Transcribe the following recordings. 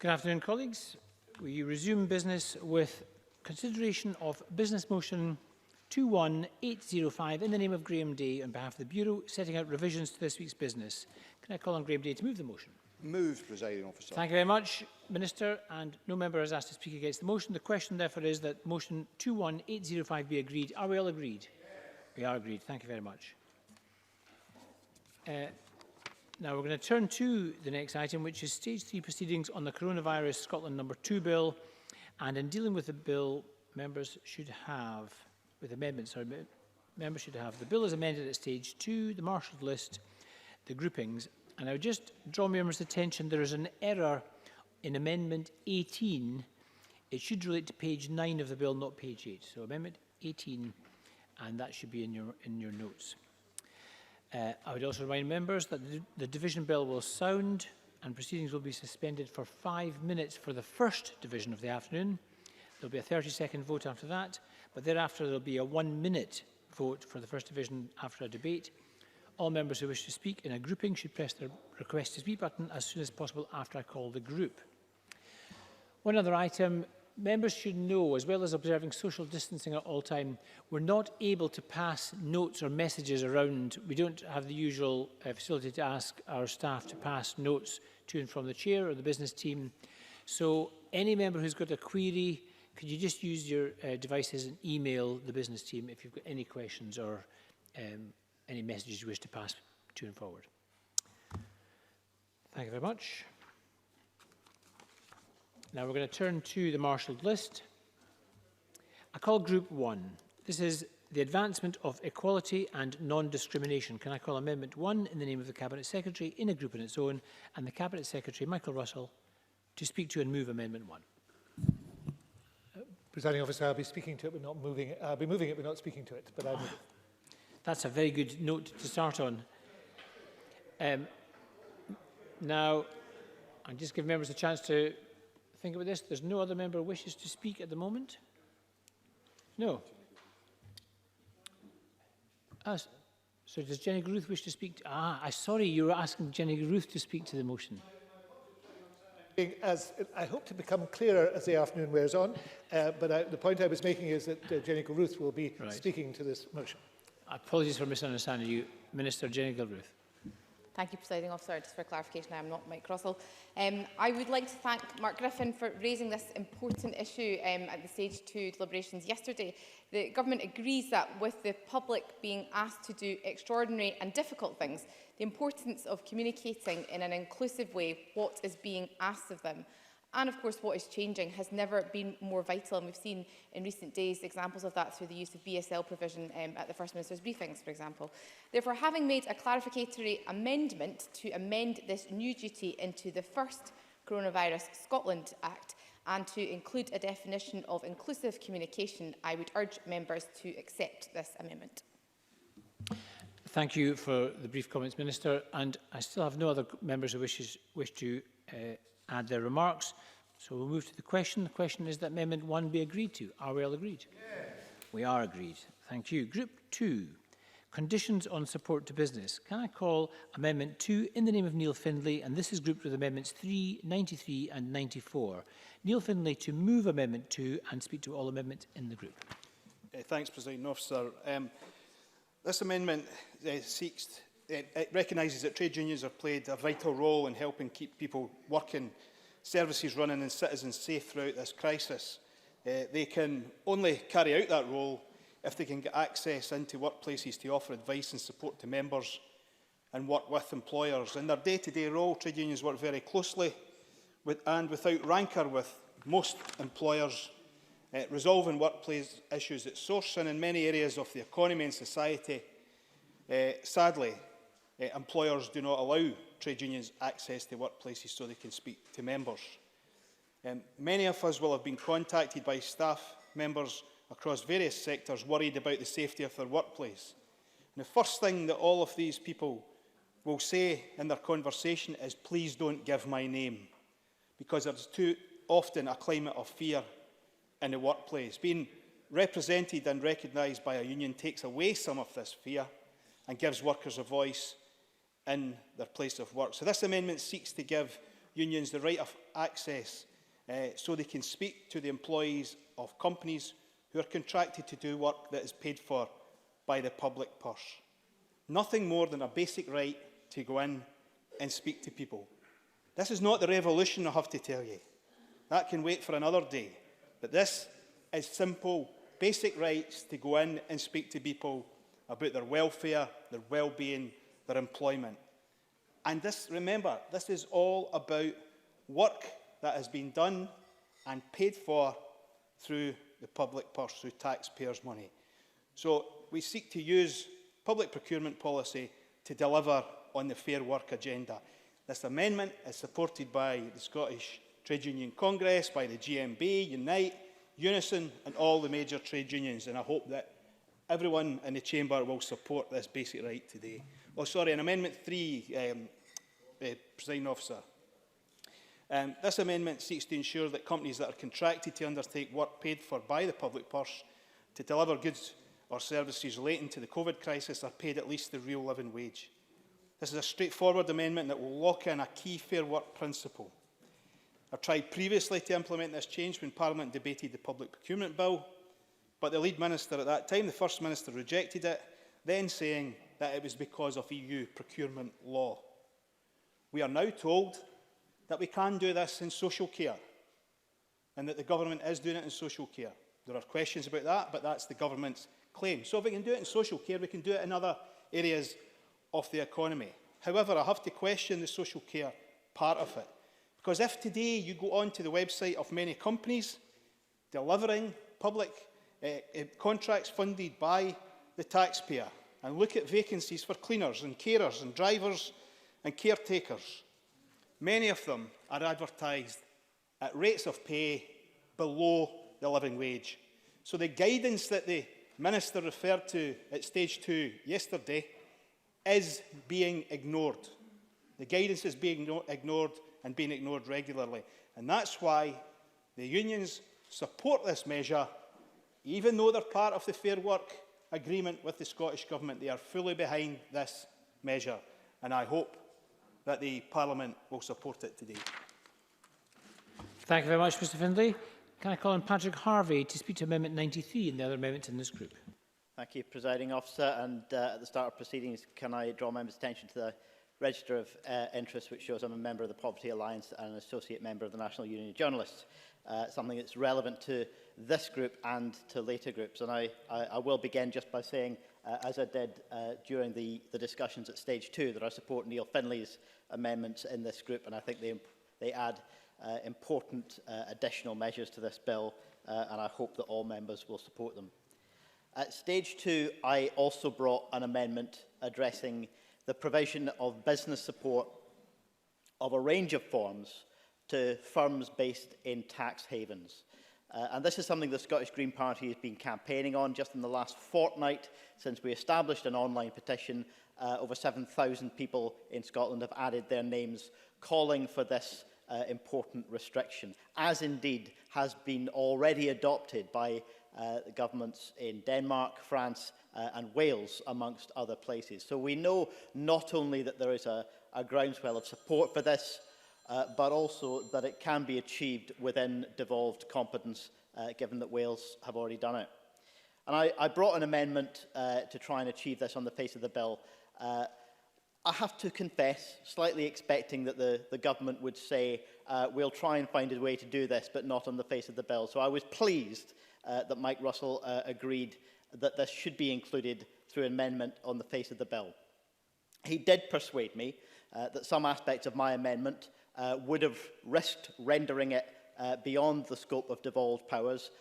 Good afternoon, colleagues. We resume business with consideration of business motion 21805 in the name of Graham Day on behalf of the Bureau, setting out revisions to this week's business. Can I call on Graham Day to move the motion? Moved, Presiding Officer. Thank you very much, Minister, and no member has asked to speak against the motion. The question, therefore, is that motion 21805 be agreed. Are we all agreed? We are agreed. Thank you very much. Now we're going to turn to the next item, which is Stage 3 proceedings on the Coronavirus Scotland No.2 bill. And in dealing with the bill, members should have, with amendments, members should have the bill as amended at Stage 2, the marshalled list, the groupings. And I would just draw members' attention, there is an error in Amendment 18. It should relate to page 9 of the bill, not page 8. So Amendment 18, and that should be in your notes. I would also remind members that the division bell will sound and proceedings will be suspended for 5 minutes for the first division of the afternoon. There will be a 30-second vote after that, but thereafter there will be a 1-minute vote for the first division after a debate. All members who wish to speak in a grouping should press the request to speak button as soon as possible after I call the group. One other item. Members should know, as well as observing social distancing at all time, we're not able to pass notes or messages around. We don't have the usual facility to ask our staff to pass notes to and from the chair or the business team. So any member who's got a query, could you just use your devices and email the business team if you've got any questions or any messages you wish to pass to and forward. Thank you very much. Now we're going to turn to the marshalled list. I call Group 1. This is the advancement of equality and non-discrimination. Can I call Amendment 1 in the name of the Cabinet Secretary in a group on its own, and the Cabinet Secretary, Michael Russell, to speak to and move Amendment 1. Presiding Officer, I'll be speaking to it but not moving it. I'll be moving it but not speaking to it, but I'll move it. That's a very good note to start on. Now, I'll just give members a chance to think about this. There's no other member who wishes to speak at the moment? No. So does Jenny Ruth wish to speak? Sorry, you were asking Jenny Ruth to speak to the motion. As I hope to become clearer as the afternoon wears on, but the point I was making is that Jenny Ruth will be speaking to this motion. Apologies for misunderstanding you. Minister Jenny Ruth. Thank you, Presiding Officer. Just for clarification, I am not Mike Russell. I would like to thank Mark Griffin for raising this important issue at the Stage 2 deliberations yesterday. The Government agrees that with the public being asked to do extraordinary and difficult things, the importance of communicating in an inclusive way what is being asked of them, and of course what is changing, has never been more vital, and we've seen in recent days examples of that through the use of BSL provision at the First Minister's briefings, for example. Therefore, having made a clarificatory amendment to amend this new duty into the first Coronavirus Scotland Act and to include a definition of inclusive communication, I would urge members to accept this amendment. Thank you for the brief comments, Minister, and I still have no other members who wish to add their remarks. So we'll move to the question. The question is that Amendment 1 be agreed to. Are we all agreed? Yes. We are agreed. Thank you. Group 2, conditions on support to business. Can I call Amendment 2 in the name of Neil Findlay, and this is grouped with Amendments 3, 93 and 94. Neil Findlay to move Amendment 2 and speak to all amendments in the group. Thanks, Presiding Officer. This amendment it recognises that trade unions have played a vital role in helping keep people working, services running and citizens safe throughout this crisis. They can only carry out that role if they can get access into workplaces to offer advice and support to members and work with employers. In their day-to-day role, trade unions work very closely and without rancour with most employers, resolving workplace issues at source, and in many areas of the economy and society, sadly, employers do not allow trade unions access to workplaces so they can speak to members. Many of us will have been contacted by staff members across various sectors worried about the safety of their workplace. And the first thing that all of these people will say in their conversation is, please don't give my name, because there's too often a climate of fear in the workplace. Being represented and recognised by a union takes away some of this fear and gives workers a voice in their place of work. So this amendment seeks to give unions the right of access so they can speak to the employees of companies who are contracted to do work that is paid for by the public purse. Nothing more than a basic right to go in and speak to people. This is not the revolution, I have to tell you. That can wait for another day. But this is simple, basic rights to go in and speak to people about their welfare, their well-being, their employment. And this, remember, this is all about work that has been done and paid for through the public purse, through taxpayers' money. So we seek to use public procurement policy to deliver on the Fair Work agenda. This amendment is supported by the Scottish Trade Union Congress, by the GMB, Unite, Unison and all the major trade unions, and I hope that everyone in the chamber will support this basic right today. Oh, sorry, and Amendment 3, Presiding Officer. This amendment seeks to ensure that companies that are contracted to undertake work paid for by the public purse to deliver goods or services relating to the COVID crisis are paid at least the real living wage. This is a straightforward amendment that will lock in a key Fair Work principle. I tried previously to implement this change when Parliament debated the Public Procurement Bill, but the lead minister at that time, the First Minister, rejected it, then saying that it was because of EU procurement law. We are now told that we can do this in social care and that the government is doing it in social care. There are questions about that, but that's the government's claim. So if we can do it in social care, we can do it in other areas of the economy. However, I have to question the social care part of it. Because if today you go onto the website of many companies delivering public contracts funded by the taxpayer and look at vacancies for cleaners and carers and drivers and caretakers, many of them are advertised at rates of pay below the living wage. So the guidance that the Minister referred to at stage 2 yesterday is being ignored. The guidance is being ignored and being ignored regularly. And that's why the unions support this measure, even though they're part of the Fair Work agreement with the Scottish Government. They are fully behind this measure, and I hope that the Parliament will support it today. Thank you very much, Mr Findlay. Can I call on Patrick Harvey to speak to Amendment 93 and the other amendments in this group? Thank you, Presiding Officer. And at the start of proceedings, can I draw members' attention to the register of interest, which shows I'm a member of the Poverty Alliance and an associate member of the National Union of Journalists, something that's relevant to this group and to later groups. And I will begin just by saying, as I did during the discussions at stage 2, that I support Neil Findlay's amendments in this group, and I think they add important additional measures to this bill, and I hope that all members will support them. At stage 2, I also brought an amendment addressing the provision of business support of a range of forms to firms based in tax havens. And this is something the Scottish Green Party has been campaigning on. Just in the last fortnight, since we established an online petition, over 7,000 people in Scotland have added their names calling for this important restriction, as indeed has been already adopted by the governments in Denmark, France and Wales, amongst other places. So we know not only that there is a groundswell of support for this, but also that it can be achieved within devolved competence, given that Wales have already done it. And I brought an amendment to try and achieve this on the face of the bill. I have to confess, slightly expecting that the government would say, we'll try and find a way to do this, but not on the face of the bill. So I was pleased that Mike Russell agreed that this should be included through amendment on the face of the bill. He did persuade me that some aspects of my amendment would have risked rendering it beyond the scope of devolved powers.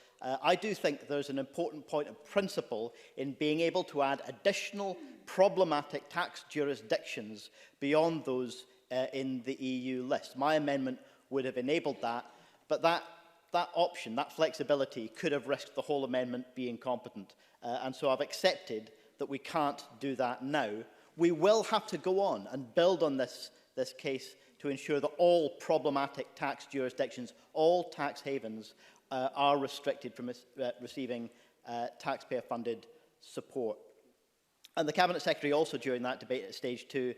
I do think there's an important point of principle in being able to add additional problematic tax jurisdictions beyond those in the EU list. My amendment would have enabled that, but that option, that flexibility, could have risked the whole amendment being competent. And so I've accepted that we can't do that now. We will have to go on and build on this case to ensure that all problematic tax jurisdictions, all tax havens, are restricted from receiving taxpayer-funded support. And the Cabinet Secretary also, during that debate at stage 2,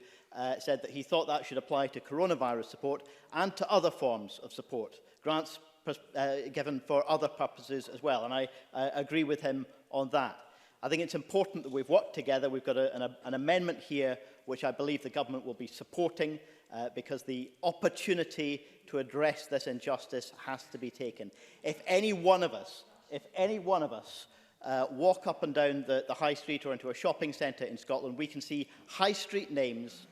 said that he thought that should apply to coronavirus support and to other forms of support, grants given for other purposes as well. And I agree with him on that. I think it's important that we've worked together. We've got an amendment here which I believe the government will be supporting because the opportunity to address this injustice has to be taken. If any one of us walk up and down the high street or into a shopping centre in Scotland, we can see high street names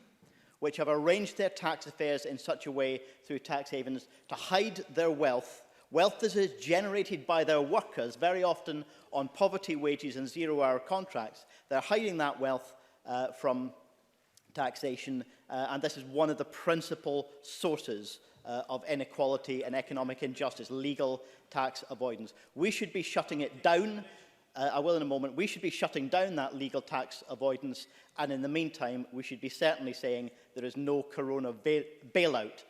which have arranged their tax affairs in such a way through tax havens to hide their wealth that is generated by their workers, very often on poverty wages and zero-hour contracts. They're hiding that wealth from taxation, and this is one of the principal sources of inequality and economic injustice, legal tax avoidance. We should be shutting it down. I will in a moment. We should be shutting down that legal tax avoidance, and in the meantime, we should be certainly saying there is no corona bailout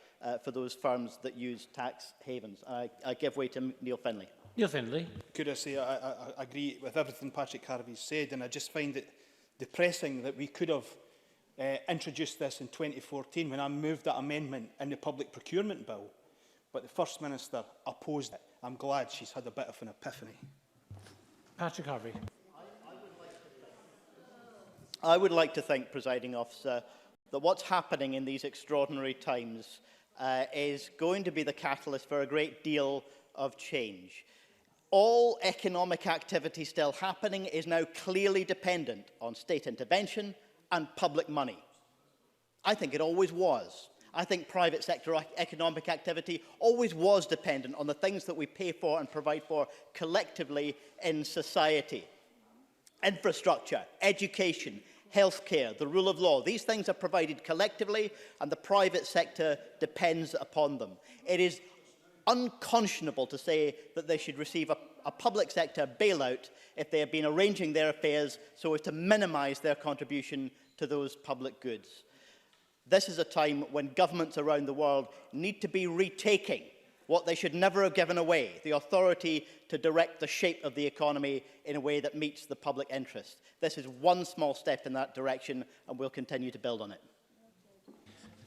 for those firms that use tax havens. I give way to Neil Findlay. Neil Findlay. Could I say I agree with everything Patrick Harvey said, and I just find it depressing that we could have introduced this in 2014 when I moved that amendment in the public procurement bill, but the First Minister opposed it. I'm glad she's had a bit of an epiphany. Patrick Harvey. I would like to think, Presiding Officer, that what's happening in these extraordinary times is going to be the catalyst for a great deal of change. All economic activity still happening is now clearly dependent on state intervention and public money. I think it always was. I think private sector economic activity always was dependent on the things that we pay for and provide for collectively in society. Infrastructure, education, healthcare, the rule of law, these things are provided collectively and the private sector depends upon them. It is unconscionable to say that they should receive a public sector bailout if they have been arranging their affairs so as to minimise their contribution to those public goods. This is a time when governments around the world need to be retaking what they should never have given away, the authority to direct the shape of the economy in a way that meets the public interest. This is one small step in that direction, and we'll continue to build on it.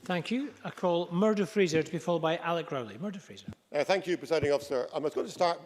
Thank you. I call Murdo Fraser to be followed by Alec Rowley. Murdo Fraser. Thank you, Presiding Officer. I was going to start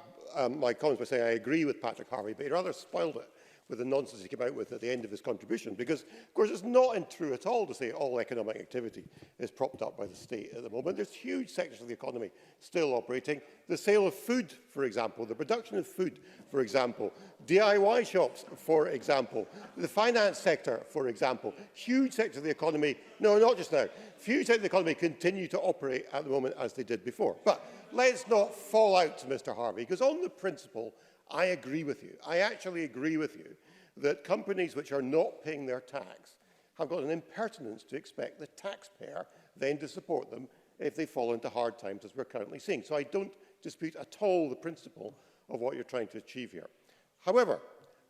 my comments by saying I agree with Patrick Harvey, but he rather spoiled it with the nonsense he came out with at the end of his contribution, because, of course, it's not true at all to say all economic activity is propped up by the state at the moment. There's huge sectors of the economy still operating. The sale of food, for example, the production of food, for example, DIY shops, for example, the finance sector, for example, huge sectors of the economy, no, not just now, huge sectors of the economy continue to operate at the moment as they did before. But let's not fall out to Mr. Harvey, because on the principle, I agree with you. I actually agree with you that companies which are not paying their tax have got an impertinence to expect the taxpayer then to support them if they fall into hard times, as we're currently seeing. So I don't dispute at all the principle of what you're trying to achieve here. However,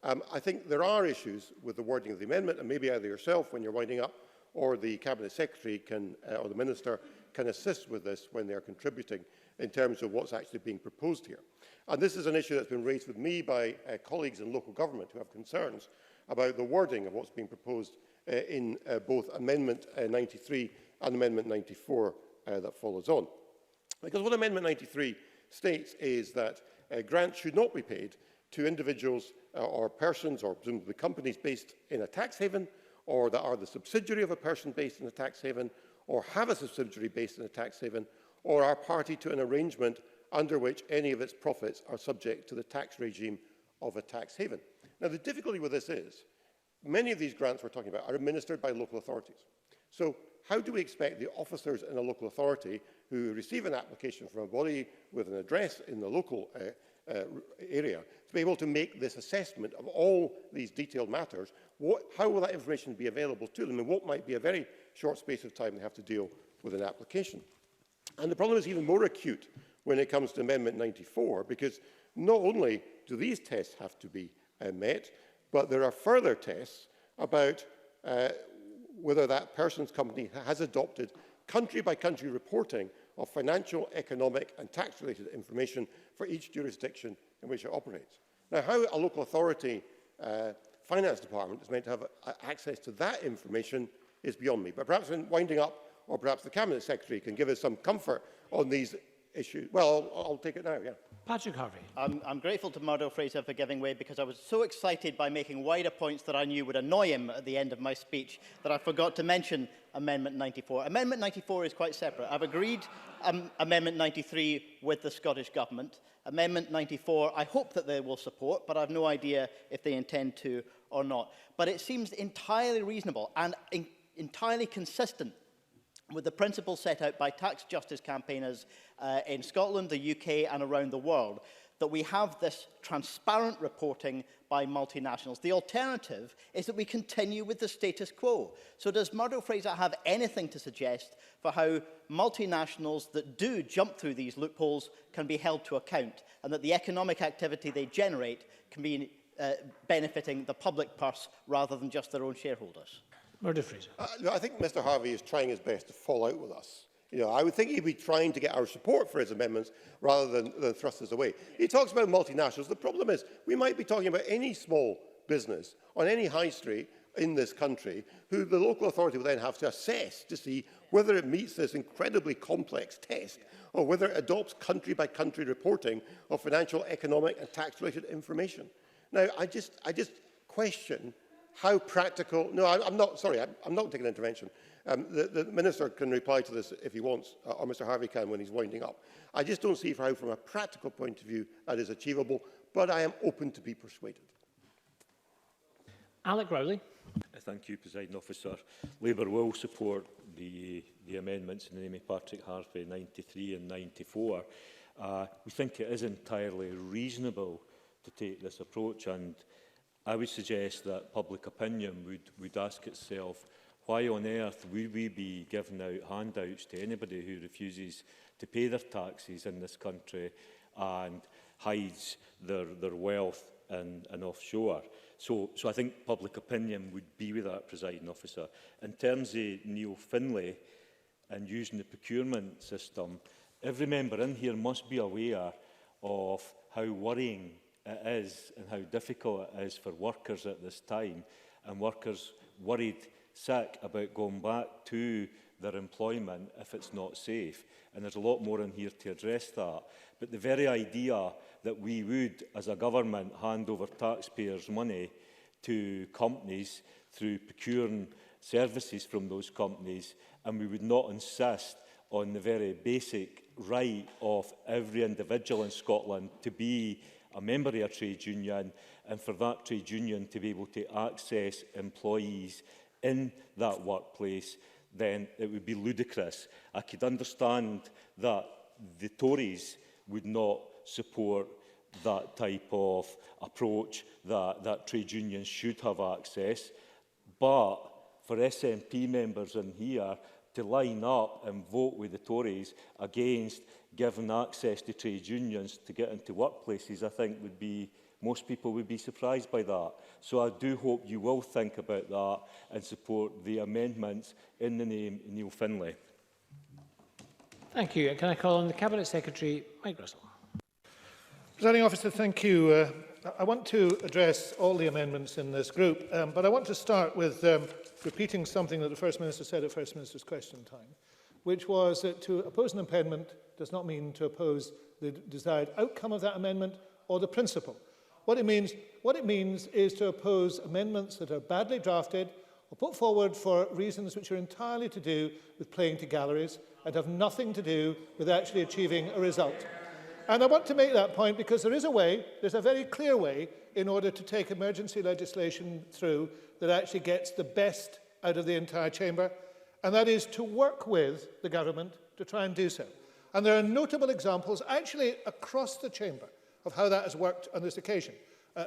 I think there are issues with the wording of the amendment, and maybe either yourself when you're winding up or the Cabinet Secretary can, or the Minister can assist with this when they're contributing in terms of what's actually being proposed here. And this is an issue that's been raised with me by colleagues in local government who have concerns about the wording of what's being proposed in both Amendment 93 and Amendment 94 that follows on. Because what Amendment 93 states is that grants should not be paid to individuals or persons or presumably companies based in a tax haven, or that are the subsidiary of a person based in a tax haven, or have a subsidiary based in a tax haven, or are party to an arrangement under which any of its profits are subject to the tax regime of a tax haven. Now, the difficulty with this is many of these grants we're talking about are administered by local authorities. So how do we expect the officers in a local authority who receive an application from a body with an address in the local area to be able to make this assessment of all these detailed matters? How will that information be available to them, and what might be a very short space of time they have to deal with an application? And the problem is even more acute when it comes to Amendment 94, because not only do these tests have to be met, but there are further tests about whether that person's company has adopted country-by-country reporting of financial, economic and tax-related information for each jurisdiction in which it operates. Now, how a local authority Finance Department is meant to have access to that information is beyond me. But perhaps in winding up, or perhaps the Cabinet Secretary can give us some comfort on these issues. Well, I'll take it now, yeah. Patrick Harvey. I'm grateful to Murdo Fraser for giving way, because I was so excited by making wider points that I knew would annoy him at the end of my speech that I forgot to mention Amendment 94. Amendment 94 is quite separate. I've agreed Amendment 93 with the Scottish Government. Amendment 94, I hope that they will support, but I have no idea if they intend to or not. But it seems entirely reasonable and entirely consistent with the principles set out by tax justice campaigners in Scotland, the UK and around the world, that we have this transparent reporting by multinationals. The alternative is that we continue with the status quo. So does Murdo Fraser have anything to suggest for how multinationals that do jump through these loopholes can be held to account, and that the economic activity they generate can be benefiting the public purse rather than just their own shareholders? Murdo Fraser. No, I think Mr Harvey is trying his best to fall out with us. You know, I would think he'd be trying to get our support for his amendments rather than thrust us away. He talks about multinationals. The problem is we might be talking about any small business on any high street in this country who the local authority will then have to assess to see whether it meets this incredibly complex test or whether it adopts country-by-country reporting of financial, economic and tax-related information. Now, I just question how practical... No, I'm not taking an intervention. The Minister can reply to this if he wants, or Mr Harvey can when he's winding up. I just don't see how, from a practical point of view, that is achievable, but I am open to be persuaded. Alec Rowley. Thank you, Presiding Officer. Labour will support the amendments in the name of Patrick Harvey, 93 and 94. We think it is entirely reasonable to take this approach, and I would suggest that public opinion would ask itself, why on earth would we be giving out handouts to anybody who refuses to pay their taxes in this country and hides their wealth in offshore? So I think public opinion would be with that, Presiding Officer. In terms of Neil Finlay and using the procurement system, every member in here must be aware of how worrying it is and how difficult it is for workers at this time, and workers worried sick about going back to their employment if it's not safe. And there's a lot more in here to address that. But the very idea that we would, as a government, hand over taxpayers' money to companies through procuring services from those companies, and we would not insist on the very basic right of every individual in Scotland to be a member of a trade union, and for that trade union to be able to access employees in that workplace, then it would be ludicrous. I could understand that the Tories would not support that type of approach, that trade unions should have access, but for SNP members in here to line up and vote with the Tories against giving access to trade unions to get into workplaces, I think most people would be surprised by that. So I do hope you will think about that and support the amendments in the name of Neil Finlay. Thank you. Can I call on the Cabinet Secretary, Mike Russell? Presiding Officer, thank you. I want to address all the amendments in this group, but I want to start with repeating something that the First Minister said at First Minister's question time, which was that to oppose an amendment does not mean to oppose the desired outcome of that amendment or the principle. What it means is to oppose amendments that are badly drafted or put forward for reasons which are entirely to do with playing to galleries and have nothing to do with actually achieving a result. And I want to make that point because there is a way, there's a very clear way in order to take emergency legislation through that actually gets the best out of the entire chamber, and that is to work with the government to try and do so. And there are notable examples actually across the chamber of how that has worked on this occasion.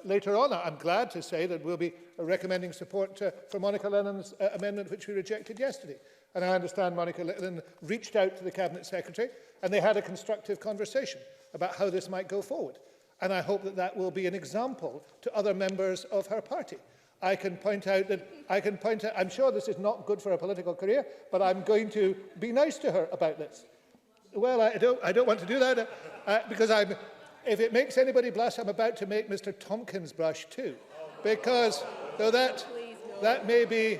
Later on, I'm glad to say that we'll be recommending support for Monica Lennon's amendment, which we rejected yesterday. And I understand Monica Lennon reached out to the Cabinet Secretary and they had a constructive conversation about how this might go forward. And I hope that that will be an example to other members of her party. I can point out, I'm sure this is not good for her political career, but I'm going to be nice to her about this. Well, I don't want to do that because if it makes anybody blush, I'm about to make Mr. Tompkins blush too. Because So that may be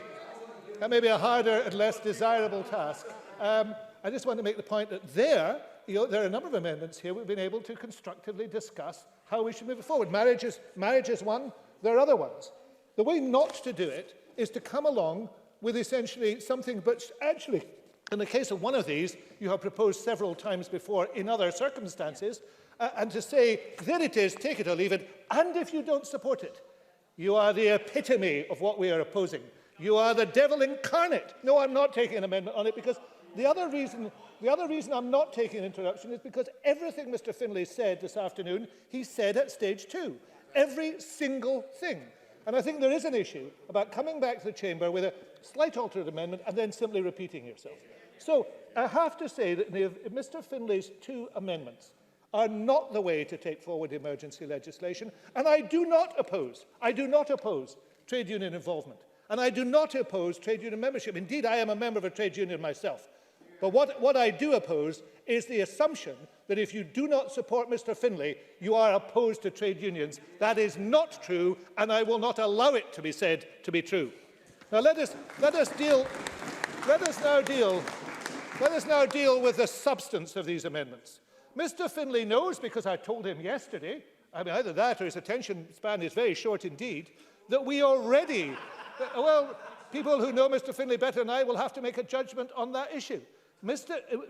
a harder and less desirable task. I just want to make the point that there are a number of amendments here we've been able to constructively discuss how we should move it forward. Marriage is one, there are other ones. The way not to do it is to come along with essentially something which actually, in the case of one of these, you have proposed several times before in other circumstances, and to say, there it is, take it or leave it, and if you don't support it, you are the epitome of what we are opposing. You are the devil incarnate. No, I'm not taking an amendment on it, because the other reason I'm not taking an introduction is because everything Mr. Finlay said this afternoon, he said at stage 2. Every single thing. And I think there is an issue about coming back to the chamber with a slight altered amendment and then simply repeating yourself. So I have to say that Mr. Finlay's 2 amendments are not the way to take forward emergency legislation, and I do not oppose trade union involvement, and I do not oppose trade union membership. Indeed, I am a member of a trade union myself. But what I do oppose is the assumption that if you do not support Mr. Finlay, you are opposed to trade unions. That is not true, and I will not allow it to be said to be true. Now let us now deal with the substance of these amendments. Mr. Finlay knows, because I told him yesterday, I mean, either that or his attention span is very short indeed, that we already, well, people who know Mr. Finlay better than I will have to make a judgment on that issue.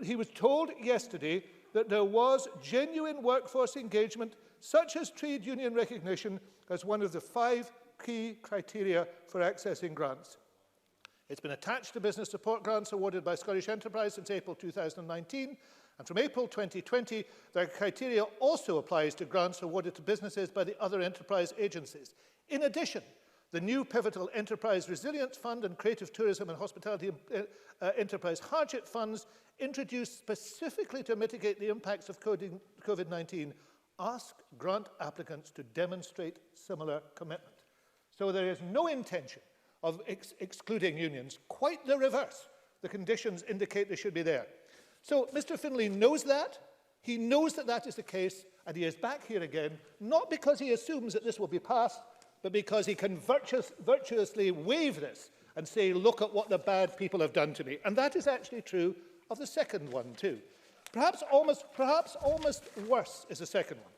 He was told yesterday that there was genuine workforce engagement, such as trade union recognition, as one of the 5 key criteria for accessing grants. It's been attached to business support grants awarded by Scottish Enterprise since April 2019, and from April 2020, the criteria also applies to grants awarded to businesses by the other enterprise agencies. In addition, the new pivotal Enterprise Resilience Fund and Creative Tourism and Hospitality Enterprise Hardship Funds, introduced specifically to mitigate the impacts of COVID-19, ask grant applicants to demonstrate similar commitment. So there is no intention of excluding unions. Quite the reverse. The conditions indicate they should be there. So Mr. Finlay knows that. He knows that that is the case, and he is back here again, not because he assumes that this will be passed, but because he can virtuously wave this and say, look at what the bad people have done to me. And that is actually true of the second one too. Perhaps almost worse is the second one,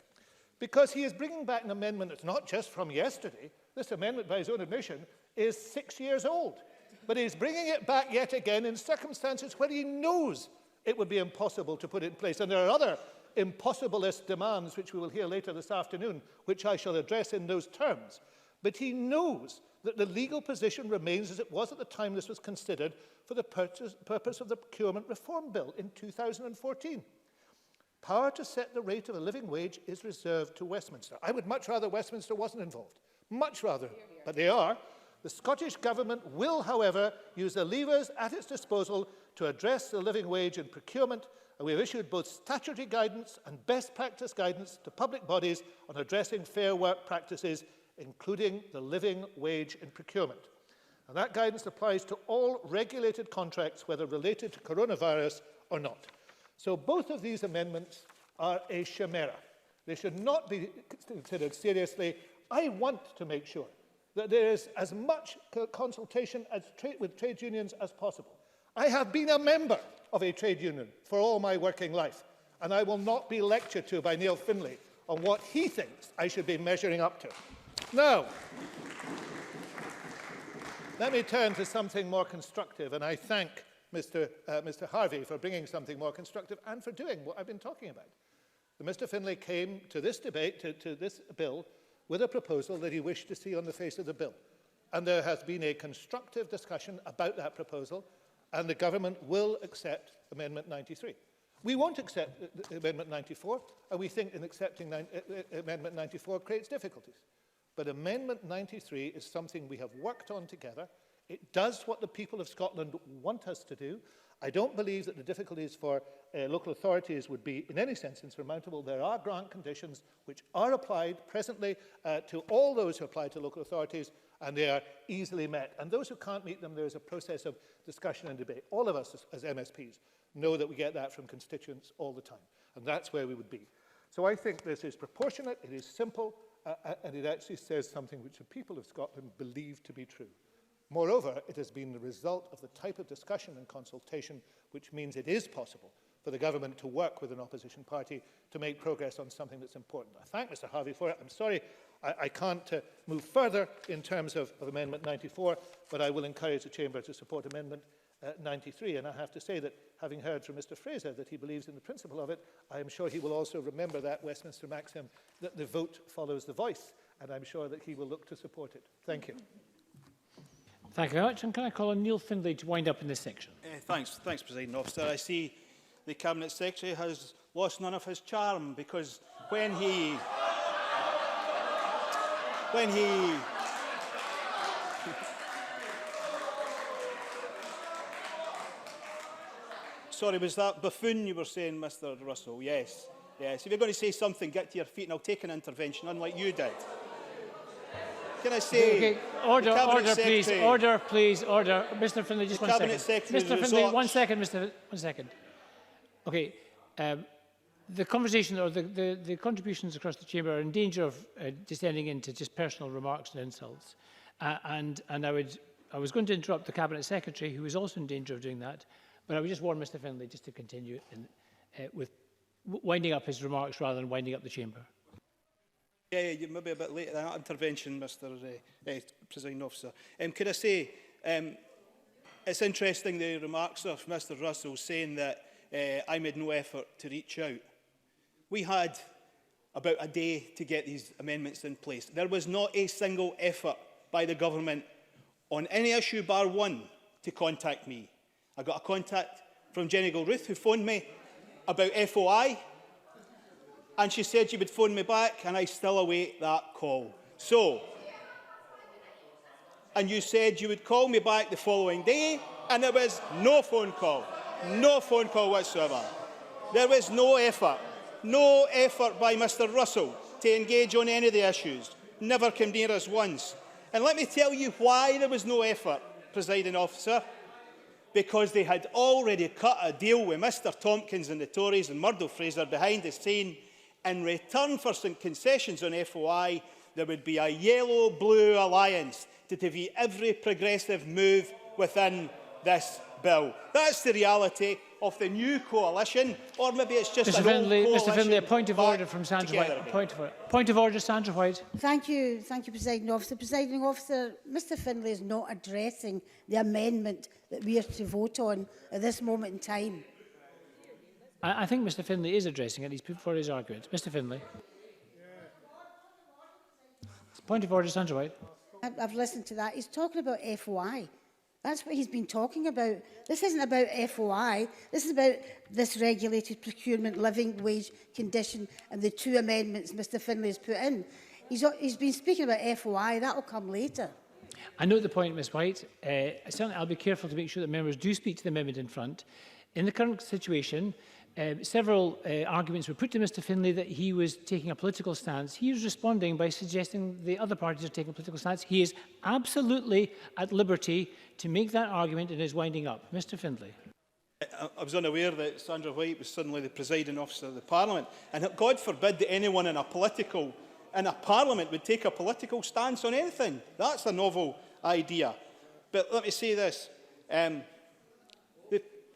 because he is bringing back an amendment that's not just from yesterday. This amendment, by his own admission, is 6 years old. But he's bringing it back yet again in circumstances where he knows it would be impossible to put it in place. And there are other impossibilist demands, which we will hear later this afternoon, which I shall address in those terms. But he knows that the legal position remains as it was at the time this was considered for the purpose of the Procurement Reform Bill in 2014. Power to set the rate of a living wage is reserved to Westminster. I would much rather Westminster wasn't involved. Much rather. But they are. The Scottish Government will, however, use the levers at its disposal to address the living wage in procurement, and we have issued both statutory guidance and best practice guidance to public bodies on addressing fair work practices, including the living wage in procurement. And that guidance applies to all regulated contracts, whether related to coronavirus or not. So both of these amendments are a chimera. They should not be considered seriously. I want to make sure that there is as much consultation with trade unions as possible. I have been a member of a trade union for all my working life, and I will not be lectured to by Neil Finlay on what he thinks I should be measuring up to. Now, let me turn to something more constructive, and I thank Mr. Harvey for bringing something more constructive and for doing what I've been talking about. Mr. Finlay came to this debate, to this bill, with a proposal that he wished to see on the face of the bill. And there has been a constructive discussion about that proposal, and the government will accept Amendment 93. We won't accept Amendment 94, and we think in accepting Amendment 94 creates difficulties. But Amendment 93 is something we have worked on together. It does what the people of Scotland want us to do. I don't believe that the difficulties for local authorities would be in any sense insurmountable. There are grant conditions which are applied presently to all those who apply to local authorities, and they are easily met. And those who can't meet them, there is a process of discussion and debate. All of us as MSPs know that we get that from constituents all the time, and that's where we would be. So I think this is proportionate, it is simple, and it actually says something which the people of Scotland believe to be true. Moreover, it has been the result of the type of discussion and consultation which means it is possible for the government to work with an opposition party to make progress on something that's important. I thank Mr Harvey for it. I'm sorry I can't move further in terms of Amendment 94, but I will encourage the Chamber to support Amendment 93. And I have to say that, having heard from Mr Fraser that he believes in the principle of it, I am sure he will also remember that Westminster maxim that the vote follows the voice, and I'm sure that he will look to support it. Thank you. Thank you very much. And can I call on Neil Findlay to wind up in this section? Thanks, Presiding Officer. I see the Cabinet Secretary has lost none of his charm, because when he sorry, was that buffoon you were saying, Mr Russell? Yes. Yes. If you're going to say something, get to your feet and I'll take an intervention, unlike you did. Can I say... Okay. Order, please. Order, please. Order. Mr Findlay, just 1 second. Mr Findlay, 1 second, One second. Okay. The conversation or the contributions across the Chamber are in danger of descending into just personal remarks and insults. And I was going to interrupt the Cabinet Secretary, who is also in danger of doing that, but I would just warn Mr Findlay just to continue with winding up his remarks rather than winding up the Chamber. Yeah, you may be a bit late at that intervention, Mr Presiding Officer. Could I say, it's interesting the remarks of Mr Russell saying that I made no effort to reach out. We had about a day to get these amendments in place. There was not a single effort by the government on any issue bar one to contact me. I got a contact from Jenny Gilruth, who phoned me about FOI, and she said she would phone me back, and I still await that call. So, and you said you would call me back the following day, and there was no phone call whatsoever. There was no effort by Mr Russell to engage on any of the issues. Never came near us once. And let me tell you why there was no effort, Presiding Officer. Because they had already cut a deal with Mr Tompkins and the Tories and Murdo Fraser behind the scene. In return for some concessions on FOI, there would be a yellow-blue alliance to defeat every progressive move within this bill. That's the reality of the new coalition, or maybe it's just an old coalition. Mr Findlay, a point of order from Sandra White. Point of order, Sandra White. Thank you, Presiding Officer. Presiding Officer, Mr Findlay is not addressing the amendment that we are to vote on at this moment in time. I think Mr Findlay is addressing it. He's put forward his argument. Mr Findlay. Point of order, Sandra White. I've listened to that. He's talking about FOI. That's what he's been talking about. This isn't about FOI. This is about this regulated procurement living wage condition and the two amendments Mr Findlay has put in. He's been speaking about FOI. That will come later. I note the point, Ms White. Certainly I'll be careful to make sure that members do speak to the amendment in front. In the current situation, several arguments were put to Mr Findlay that he was taking a political stance. He is responding by suggesting the other parties are taking a political stance. He is absolutely at liberty to make that argument and is winding up. Mr Findlay. I was unaware that Sandra White was suddenly the presiding officer of the Parliament. And God forbid that anyone in a Parliament would take a political stance on anything. That's a novel idea. But let me say this.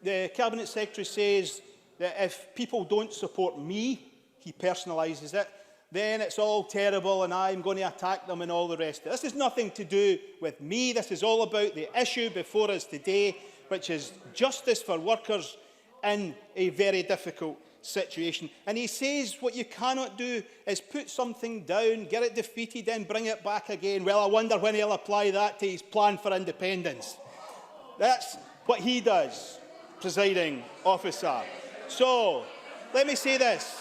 The Cabinet Secretary says that if people don't support me, he personalises it, then it's all terrible and I'm going to attack them and all the rest of it. This has nothing to do with me. This is all about the issue before us today, which is justice for workers in a very difficult situation. And he says what you cannot do is put something down, get it defeated, then bring it back again. Well, I wonder when he'll apply that to his plan for independence. That's what he does, Presiding Officer. So, let me say this.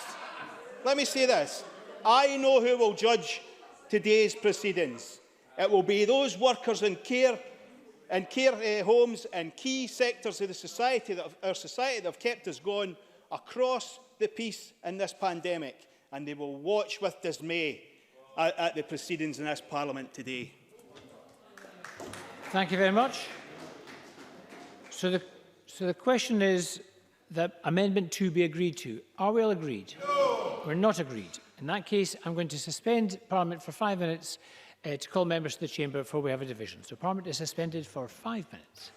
I know who will judge today's proceedings. It will be those workers in care homes and key sectors of our society that have kept us going across the piece in this pandemic, and they will watch with dismay at the proceedings in this Parliament today. Thank you very much. So the question is that Amendment 2 be agreed to. Are we all agreed? No. We're not agreed. In that case, I'm going to suspend Parliament for 5 minutes to call members to the chamber before we have a division. So Parliament is suspended for 5 minutes.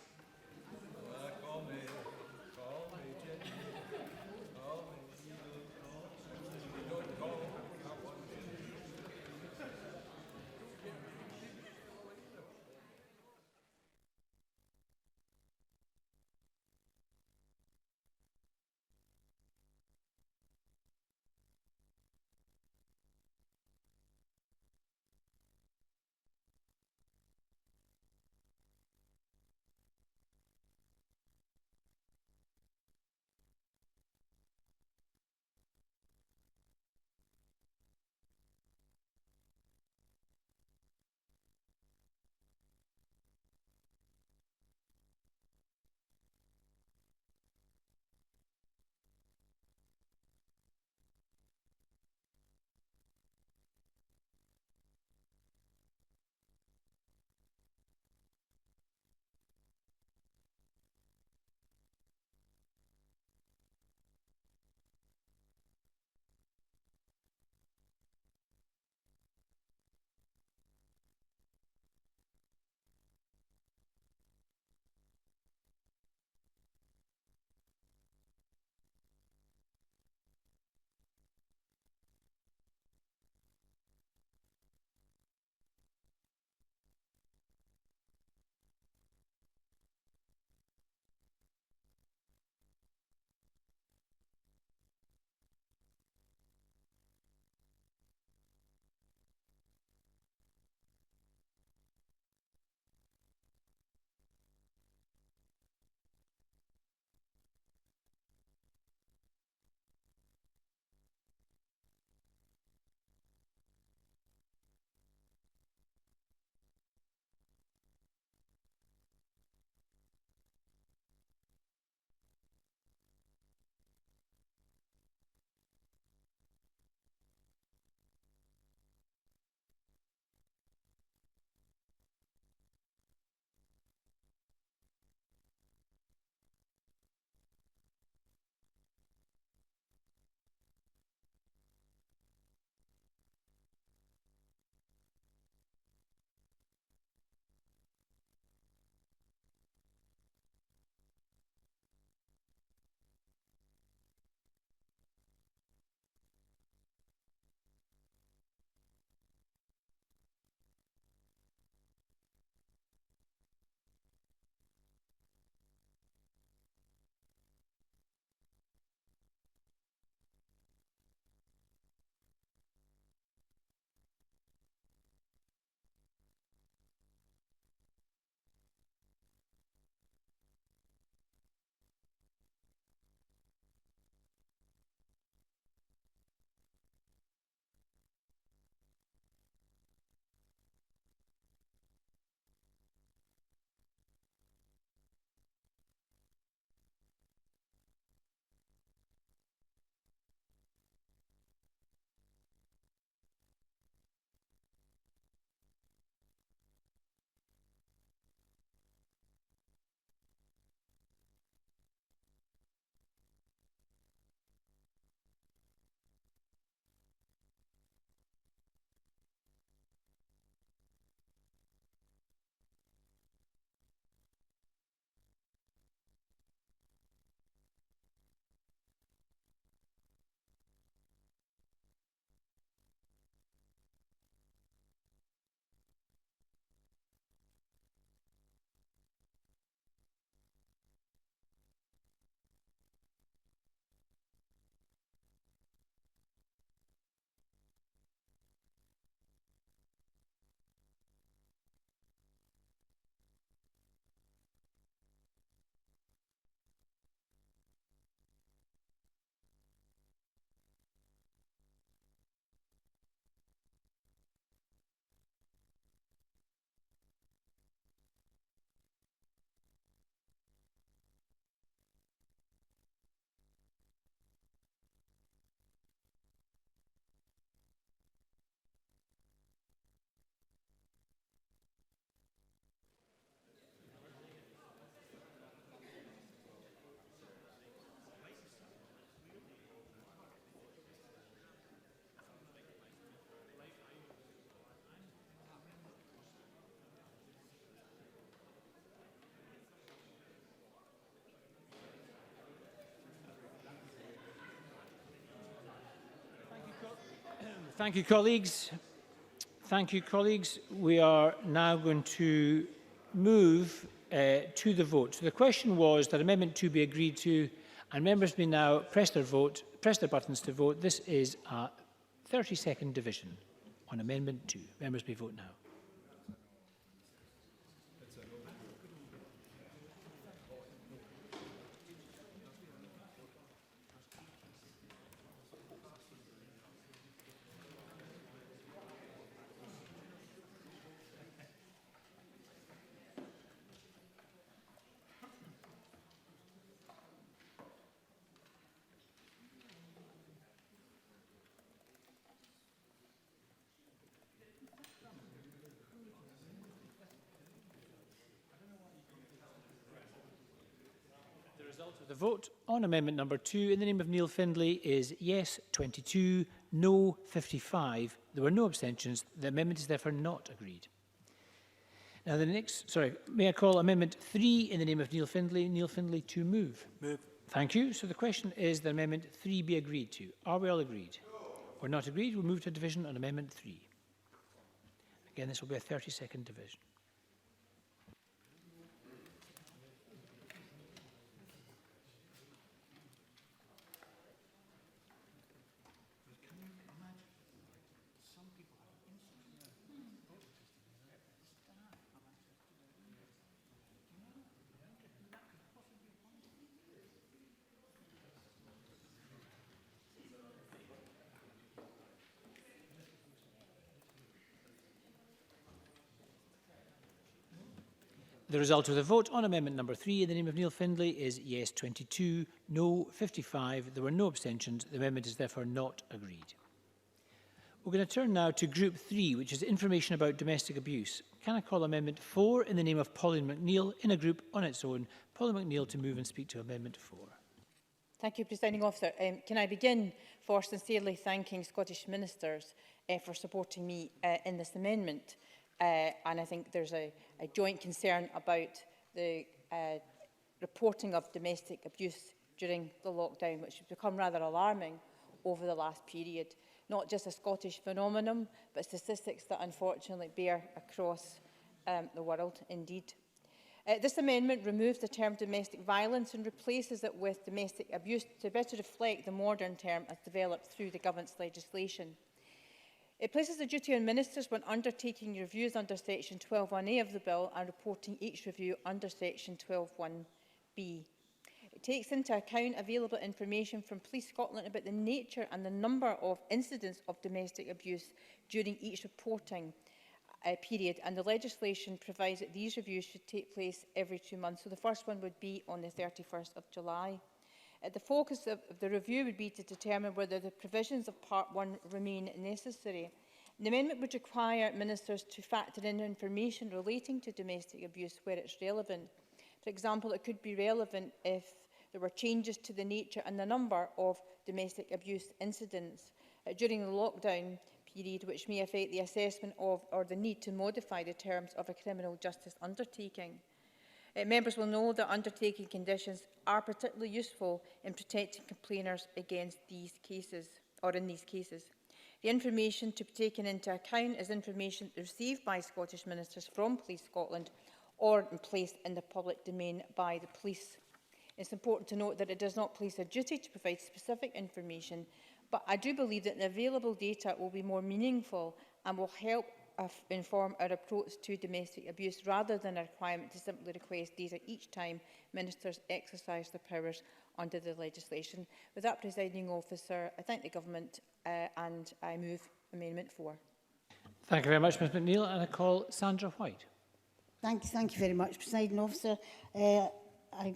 Thank you, colleagues. Thank you, colleagues. We are now going to move to the vote. So the question was that Amendment 2 be agreed to, and members may now press their buttons to vote. This is a 30-second division on Amendment 2. Members may vote now. The vote on amendment number 2 in the name of Neil Findlay is yes 22, no 55. There were no abstentions. The amendment is therefore not agreed. Now may I call amendment 3 in the name of Neil Findlay? Neil Findlay to move. Move. Thank you. So the question is that amendment 3 be agreed to. Are we all agreed? We're not agreed. We'll move to division on amendment 3. Again, this will be a 30-second division. The result of the vote on amendment number 3 in the name of Neil Findlay is yes 22, no 55. There were no abstentions. The amendment is therefore not agreed. We're going to turn now to Group 3, which is information about domestic abuse. Can I call Amendment 4 in the name of Pauline McNeill in a group on its own? Pauline McNeill to move and speak to Amendment 4. Thank you, Presiding Officer. Can I begin for sincerely thanking Scottish Ministers for supporting me in this amendment? And I think there's a joint concern about the reporting of domestic abuse during the lockdown, which has become rather alarming over the last period. Not just a Scottish phenomenon, but statistics that unfortunately bear across the world indeed. This amendment removes the term domestic violence and replaces it with domestic abuse to better reflect the modern term as developed through the government's legislation. It places a duty on ministers when undertaking reviews under section 12(1)(a) of the bill and reporting each review under section 12(1)(b). It takes into account available information from Police Scotland about the nature and the number of incidents of domestic abuse during each reporting period, and the legislation provides that these reviews should take place every 2 months. So the first one would be on the 31st of July. The focus of the review would be to determine whether the provisions of Part 1 remain necessary. The amendment would require ministers to factor in information relating to domestic abuse where it's relevant. For example, it could be relevant if there were changes to the nature and the number of domestic abuse incidents during the lockdown period, which may affect the assessment of or the need to modify the terms of a criminal justice undertaking. Members will know that undertaking conditions are particularly useful in protecting complainers against these cases, or in these cases. The information to be taken into account is information received by Scottish ministers from Police Scotland or placed in the public domain by the police. It's important to note that it does not place a duty to provide specific information, but I do believe that the available data will be more meaningful and will help inform our approach to domestic abuse, rather than a requirement to simply request data each time ministers exercise their powers under the legislation. With that, Presiding Officer, I thank the Government and I move Amendment 4. Thank you very much, Ms McNeill. And I call Sandra White. Thank you very much, Presiding Officer. I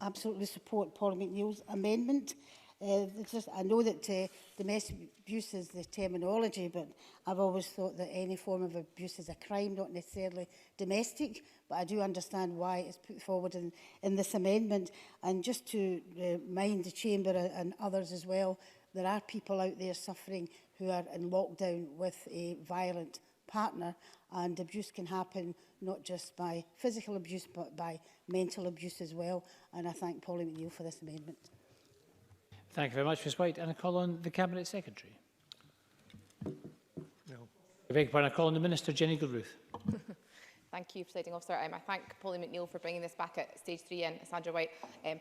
absolutely support Paul McNeill's amendment. I know that domestic abuse is the terminology, but I've always thought that any form of abuse is a crime, not necessarily domestic. But I do understand why it's put forward in this amendment. And just to remind the Chamber and others as well, there are people out there suffering who are in lockdown with a violent partner, and abuse can happen not just by physical abuse but by mental abuse as well. And I thank Pauline McNeill for this amendment. Thank you very much, Ms White. And I call on the Cabinet Secretary. beg your pardon, I call on the Minister, Jenny Goodruth. Thank you, Presiding Officer. I thank Polly McNeill for bringing this back at stage 3 and Sandra White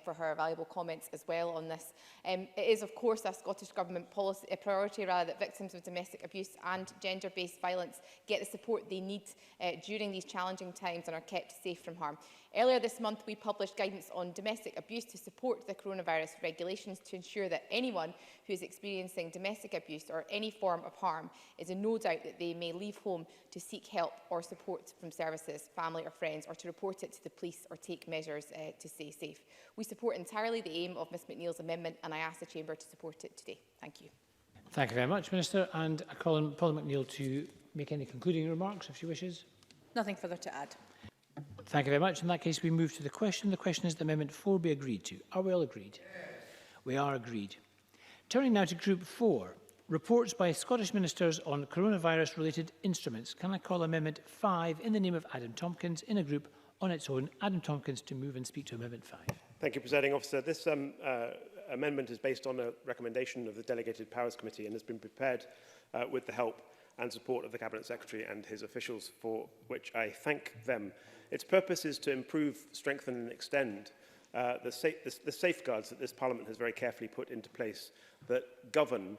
for her valuable comments as well on this. It is, of course, a Scottish Government policy, a priority rather, that victims of domestic abuse and gender-based violence get the support they need during these challenging times and are kept safe from harm. Earlier this month, we published guidance on domestic abuse to support the coronavirus regulations to ensure that anyone who is experiencing domestic abuse or any form of harm is in no doubt that they may leave home to seek help or support from services, family or friends, or to report it to the police or take measures to stay safe. We support entirely the aim of Ms McNeill's amendment, and I ask the Chamber to support it today. Thank you. Thank you very much, Minister. And I call on Polly McNeill to make any concluding remarks, if she wishes. Nothing further to add. Thank you very much. In that case, we move to the question. The question is that Amendment 4 be agreed to. Are we all agreed? Yes. We are agreed. Turning now to Group 4, reports by Scottish Ministers on coronavirus-related instruments. Can I call Amendment 5 in the name of Adam Tompkins in a group on its own? Adam Tompkins to move and speak to Amendment 5. Thank you, Presiding Officer. This amendment is based on a recommendation of the Delegated Powers Committee and has been prepared with the help and support of the Cabinet Secretary and his officials, for which I thank them. Its purpose is to improve, strengthen and extend the safeguards that this Parliament has very carefully put into place that govern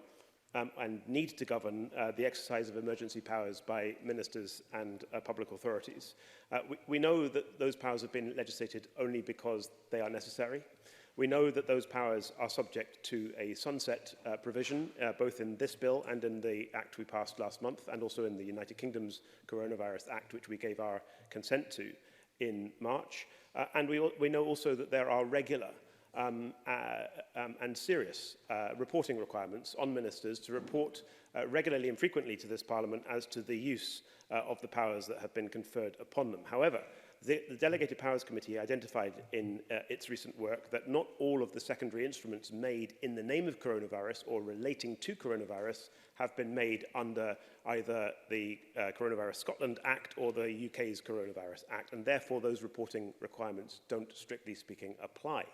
and need to govern the exercise of emergency powers by ministers and public authorities. We know that those powers have been legislated only because they are necessary. We know that those powers are subject to a sunset provision, both in this bill and in the Act we passed last month, and also in the United Kingdom's Coronavirus Act, which we gave our consent to in March. And we know also that there are regular and serious reporting requirements on ministers to report regularly and frequently to this Parliament as to the use of the powers that have been conferred upon them. However, the Delegated Powers Committee identified in its recent work that not all of the secondary instruments made in the name of coronavirus or relating to coronavirus have been made under either the Coronavirus Scotland Act or the UK's Coronavirus Act, and therefore those reporting requirements don't, strictly speaking, apply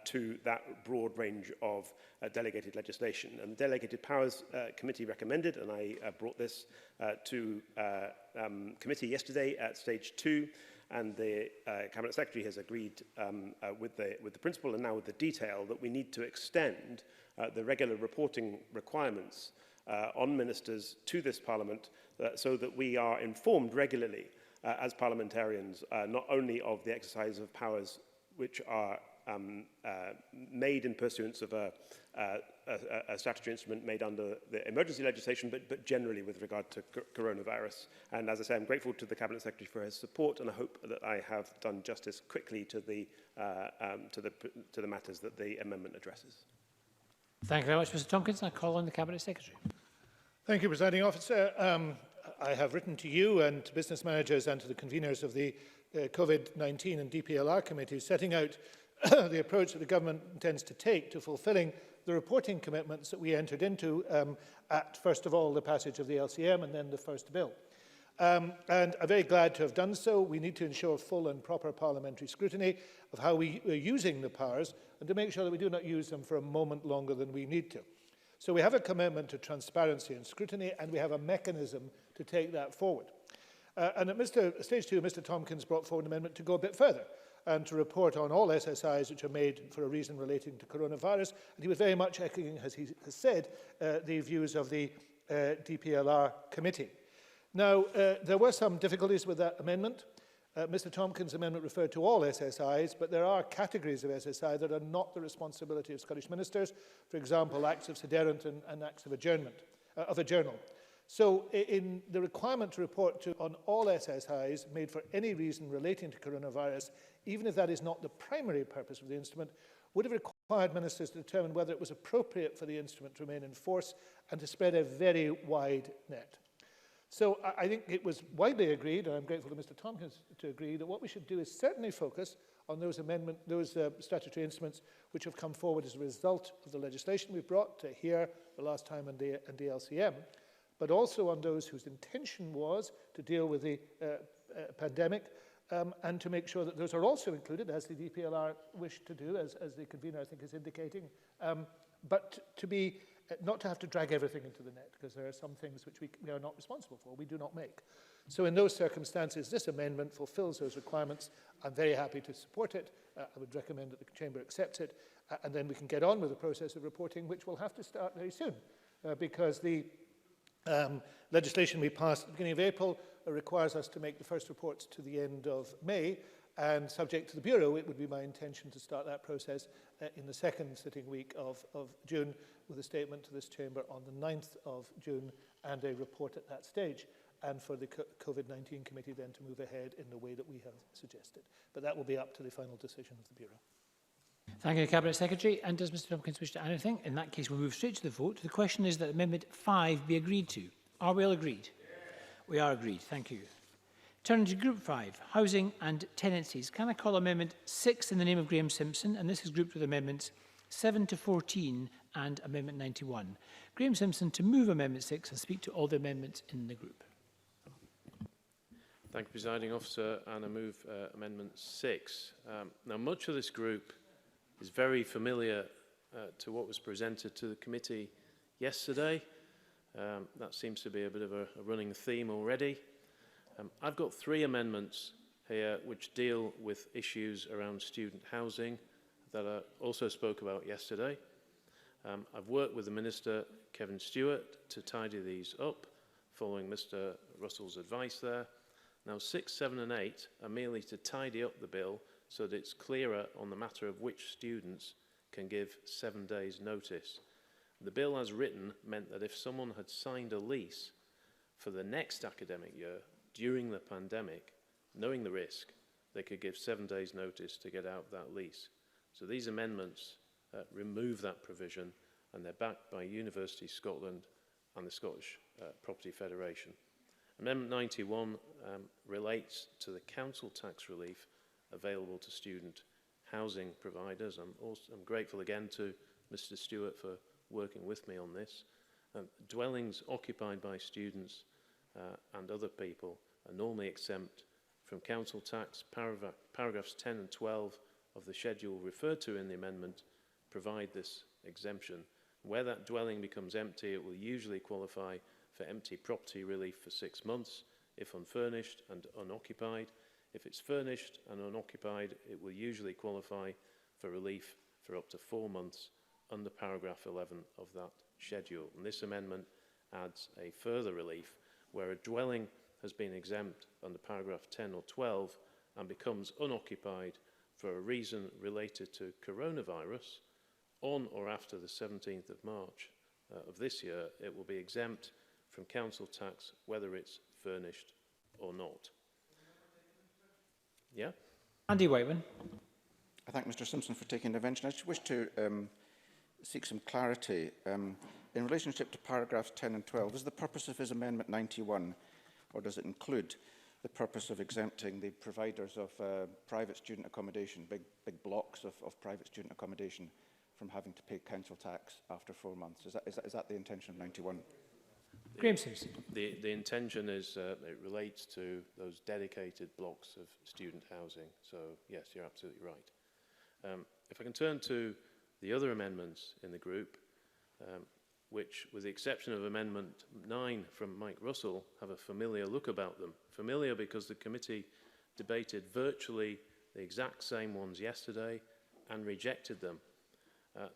to that broad range of delegated legislation. And the Delegated Powers Committee recommended, and I brought this to committee yesterday at stage 2, and the Cabinet Secretary has agreed with the principle and now with the detail that we need to extend the regular reporting requirements on ministers to this Parliament so that we are informed regularly as parliamentarians not only of the exercise of powers which are made in pursuance of a statutory instrument made under the emergency legislation, but generally with regard to coronavirus. And as I say, I'm grateful to the Cabinet Secretary for his support, and I hope that I have done justice quickly to the matters that the amendment addresses. Thank you very much, Mr Tompkins. I call on the Cabinet Secretary. Thank you, Presiding Officer. I have written to you and to business managers and to the conveners of the COVID-19 and DPLR committees setting out the approach that the government intends to take to fulfilling the reporting commitments that we entered into at, first of all, the passage of the LCM and then the first bill. And I'm very glad to have done so. We need to ensure full and proper parliamentary scrutiny of how we are using the powers and to make sure that we do not use them for a moment longer than we need to. So we have a commitment to transparency and scrutiny, and we have a mechanism to take that forward. And at stage 2, Mr Tompkins brought forward an amendment to go a bit further and to report on all SSIs which are made for a reason relating to coronavirus. And he was very much echoing, as he has said, the views of the DPLR committee. Now, there were some difficulties with that amendment. Mr Tompkins' amendment referred to all SSIs, but there are categories of SSI that are not the responsibility of Scottish ministers. For example, acts of sederunt and acts of adjournment, of a journal. So in the requirement to report on all SSIs made for any reason relating to coronavirus, even if that is not the primary purpose of the instrument, would have required ministers to determine whether it was appropriate for the instrument to remain in force and to spread a very wide net. So I think it was widely agreed, and I'm grateful to Mr Tompkins to agree, that what we should do is certainly focus on those statutory instruments which have come forward as a result of the legislation we brought to here the last time and the LCM, but also on those whose intention was to deal with the pandemic and to make sure that those are also included, as the DPLR wish to do, as the convener, I think, is indicating, but to be, not to have to drag everything into the net, because there are some things which we are not responsible for, we do not make. So in those circumstances, this amendment fulfills those requirements. I'm very happy to support it. I would recommend that the Chamber accepts it, and then we can get on with the process of reporting, which will have to start very soon, because the legislation we passed at the beginning of April requires us to make the first reports to the end of May, and subject to the Bureau, it would be my intention to start that process in the second sitting week of June, with a statement to this Chamber on the 9th of June and a report at that stage, and for the COVID-19 committee then to move ahead in the way that we have suggested. But that will be up to the final decision of the Bureau. Thank you, Cabinet Secretary. And does Mr Tompkins wish to add anything? In that case, we'll move straight to the vote. The question is that Amendment 5 be agreed to. Are we all agreed? We are agreed. Thank you. Turning to Group 5, Housing and Tenancies. Can I call Amendment 6 in the name of Graham Simpson? And this is grouped with Amendments 7 to 14 and Amendment 91. Graham Simpson to move Amendment 6 and speak to all the amendments in the group. Thank you, Presiding Officer, and I move Amendment 6. Now, much of this group is very familiar to what was presented to the committee yesterday. That seems to be a bit of a running theme already. I've got 3 amendments here which deal with issues around student housing that I also spoke about yesterday. I've worked with the Minister, Kevin Stewart, to tidy these up, following Mr Russell's advice there. Now, 6, 7 and 8 are merely to tidy up the bill so that it's clearer on the matter of which students can give 7 days' notice. The bill as written meant that if someone had signed a lease for the next academic year during the pandemic, knowing the risk, they could give 7 days' notice to get out of that lease. So these amendments remove that provision, and they're backed by University Scotland and the Scottish Property Federation. Amendment 91 relates to the council tax relief available to student housing providers. I'm grateful again to Mr Stewart for working with me on this. Dwellings occupied by students and other people are normally exempt from council tax. Paragraphs 10 and 12 of the schedule referred to in the amendment provide this exemption. Where that dwelling becomes empty, it will usually qualify for empty property relief for 6 months if unfurnished and unoccupied. If it's furnished and unoccupied, it will usually qualify for relief for up to 4 months under paragraph 11 of that schedule. And this amendment adds a further relief where a dwelling has been exempt under paragraph 10 or 12 and becomes unoccupied for a reason related to coronavirus on or after the 17th of March of this year, it will be exempt from council tax whether it's furnished or not. Yeah? Andy Whiteman. I thank Mr Simpson for taking intervention. I just wish to seek some clarity. In relationship to paragraphs 10 and 12, is the purpose of his Amendment 91, or does it include the purpose of exempting the providers of private student accommodation, big blocks of private student accommodation, from having to pay council tax after 4 months? Is that the intention of 91? Graham Simpson. The intention is it relates to those dedicated blocks of student housing. So, yes, you're absolutely right. If I can turn to the other amendments in the group, which, with the exception of Amendment 9 from Mike Russell, have a familiar look about them. Familiar because the committee debated virtually the exact same ones yesterday and rejected them.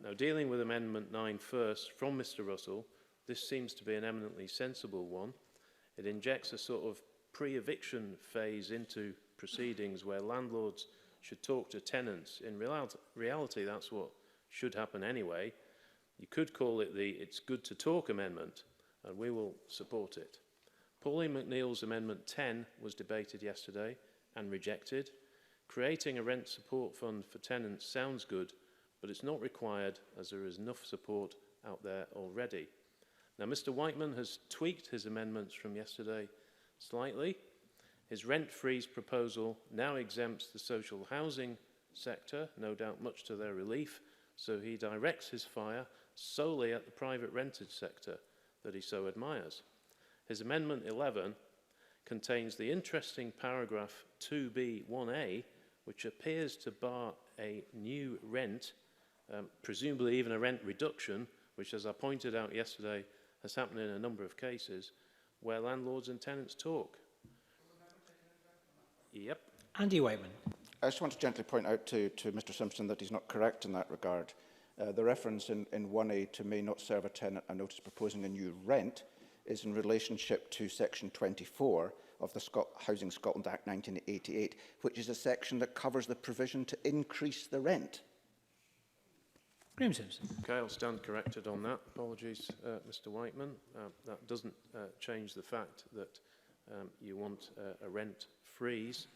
Now, dealing with Amendment 9 first, from Mr Russell, this seems to be an eminently sensible one. It injects a sort of pre-eviction phase into proceedings where landlords should talk to tenants. In reality, that's what should happen anyway. You could call it the It's Good to Talk amendment, and we will support it. Pauline McNeill's Amendment 10 was debated yesterday and rejected. Creating a rent support fund for tenants sounds good, but it's not required as there is enough support out there already. Now, Mr Whiteman has tweaked his amendments from yesterday slightly. His rent freeze proposal now exempts the social housing sector, no doubt much to their relief, so he directs his fire solely at the private rented sector that he so admires. His Amendment 11 contains the interesting paragraph 2B1A, which appears to bar a new rent, presumably even a rent reduction, which, as I pointed out yesterday, has happened in a number of cases, where landlords and tenants talk. Yep. Andy Whiteman. I just want to gently point out to Mr Simpson that he's not correct in that regard. The reference in 1A to may not serve a tenant a notice proposing a new rent is in relationship to section 24 of the Housing Scotland Act 1988, which is a section that covers the provision to increase the rent. Graham Simpson. Okay, I'll stand corrected on that. Apologies, Mr Whiteman. That doesn't change the fact that you want a rent freeze.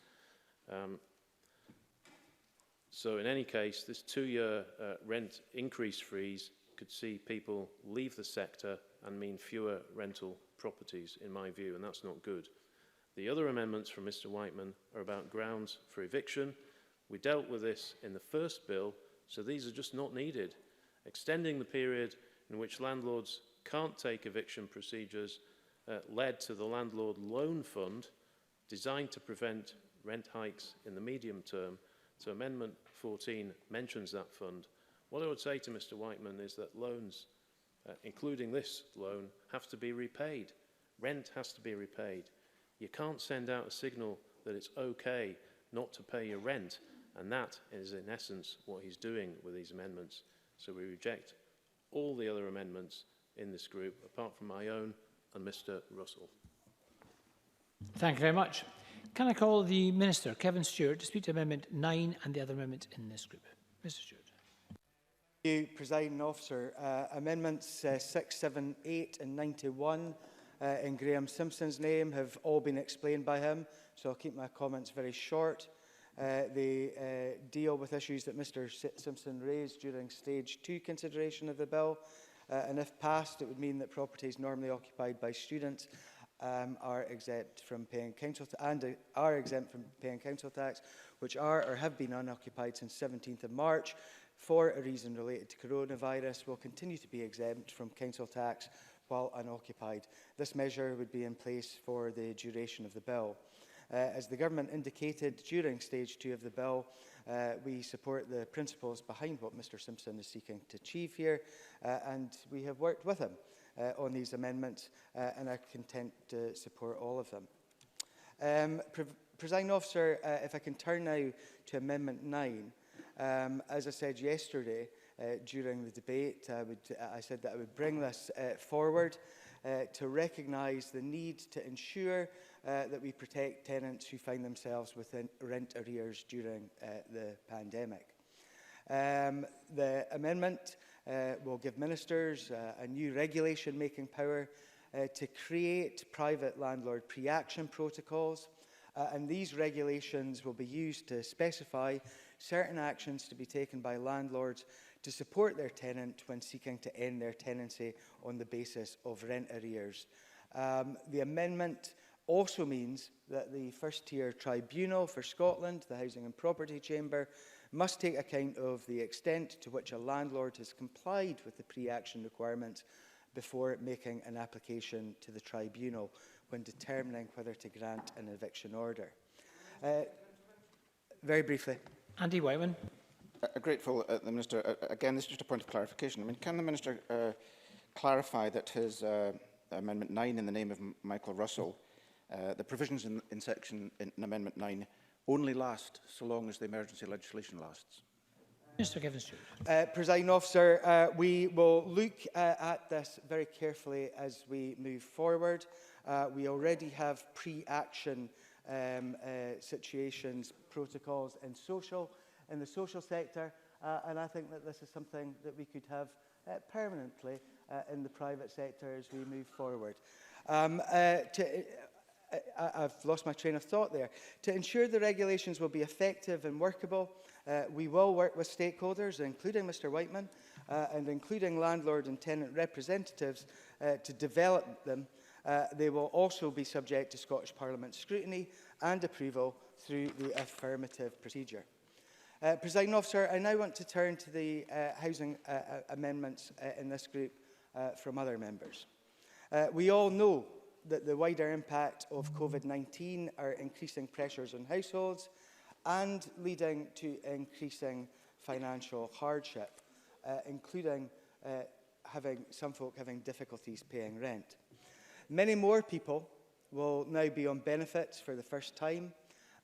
So in any case, this 2-year rent increase freeze could see people leave the sector and mean fewer rental properties, in my view, and that's not good. The other amendments from Mr Whiteman are about grounds for eviction. We dealt with this in the first bill, so these are just not needed. Extending the period in which landlords can't take eviction procedures led to the Landlord Loan Fund, designed to prevent rent hikes in the medium term. So Amendment 14 mentions that fund. What I would say to Mr Whiteman is that loans, including this loan, have to be repaid. Rent has to be repaid. You can't send out a signal that it's okay not to pay your rent, and that is in essence what he's doing with these amendments. So we reject all the other amendments in this group, apart from my own and Mr Russell. Thank you very much. Can I call the Minister, Kevin Stewart, to speak to Amendment 9 and the other amendments in this group? Mr Stewart. Thank you, Presiding Officer. Amendments 6, 7, 8 and 91 in Graham Simpson's name have all been explained by him, so I'll keep my comments very short. They deal with issues that Mr Simpson raised during Stage 2 consideration of the bill, and if passed, it would mean that properties normally occupied by students are exempt from paying council tax, which are or have been unoccupied since 17th of March for a reason related to coronavirus, will continue to be exempt from council tax while unoccupied. This measure would be in place for the duration of the bill. As the Government indicated during Stage 2 of the bill, we support the principles behind what Mr Simpson is seeking to achieve here, and we have worked with him on these amendments and are content to support all of them. Presiding Officer, if I can turn now to Amendment 9. As I said yesterday during the debate, I said that I would bring this forward to recognise the need to ensure that we protect tenants who find themselves within rent arrears during the pandemic. The amendment will give ministers a new regulation-making power to create private landlord pre-action protocols, and these regulations will be used to specify certain actions to be taken by landlords to support their tenant when seeking to end their tenancy on the basis of rent arrears. The amendment also means that the first-tier tribunal for Scotland, the Housing and Property Chamber, must take account of the extent to which a landlord has complied with the pre-action requirements before making an application to the tribunal when determining whether to grant an eviction order. Very briefly. Andy Whiteman. Grateful, the Minister. Again, this is just a point of clarification. I mean, can the Minister clarify that his Amendment 9 in the name of Michael Russell, the provisions in Amendment 9 only last so long as the emergency legislation lasts? Mr Kevin Stewart. Presiding Officer, we will look at this very carefully as we move forward. We already have pre-action situations, protocols in the social sector, and I think that this is something that we could have permanently in the private sector as we move forward. I've lost my train of thought there. To ensure the regulations will be effective and workable, we will work with stakeholders, including Mr Whiteman, and including landlord and tenant representatives, to develop them. They will also be subject to Scottish Parliament scrutiny and approval through the affirmative procedure. Presiding Officer, I now want to turn to the housing amendments in this group from other members. We all know that the wider impact of COVID-19 are increasing pressures on households and leading to increasing financial hardship, including some folk having difficulties paying rent. Many more people will now be on benefits for the first time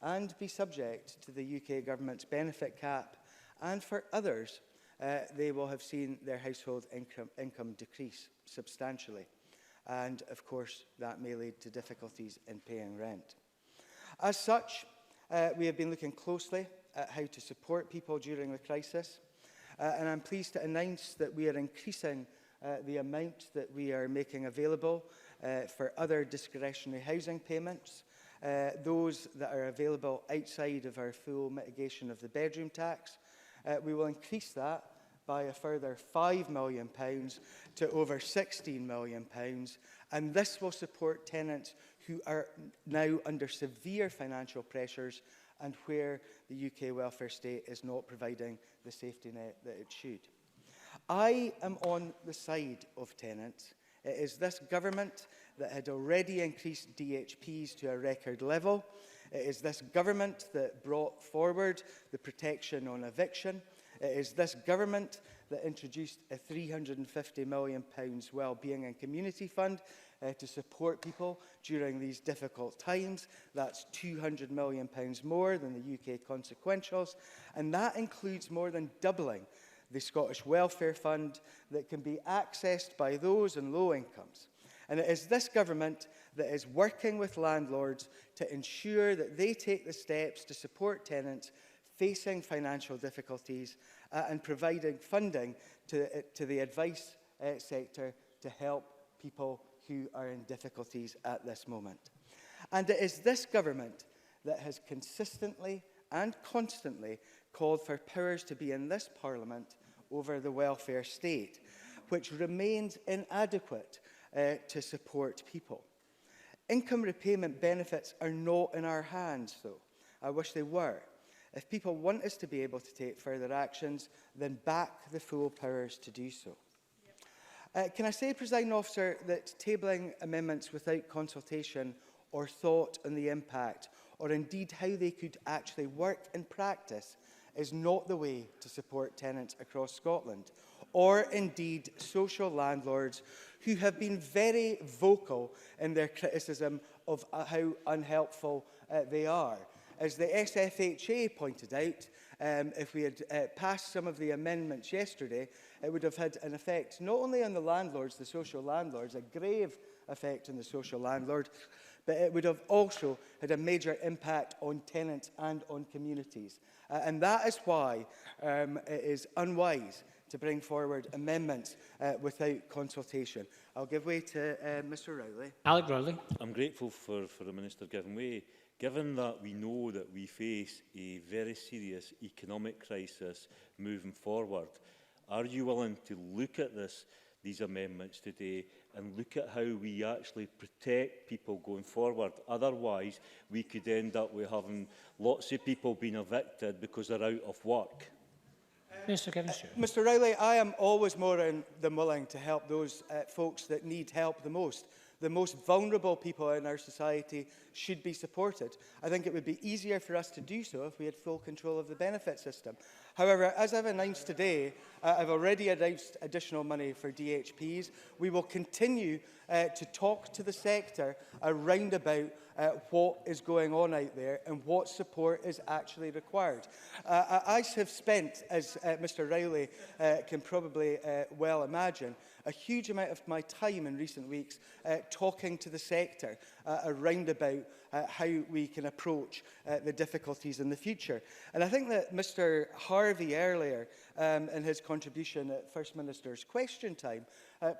and be subject to the UK Government's benefit cap, and for others, they will have seen their household income decrease substantially. And, of course, that may lead to difficulties in paying rent. As such, we have been looking closely at how to support people during the crisis, and I'm pleased to announce that we are increasing the amount that we are making available for other discretionary housing payments, those that are available outside of our full mitigation of the bedroom tax. We will increase that by a further £5 million to over £16 million, and this will support tenants who are now under severe financial pressures and where the UK welfare state is not providing the safety net that it should. I am on the side of tenants. It is this government that had already increased DHPs to a record level. It is this government that brought forward the protection on eviction. It is this government that introduced a £350 million Wellbeing and Community Fund to support people during these difficult times. That's £200 million more than the UK consequentials, and that includes more than doubling the Scottish Welfare Fund that can be accessed by those on low incomes. And it is this government that is working with landlords to ensure that they take the steps to support tenants facing financial difficulties and providing funding to the advice sector to help people who are in difficulties at this moment. And it is this government that has consistently and constantly called for powers to be in this Parliament over the welfare state, which remains inadequate to support people. Income repayment benefits are not in our hands, though. I wish they were. If people want us to be able to take further actions, then back the full powers to do so. Can I say, Presiding Officer, that tabling amendments without consultation or thought on the impact, or indeed how they could actually work in practice, is not the way to support tenants across Scotland, or indeed social landlords who have been very vocal in their criticism of how unhelpful they are. As the SFHA pointed out, if we had passed some of the amendments yesterday, it would have had an effect not only on the landlords, the social landlords, a grave effect on the social landlord, but it would have also had a major impact on tenants and on communities. And that is why it is unwise to bring forward amendments without consultation. I'll give way to Mr Rowley. Alec Rowley. I'm grateful for the Minister giving way. Given that we know that we face a very serious economic crisis moving forward, are you willing to look at these amendments today and look at how we actually protect people going forward? Otherwise, we could end up with having lots of people being evicted because they're out of work. Mr Rowley, I am always more than willing to help those folks that need help the most. The most vulnerable people in our society should be supported. I think it would be easier for us to do so if we had full control of the benefit system. However, as I've announced today, I've already announced additional money for DHPs. We will continue to talk to the sector around about what is going on out there and what support is actually required. I have spent, as Mr Rowley can probably well imagine, a huge amount of my time in recent weeks talking to the sector around about how we can approach the difficulties in the future. And I think that Mr Harvey earlier, in his contribution at First Minister's question time,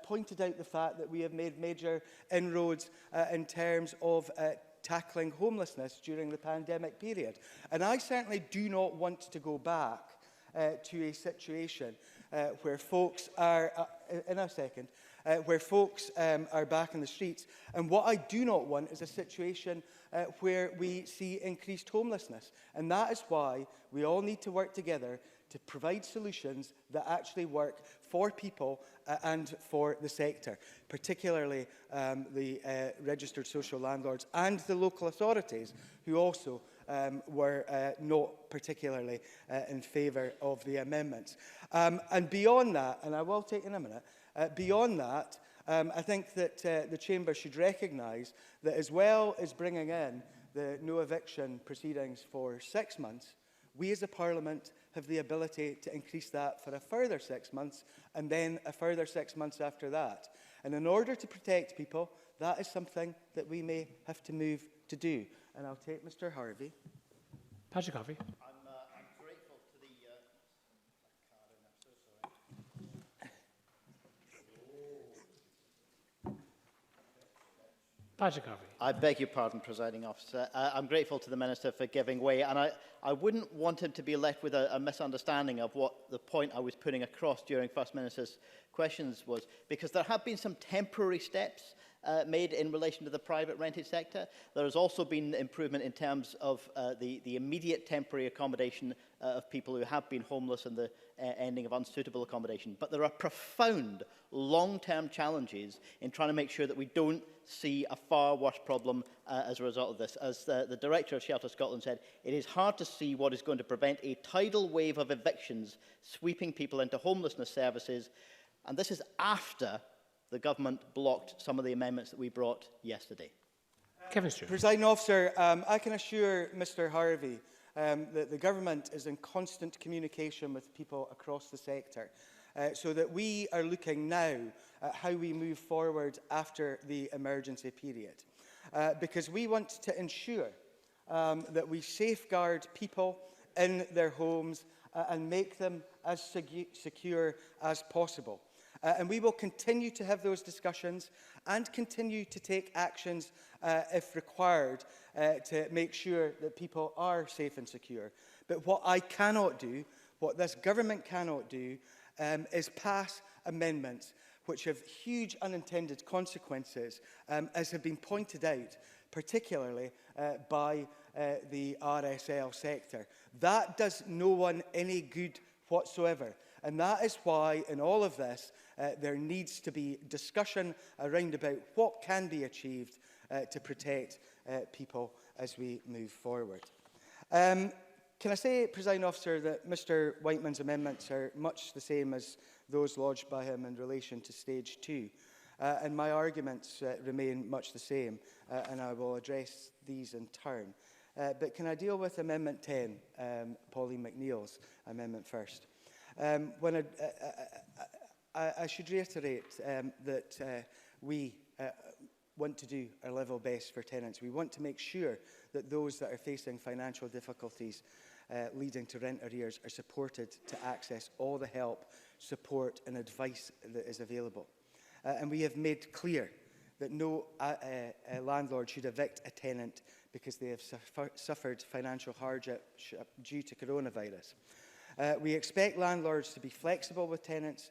pointed out the fact that we have made major inroads in terms of tackling homelessness during the pandemic period. And I certainly do not want to go back to a situation where folks are, where folks are back in the streets. And what I do not want is a situation where we see increased homelessness. And that is why we all need to work together to provide solutions that actually work for people and for the sector, particularly the registered social landlords and the local authorities, who also were not particularly in favour of the amendments. And beyond that, and I will take in a minute, beyond that, I think that the Chamber should recognise that, as well as bringing in the no eviction proceedings for 6 months, we as a Parliament have the ability to increase that for a further 6 months and then a further 6 months after that. And in order to protect people, that is something that we may have to move to do. And I'll take Mr Harvey. Patrick Harvey. I'm grateful to the... Karen, I'm so sorry. Patrick Harvey. I beg your pardon, Presiding Officer. I'm grateful to the Minister for giving way, and I wouldn't want him to be left with a misunderstanding of what the point I was putting across during First Minister's questions was, because there have been some temporary steps made in relation to the private rented sector. There has also been improvement in terms of the immediate temporary accommodation of people who have been homeless and the ending of unsuitable accommodation. But there are profound long-term challenges in trying to make sure that we don't see a far worse problem as a result of this. As the Director of Shelter Scotland said, it is hard to see what is going to prevent a tidal wave of evictions sweeping people into homelessness services. And this is after the government blocked some of the amendments that we brought yesterday. Kevin Stewart. Presiding Officer, I can assure Mr Harvey that the government is in constant communication with people across the sector, so that we are looking now at how we move forward after the emergency period, because we want to ensure that we safeguard people in their homes and make them as secure as possible. And we will continue to have those discussions and continue to take actions, if required, to make sure that people are safe and secure. But what I cannot do, what this government cannot do, is pass amendments which have huge unintended consequences, as have been pointed out, particularly by the RSL sector. That does no one any good whatsoever. And that is why, in all of this, there needs to be discussion around about what can be achieved to protect people as we move forward. Can I say, Presiding Officer, that Mr Whiteman's amendments are much the same as those lodged by him in relation to Stage 2. And my arguments remain much the same, and I will address these in turn. But can I deal with Amendment 10, Pauline McNeill's amendment first? I should reiterate that we want to do our level best for tenants. We want to make sure that those that are facing financial difficulties leading to rent arrears are supported to access all the help, support and advice that is available. And we have made clear that no landlord should evict a tenant because they have suffered financial hardship due to coronavirus. We expect landlords to be flexible with tenants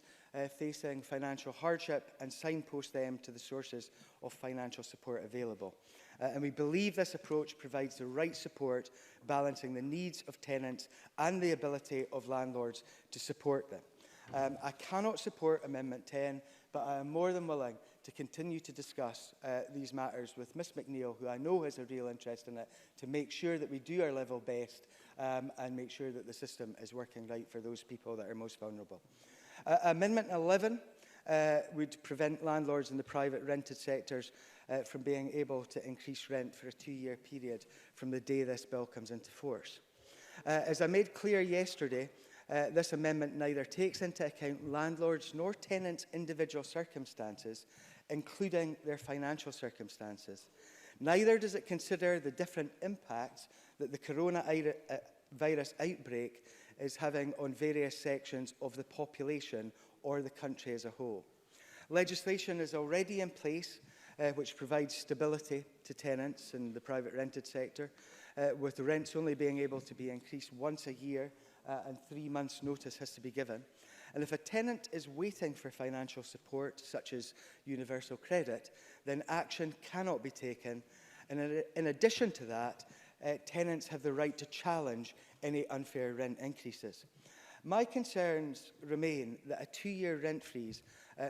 facing financial hardship and signpost them to the sources of financial support available. And we believe this approach provides the right support, balancing the needs of tenants and the ability of landlords to support them. I cannot support Amendment 10, but I am more than willing to continue to discuss these matters with Ms McNeill, who I know has a real interest in it, to make sure that we do our level best and make sure that the system is working right for those people that are most vulnerable. Amendment 11 would prevent landlords in the private rented sectors from being able to increase rent for a 2-year period from the day this bill comes into force. As I made clear yesterday, this amendment neither takes into account landlords nor tenants' individual circumstances, including their financial circumstances. Neither does it consider the different impacts that the coronavirus outbreak is having on various sections of the population or the country as a whole. Legislation is already in place which provides stability to tenants in the private rented sector, with the rents only being able to be increased once a year and 3 months' notice has to be given. And if a tenant is waiting for financial support, such as universal credit, then action cannot be taken. And in addition to that, tenants have the right to challenge any unfair rent increases. My concerns remain that a 2-year rent freeze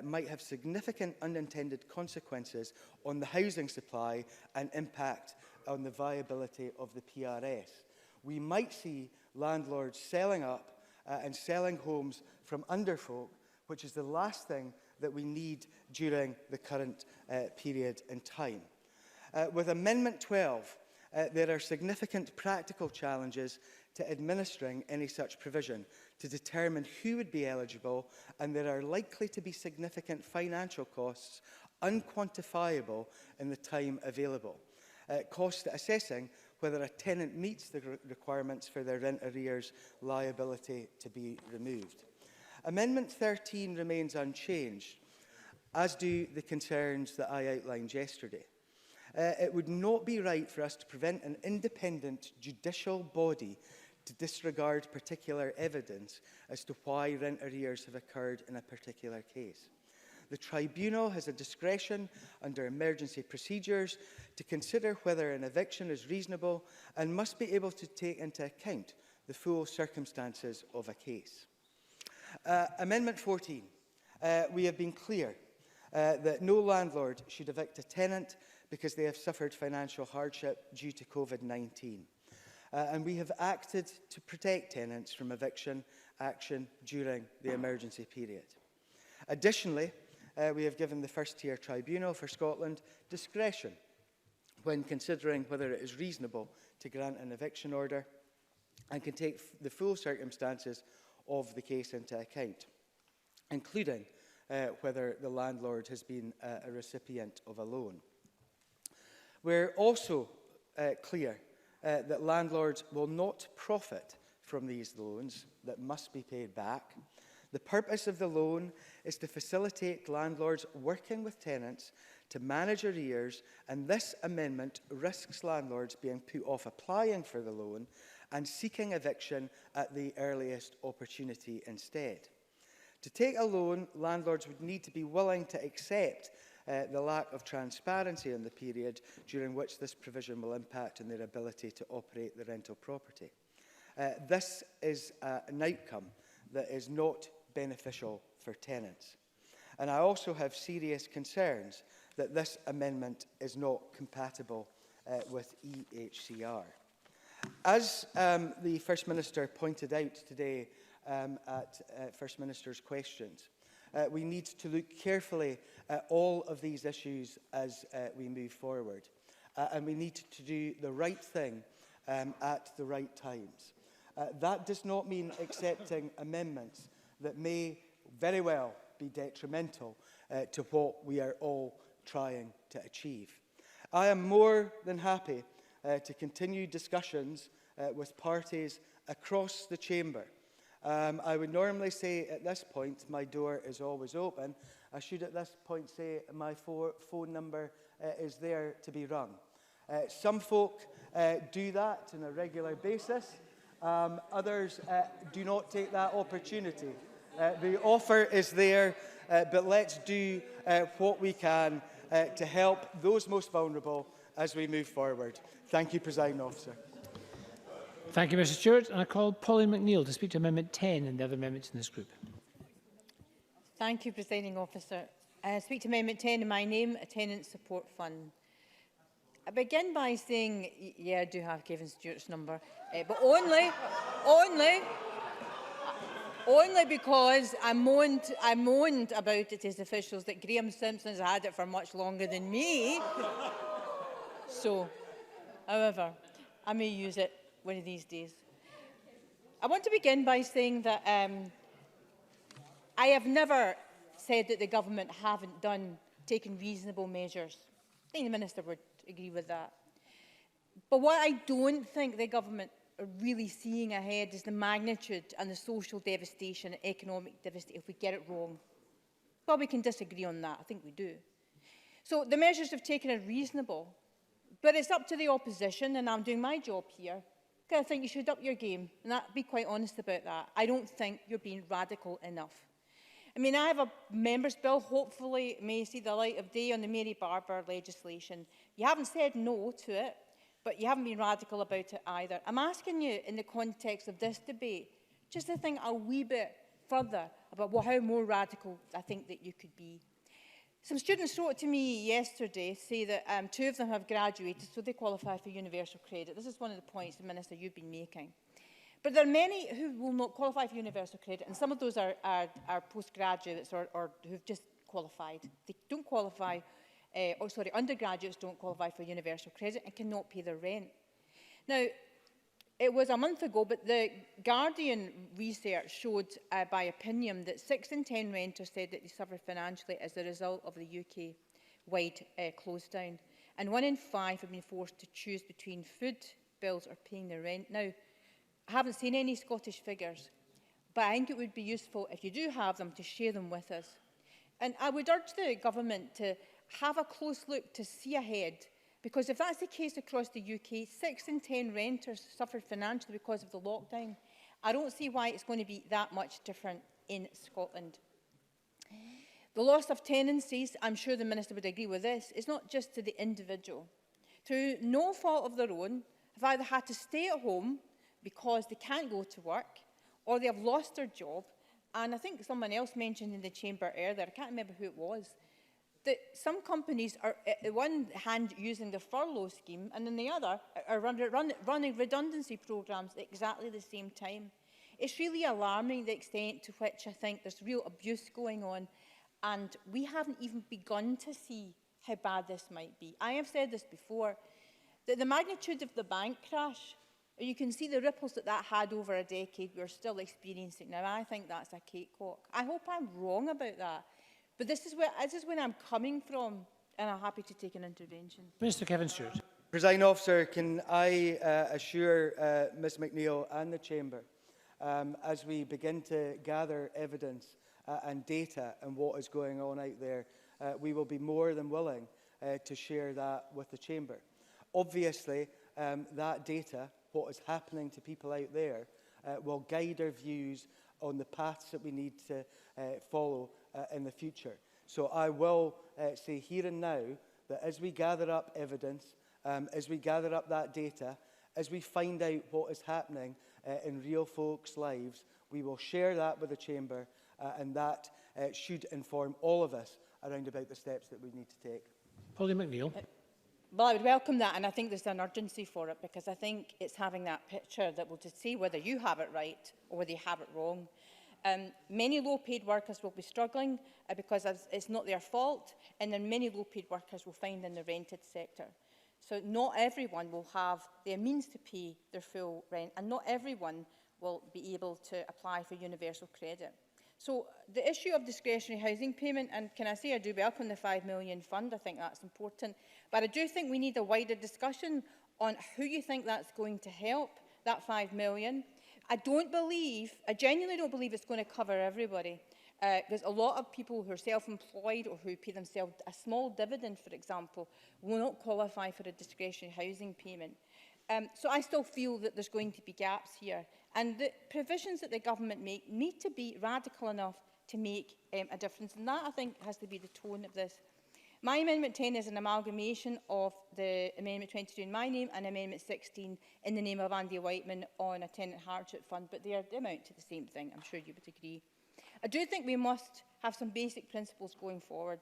might have significant unintended consequences on the housing supply and impact on the viability of the PRS. We might see landlords selling up and selling homes from underfolk, which is the last thing that we need during the current period in time. With Amendment 12, there are significant practical challenges to administering any such provision to determine who would be eligible, and there are likely to be significant financial costs unquantifiable in the time available. Cost assessing whether a tenant meets the requirements for their rent arrears liability to be removed. Amendment 13 remains unchanged, as do the concerns that I outlined yesterday. It would not be right for us to prevent an independent judicial body to disregard particular evidence as to why rent arrears have occurred in a particular case. The tribunal has a discretion under emergency procedures to consider whether an eviction is reasonable and must be able to take into account the full circumstances of a case. Amendment 14. We have been clear that no landlord should evict a tenant because they have suffered financial hardship due to COVID-19. And we have acted to protect tenants from eviction action during the emergency period. Additionally, we have given the first-tier tribunal for Scotland discretion when considering whether it is reasonable to grant an eviction order and can take the full circumstances of the case into account, including whether the landlord has been a recipient of a loan. We're also clear that landlords will not profit from these loans that must be paid back. The purpose of the loan is to facilitate landlords working with tenants to manage arrears, and this amendment risks landlords being put off applying for the loan and seeking eviction at the earliest opportunity instead. To take a loan, landlords would need to be willing to accept the lack of transparency in the period during which this provision will impact on their ability to operate the rental property. This is an outcome that is not beneficial for tenants. And I also have serious concerns that this amendment is not compatible with EHCR. As the First Minister pointed out today at First Minister's questions, we need to look carefully at all of these issues as we move forward. And we need to do the right thing at the right times. That does not mean accepting amendments that may very well be detrimental to what we are all trying to achieve. I am more than happy to continue discussions with parties across the chamber. I would normally say at this point my door is always open. I should at this point say my phone number is there to be rung. Some folk do that on a regular basis. Others do not take that opportunity. The offer is there, but let's do what we can to help those most vulnerable as we move forward. Thank you, Presiding Officer. Thank you, Mr Stewart. And I call Pauline McNeill to speak to Amendment 10 and the other amendments in this group. Thank you, Presiding Officer. I speak to Amendment 10 in my name, a tenant support fund. I begin by saying, yeah, I do have Kevin Stewart's number, but only because I moaned about it to his officials that Graham Simpson has had it for much longer than me. So, however, I may use it one of these days. I want to begin by saying that I have never said that the government haven't taken reasonable measures. I think the Minister would agree with that. But what I don't think the government are really seeing ahead is the magnitude and the social devastation and economic devastation if we get it wrong. Well, we can disagree on that. I think we do. So the measures they've taken are reasonable. But it's up to the opposition, and I'm doing my job here. I think you should up your game, and be quite honest about that. I don't think you're being radical enough. I mean, I have a members' bill, hopefully it may see the light of day on the Mary Barber legislation. You haven't said no to it, but you haven't been radical about it either. I'm asking you, in the context of this debate, just to think a wee bit further about how more radical I think that you could be. Some students wrote to me yesterday, say that 2 of them have graduated, so they qualify for universal credit. This is one of the points, the Minister, you've been making. But there are many who will not qualify for universal credit, and some of those are postgraduates or who've just qualified. They don't qualify, undergraduates don't qualify for universal credit and cannot pay their rent. Now, it was a month ago, but the Guardian research showed by opinion that 6 in 10 renters said that they suffered financially as a result of the UK-wide close down. And 1 in 5 have been forced to choose between food bills or paying their rent. Now, I haven't seen any Scottish figures, but I think it would be useful, if you do have them, to share them with us. And I would urge the government to have a close look to see ahead, because if that's the case across the UK, 6 in 10 renters suffered financially because of the lockdown. I don't see why it's going to be that much different in Scotland. The loss of tenancies, I'm sure the Minister would agree with this, is not just to the individual. Through no fault of their own, have either had to stay at home because they can't go to work, or they have lost their job. And I think someone else mentioned in the chamber earlier, I can't remember who it was, that some companies are, at one hand, using the furlough scheme, and on the other, are running redundancy programmes at exactly the same time. It's really alarming the extent to which I think there's real abuse going on, and we haven't even begun to see how bad this might be. I have said this before, that the magnitude of the bank crash, you can see the ripples that had over a decade we're still experiencing now. I think that's a cakewalk. I hope I'm wrong about that. But this is where I'm coming from, and I'm happy to take an intervention. Minister Kevin Stewart. Presiding Officer, can I assure Ms McNeill and the Chamber, as we begin to gather evidence and data and what is going on out there, we will be more than willing to share that with the Chamber. Obviously, that data, what is happening to people out there, will guide our views on the paths that we need to follow in the future. So I will say here and now that as we gather up evidence, as we gather up that data, as we find out what is happening in real folks' lives, we will share that with the Chamber, and that should inform all of us around about the steps that we need to take. Polly McNeill. Well, I would welcome that, and I think there's an urgency for it, because I think it's having that picture that will just see whether you have it right or whether you have it wrong. Many low-paid workers will be struggling because it's not their fault, and then many low-paid workers will find in the rented sector. So not everyone will have the means to pay their full rent, and not everyone will be able to apply for universal credit. So the issue of discretionary housing payment, and can I say I do welcome the £5 million fund, I think that's important, but I do think we need a wider discussion on who you think that's going to help, that £5 million. I genuinely don't believe it's going to cover everybody. There's a lot of people who are self-employed or who pay themselves a small dividend, for example, will not qualify for a discretionary housing payment. So I still feel that there's going to be gaps here. And the provisions that the government make need to be radical enough to make a difference. And that, I think, has to be the tone of this. My Amendment 10 is an amalgamation of the Amendment 22 in my name and Amendment 16 in the name of Andy Whiteman on a tenant hardship fund, but they amount to the same thing. I'm sure you would agree. I do think we must have some basic principles going forward.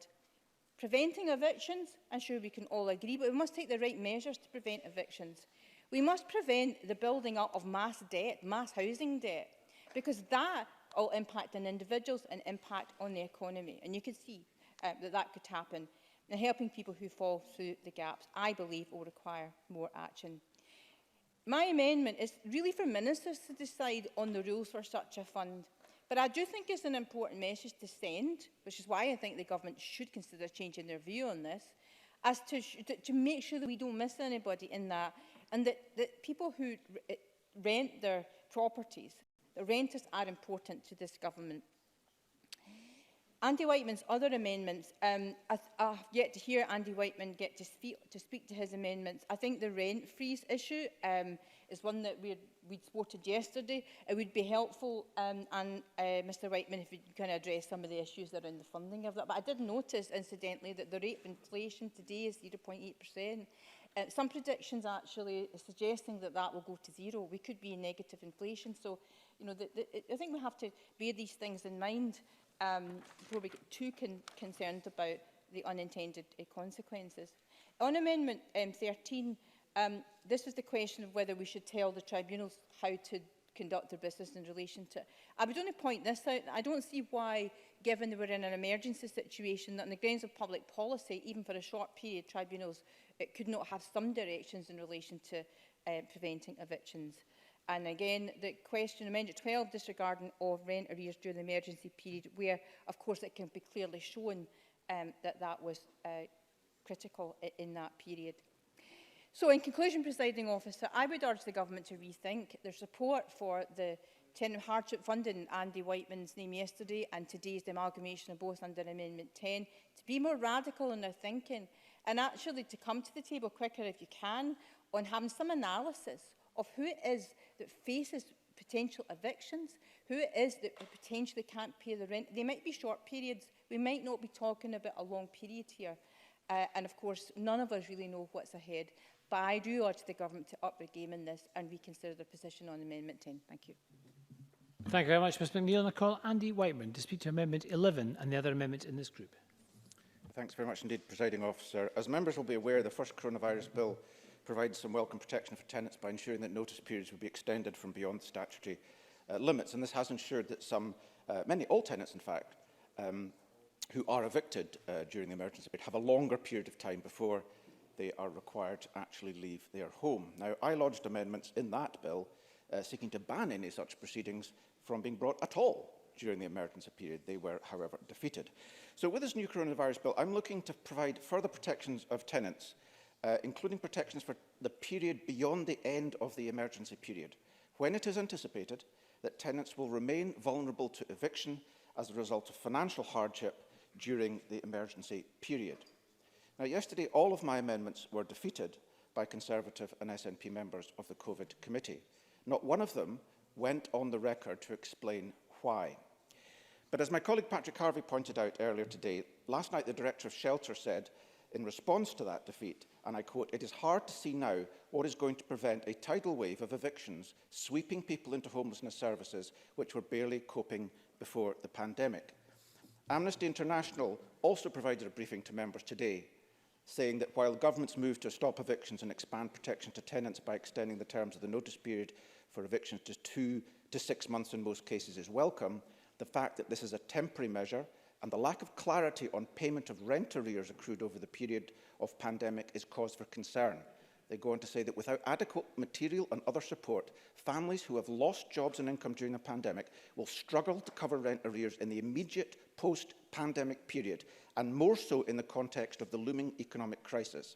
Preventing evictions, I'm sure we can all agree, but we must take the right measures to prevent evictions. We must prevent the building up of mass debt, mass housing debt, because that will impact on individuals and impact on the economy. And you can see that could happen. And helping people who fall through the gaps, I believe, will require more action. My amendment is really for ministers to decide on the rules for such a fund. But I do think it's an important message to send, which is why I think the government should consider changing their view on this, as to make sure that we don't miss anybody in that, and that people who rent their properties, the renters are important to this government. Andy Whiteman's other amendments, I've yet to hear Andy Whiteman get to speak to his amendments. I think the rent freeze issue is one that we'd supported yesterday. It would be helpful, Mr Whiteman, if you can address some of the issues around the funding of that. But I did notice, incidentally, that the rate of inflation today is 0.8%. Some predictions actually are suggesting that that will go to zero. We could be in negative inflation. So, you know, I think we have to bear these things in mind before we get too concerned about the unintended consequences. On Amendment 13, this was the question of whether we should tell the tribunals how to conduct their business in relation to. I would only point this out. I don't see why, given that we're in an emergency situation, that on the grounds of public policy, even for a short period, tribunals could not have some directions in relation to preventing evictions. And again, the question, Amendment 12, disregarding of rent arrears during the emergency period, where, of course, it can be clearly shown that that was critical in that period. So, in conclusion, Presiding Officer, I would urge the Government to rethink their support for the tenant hardship fund in Andy Whiteman's name yesterday and today's amalgamation of both under Amendment 10, to be more radical in their thinking and actually to come to the table quicker if you can on having some analysis of who it is that faces potential evictions, who it is that potentially can't pay the rent. They might be short periods. We might not be talking about a long period here. And of course, none of us really know what's ahead. But I do urge the Government to up their game in this and reconsider their position on Amendment 10. Thank you. Thank you very much, Ms McNeill. And I call Andy Whiteman to speak to Amendment 11 and the other amendments in this group. Thanks very much indeed, Presiding Officer. As members will be aware, the first coronavirus bill provides some welcome protection for tenants by ensuring that notice periods will be extended from beyond the statutory limits. And this has ensured that all tenants, in fact, who are evicted during the emergency period have a longer period of time before they are required to actually leave their home. Now, I lodged amendments in that bill seeking to ban any such proceedings from being brought at all during the emergency period. They were, however, defeated. So with this new coronavirus bill, I'm looking to provide further protections of tenants, including protections for the period beyond the end of the emergency period, when it is anticipated that tenants will remain vulnerable to eviction as a result of financial hardship during the emergency period. Now, yesterday, all of my amendments were defeated by Conservative and SNP members of the COVID committee. Not one of them went on the record to explain why. But as my colleague Patrick Harvey pointed out earlier today, last night the Director of Shelter said, in response to that defeat, and I quote, "It is hard to see now what is going to prevent a tidal wave of evictions sweeping people into homelessness services which were barely coping before the pandemic." Amnesty International also provided a briefing to members today, saying that while governments move to stop evictions and expand protection to tenants by extending the terms of the notice period for evictions to 2 to 6 months in most cases is welcome, the fact that this is a temporary measure and the lack of clarity on payment of rent arrears accrued over the period of pandemic is cause for concern. They go on to say that without adequate material and other support, families who have lost jobs and income during the pandemic will struggle to cover rent arrears in the immediate post-pandemic period, and more so in the context of the looming economic crisis.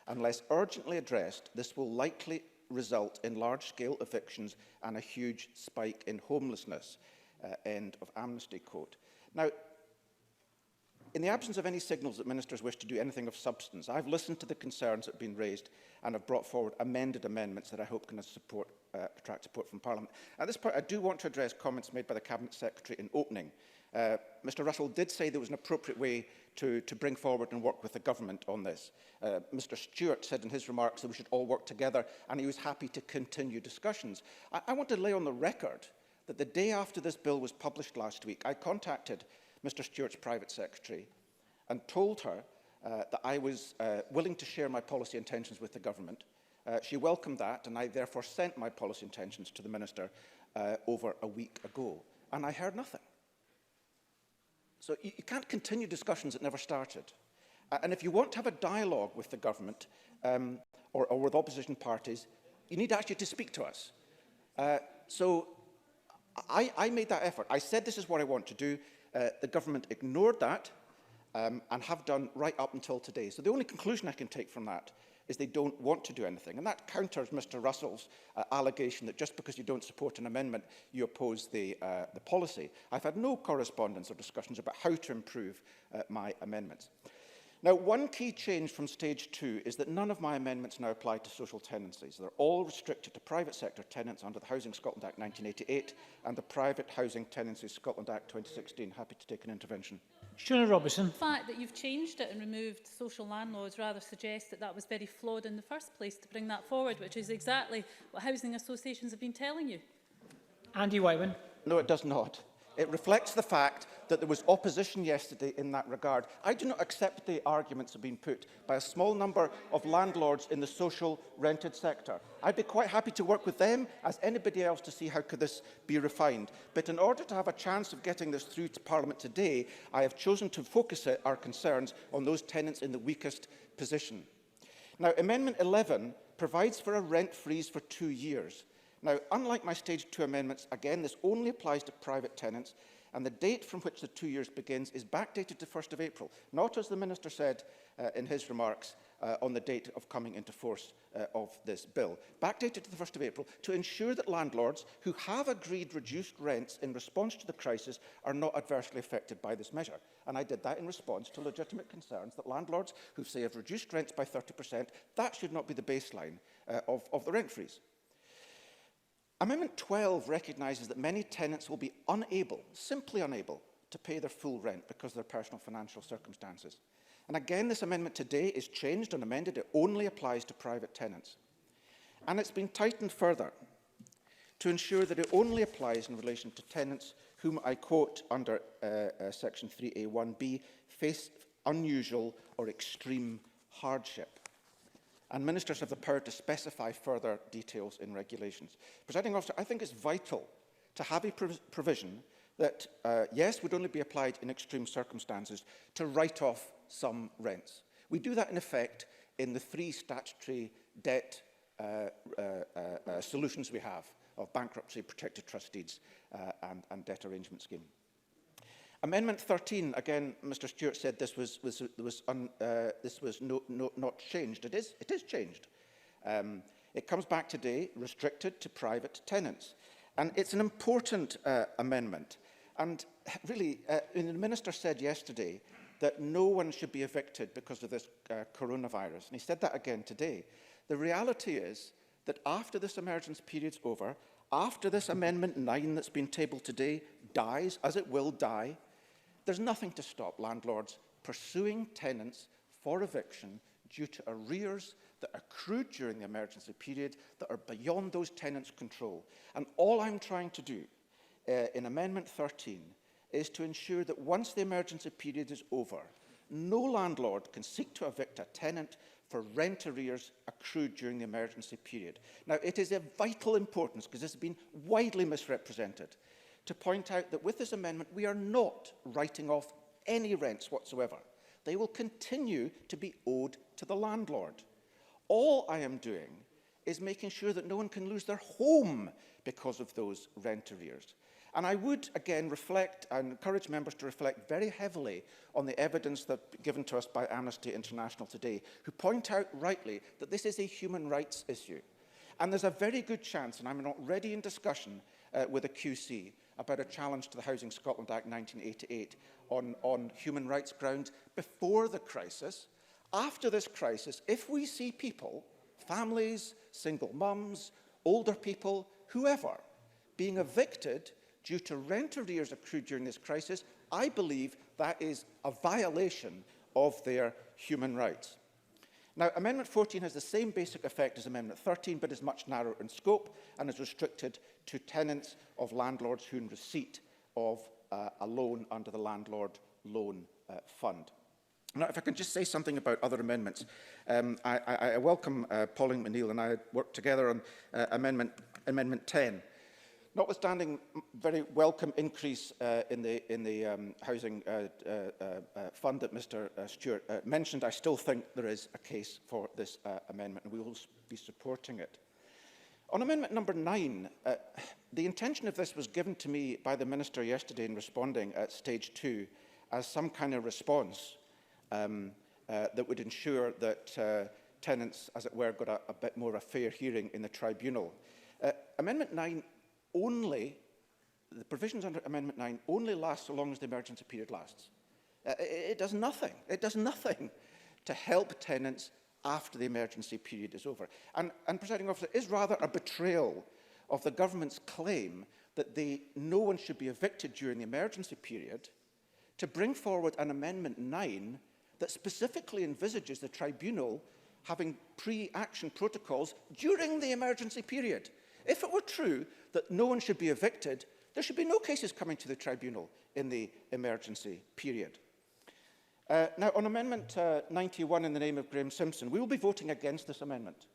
Unless urgently addressed, this will likely result in large-scale evictions and a huge spike in homelessness. End of Amnesty quote. Now, in the absence of any signals that ministers wish to do anything of substance, I've listened to the concerns that have been raised and have brought forward amended amendments that I hope can attract support from Parliament. At this point, I do want to address comments made by the Cabinet Secretary in opening. Mr Russell did say there was an appropriate way to bring forward and work with the government on this. Mr Stewart said in his remarks that we should all work together, and he was happy to continue discussions. I want to lay on the record that the day after this bill was published last week, I contacted Mr Stewart's private secretary and told her that I was willing to share my policy intentions with the government. She welcomed that, and I therefore sent my policy intentions to the Minister over a week ago, and I heard nothing. So you can't continue discussions that never started. And if you want to have a dialogue with the government or with opposition parties, you need actually to speak to us. So I made that effort. I said this is what I want to do. The government ignored that and have done right up until today. So the only conclusion I can take from that is they don't want to do anything. And that counters Mr Russell's allegation that just because you don't support an amendment, you oppose the policy. I've had no correspondence or discussions about how to improve my amendments. Now, one key change from stage 2 is that none of my amendments now apply to social tenancies. They're all restricted to private sector tenants under the Housing Scotland Act 1988 and the Private Housing Tenancies Scotland Act 2016. Happy to take an intervention. Shona Robertson. The fact that you've changed it and removed social landlords rather suggests that that was very flawed in the first place to bring that forward, which is exactly what housing associations have been telling you. Andy Whiteman. No, it does not. It reflects the fact that there was opposition yesterday in that regard. I do not accept the arguments that have been put by a small number of landlords in the social rented sector. I'd be quite happy to work with them, as anybody else, to see how could this be refined. But in order to have a chance of getting this through to Parliament today, I have chosen to focus our concerns on those tenants in the weakest position. Now, Amendment 11 provides for a rent freeze for 2 years. Now, unlike my Stage 2 amendments, again, this only applies to private tenants, and the date from which the 2 years begins is backdated to 1st of April, not, as the Minister said in his remarks, on the date of coming into force of this bill. Backdated to the 1st of April to ensure that landlords who have agreed reduced rents in response to the crisis are not adversely affected by this measure. And I did that in response to legitimate concerns that landlords who say have reduced rents by 30%, that should not be the baseline of the rent freeze. Amendment 12 recognises that many tenants will be unable, simply unable, to pay their full rent because of their personal financial circumstances. And again, this amendment today is changed and amended. It only applies to private tenants. And it's been tightened further to ensure that it only applies in relation to tenants whom, I quote under section 3A1b, face unusual or extreme hardship. And ministers have the power to specify further details in regulations. Presiding Officer, I think it's vital to have a provision that, yes, would only be applied in extreme circumstances to write off some rents. We do that, in effect, in the 3 statutory debt solutions we have of bankruptcy, protected trust deeds and debt arrangement scheme. Amendment 13, again, Mr. Stewart said this was not changed. It is changed. It comes back today, restricted to private tenants. And it's an important amendment. And really, the Minister said yesterday that no one should be evicted because of this coronavirus. And he said that again today. The reality is that after this emergency period's over, after this Amendment 9 that's been tabled today dies, as it will die, there's nothing to stop landlords pursuing tenants for eviction due to arrears that accrued during the emergency period that are beyond those tenants' control. And all I'm trying to do in Amendment 13 is to ensure that once the emergency period is over, no landlord can seek to evict a tenant for rent arrears accrued during the emergency period. Now, it is of vital importance, because this has been widely misrepresented, to point out that with this amendment, we are not writing off any rents whatsoever. They will continue to be owed to the landlord. All I am doing is making sure that no one can lose their home because of those rent arrears. And I would, again, reflect and encourage members to reflect very heavily on the evidence given to us by Amnesty International today, who point out rightly that this is a human rights issue. And there's a very good chance, and I'm already in discussion with a QC, about a challenge to the Housing Scotland Act 1988 on human rights grounds before the crisis. After this crisis, if we see people, families, single mums, older people, whoever, being evicted due to rent arrears accrued during this crisis, I believe that is a violation of their human rights. Now, Amendment 14 has the same basic effect as Amendment 13, but is much narrower in scope and is restricted to tenants of landlords who are in receipt of a loan under the Landlord Loan Fund. Now, if I can just say something about other amendments. I welcome Pauline McNeill and I worked together on Amendment 10. Notwithstanding very welcome increase in the housing fund that Mr. Stewart mentioned, I still think there is a case for this amendment, and we will be supporting it. On amendment number 9, the intention of this was given to me by the Minister yesterday in responding at stage 2 as some kind of response that would ensure that tenants, as it were, got a bit more of a fair hearing in the tribunal. Amendment 9 the provisions under Amendment 9 only last so long as the emergency period lasts. It does nothing. It does nothing to help tenants after the emergency period is over. And Presiding Officer, it is rather a betrayal of the government's claim that no one should be evicted during the emergency period to bring forward an Amendment 9 that specifically envisages the tribunal having pre-action protocols during the emergency period. If it were true that no one should be evicted, there should be no cases coming to the tribunal in the emergency period. Now, on Amendment 91 in the name of Graham Simpson, we will be voting against this amendment.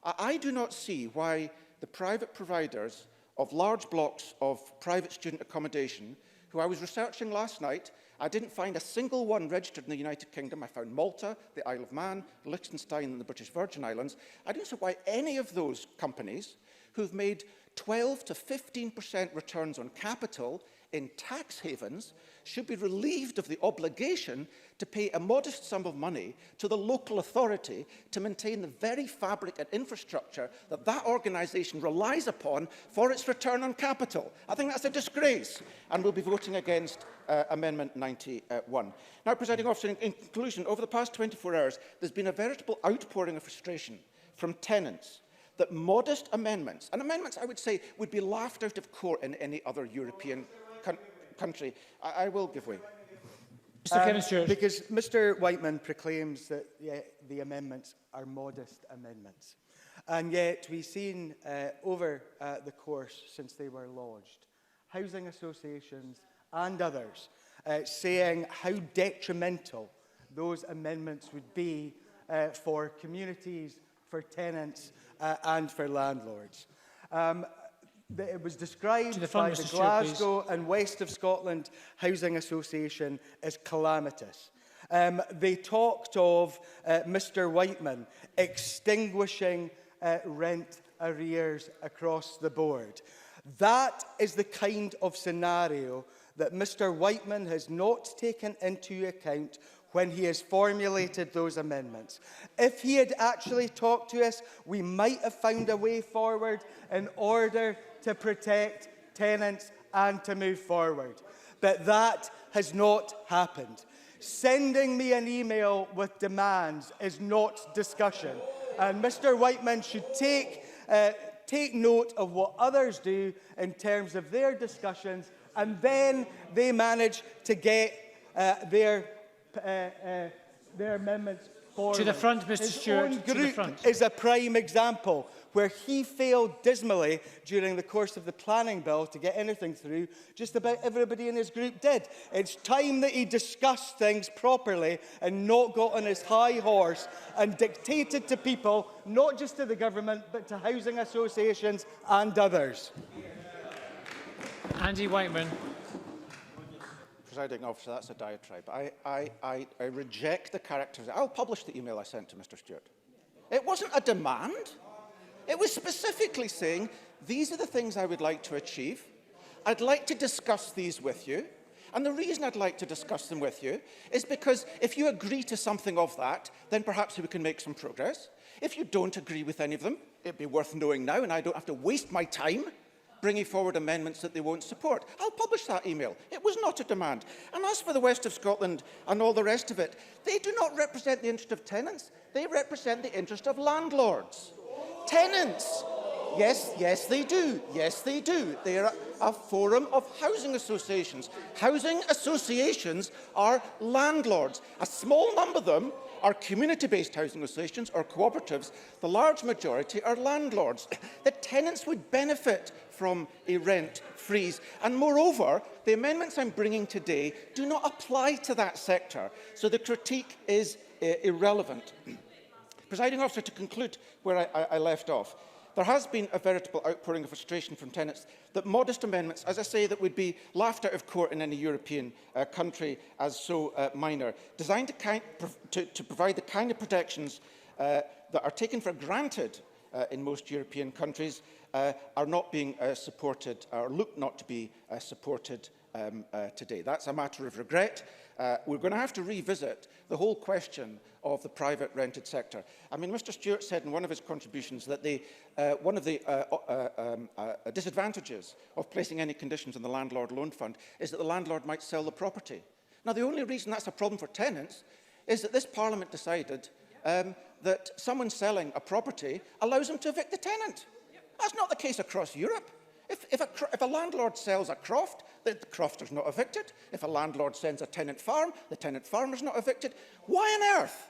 I do not see why the private providers of large blocks of private student accommodation, who I was researching last night, I didn't find a single one registered in the United Kingdom. I found Malta, the Isle of Man, Liechtenstein and the British Virgin Islands. I don't see why any of those companies who've made 12 to 15% returns on capital in tax havens should be relieved of the obligation to pay a modest sum of money to the local authority to maintain the very fabric and infrastructure that that organisation relies upon for its return on capital. I think that's a disgrace, and we'll be voting against Amendment 91. Now, Presiding Officer, in conclusion, over the past 24 hours, there's been a veritable outpouring of frustration from tenants that modest amendments, and amendments I would say would be laughed out of court in any other European country. I will give way. Mr. Kevin Stewart. Because Mr. Whiteman proclaims that the amendments are modest amendments. And yet we've seen over the course since they were lodged, housing associations and others saying how detrimental those amendments would be for communities, for tenants and for landlords. It was described by the Glasgow and West of Scotland Housing Association as calamitous. They talked of Mr. Whiteman extinguishing rent arrears across the board. That is the kind of scenario that Mr. Whiteman has not taken into account when he has formulated those amendments. If he had actually talked to us, we might have found a way forward in order to protect tenants and to move forward. But that has not happened. Sending me an email with demands is not discussion. And Mr. Whiteman should take note of what others do in terms of their discussions, and then they manage to get their amendments forward. To the front, Mr. Stewart. His own group is a prime example where he failed dismally during the course of the planning bill to get anything through. Just about everybody in his group did. It's time that he discussed things properly and not got on his high horse and dictated to people, not just to the government, but to housing associations and others. Andy Whiteman. Presiding Officer, that's a diatribe. I reject the characterisation. I'll publish the email I sent to Mr. Stewart. It wasn't a demand. It was specifically saying, these are the things I would like to achieve. I'd like to discuss these with you. And the reason I'd like to discuss them with you is because if you agree to something of that, then perhaps we can make some progress. If you don't agree with any of them, it'd be worth knowing now, and I don't have to waste my time bringing forward amendments that they won't support. I'll publish that email. It was not a demand. And as for the West of Scotland and all the rest of it, they do not represent the interest of tenants. They represent the interest of landlords. Tenants. Yes, they do. Yes, they do. They are a forum of housing associations. Housing associations are landlords. A small number of them are community-based housing associations or cooperatives. The large majority are landlords. The tenants would benefit from a rent freeze. And moreover, the amendments I'm bringing today do not apply to that sector. So the critique is irrelevant. Presiding Officer, to conclude where I left off, there has been a veritable outpouring of frustration from tenants that modest amendments, as I say, that would be laughed out of court in any European country as so minor, designed to provide the kind of protections that are taken for granted in most European countries, are not being supported, or look not to be supported today. That's a matter of regret. We're going to have to revisit the whole question of the private rented sector. I mean, Mr. Stewart said in one of his contributions that one of the disadvantages of placing any conditions on the landlord loan fund is that the landlord might sell the property. Now, the only reason that's a problem for tenants is that this Parliament decided that someone selling a property allows them to evict the tenant. That's not the case across Europe. If a landlord sells a croft, the crofter's not evicted. If a landlord sends a tenant farm, the tenant farmer's not evicted. Why on earth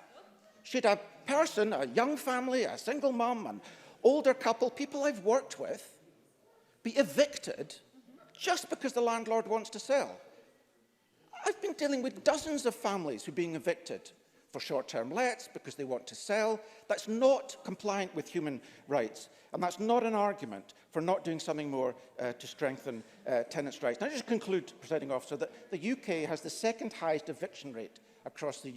should a person, a young family, a single mum, an older couple, people I've worked with, be evicted just because the landlord wants to sell? I've been dealing with dozens of families who are being evicted for short-term lets because they want to sell. That's not compliant with human rights. And that's not an argument for not doing something more to strengthen tenants' rights. Now, I just conclude, Presiding Officer, that the UK has the second highest eviction rate across the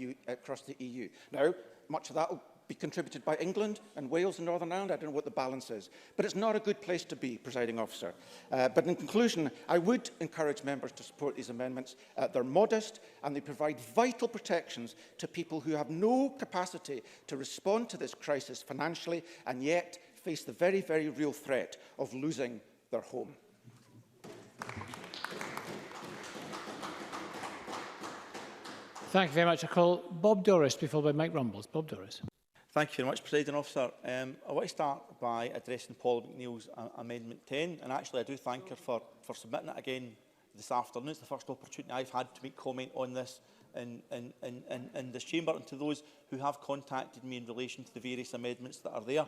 EU. Now, much of that will be contributed by England and Wales and Northern Ireland. I don't know what the balance is. But it's not a good place to be, Presiding Officer. But in conclusion, I would encourage members to support these amendments. They're modest and they provide vital protections to people who have no capacity to respond to this crisis financially and yet face the very, very real threat of losing their home. Thank you very much. I call Bob Doris, before by Mike Rumbles. Bob Doris. Thank you very much, Presiding Officer. I want to start by addressing Paula McNeill's Amendment 10, and actually I do thank her for submitting it again this afternoon. It's the first opportunity I've had to make comment on this in this chamber, and to those who have contacted me in relation to the various amendments that are there.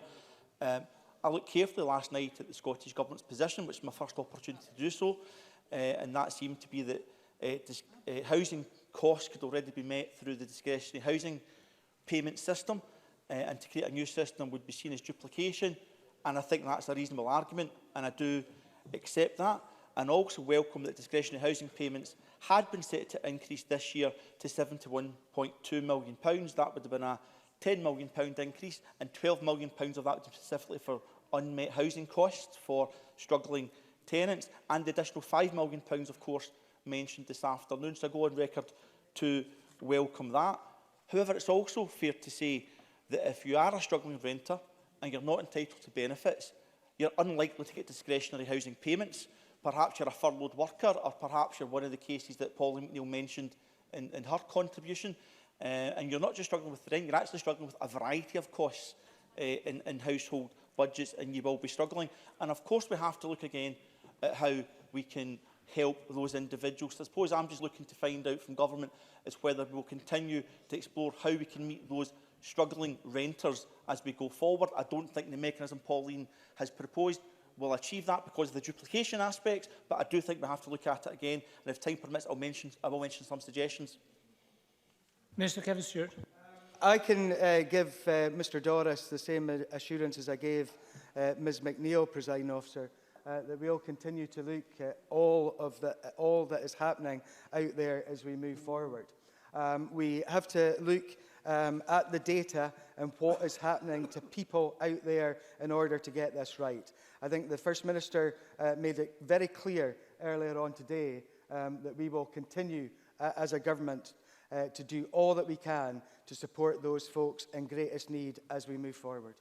I looked carefully last night at the Scottish Government's position, which was my first opportunity to do so, and that seemed to be that housing costs could already be met through the discretionary housing payment system, and to create a new system would be seen as duplication, and I think that's a reasonable argument, and I do accept that, and also welcome that discretionary housing payments had been set to increase this year to £71.2 million. That would have been a £10 million increase, and £12 million of that was specifically for unmet housing costs for struggling tenants, and the additional £5 million, of course, mentioned this afternoon. So I go on record to welcome that. However, it's also fair to say that if you are a struggling renter and you're not entitled to benefits, you're unlikely to get discretionary housing payments. Perhaps you're a furloughed worker, or perhaps you're one of the cases that Paula McNeill mentioned in her contribution. And you're not just struggling with rent, you're actually struggling with a variety of costs in household budgets, and you will be struggling. And of course we have to look again at how we can help those individuals. I suppose I'm just looking to find out from government is whether we will continue to explore how we can meet those struggling renters as we go forward. I don't think the mechanism Pauline has proposed will achieve that because of the duplication aspects, but I do think we have to look at it again, and if time permits, I will mention some suggestions. Minister Kevin Stewart. I can give Mr Doris the same assurance as I gave Ms McNeill, Presiding Officer, that we will continue to look at all that is happening out there as we move forward. We have to look at the data and what is happening to people out there in order to get this right. I think the First Minister made it very clear earlier on today that we will continue as a government to do all that we can to support those folks in greatest need as we move forward.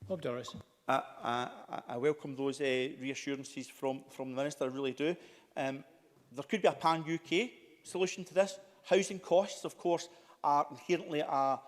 Bob Doris. I welcome those reassurances from the Minister, I really do. There could be a pan-UK solution to this. Housing costs, of course, are inherently a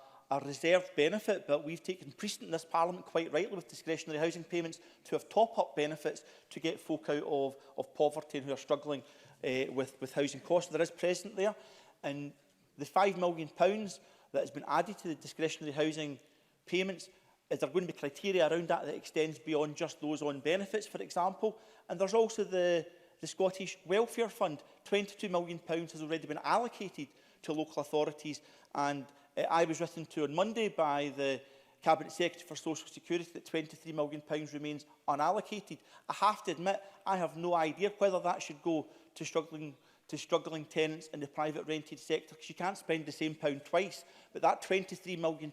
reserved benefit, but we've taken precedent in this Parliament, quite rightly, with discretionary housing payments to have top-up benefits to get folk out of poverty and who are struggling with housing costs. There is precedent there. And the £5 million that has been added to the discretionary housing payments, is there going to be criteria around that that extends beyond just those on benefits, for example? And there's also the Scottish Welfare Fund. £22 million has already been allocated to local authorities, and I was written to on Monday by the Cabinet Secretary for Social Security that £23 million remains unallocated. I have to admit, I have no idea whether that should go to struggling tenants in the private rented sector, because you can't spend the same pound twice. But that £23 million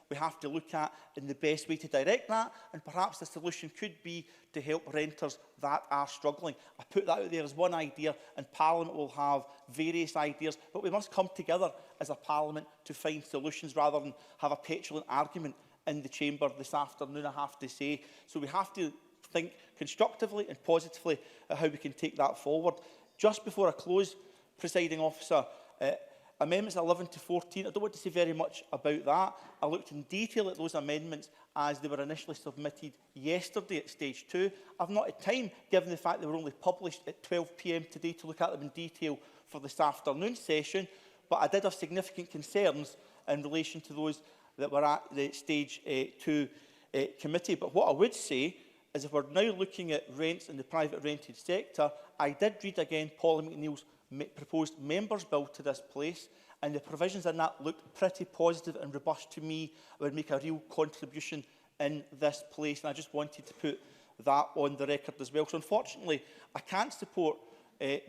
we have to look at in the best way to direct that, and perhaps the solution could be to help renters that are struggling. I put that out there as one idea, and Parliament will have various ideas, but we must come together as a Parliament to find solutions rather than have a petulant argument in the chamber this afternoon, I have to say. So we have to think constructively and positively at how we can take that forward. Just before I close, Presiding Officer, Amendments 11 to 14, I don't want to say very much about that. I looked in detail at those amendments as they were initially submitted yesterday at stage 2. I've not had time, given the fact they were only published at 12 p.m. today, to look at them in detail for this afternoon session, but I did have significant concerns in relation to those that were at the stage 2 committee. But what I would say is, if we're now looking at rents in the private rented sector, I did read again Paula McNeill's proposed members' bill to this place, and the provisions in that looked pretty positive and robust to me. It would make a real contribution in this place, and I just wanted to put that on the record as well. So unfortunately, I can't support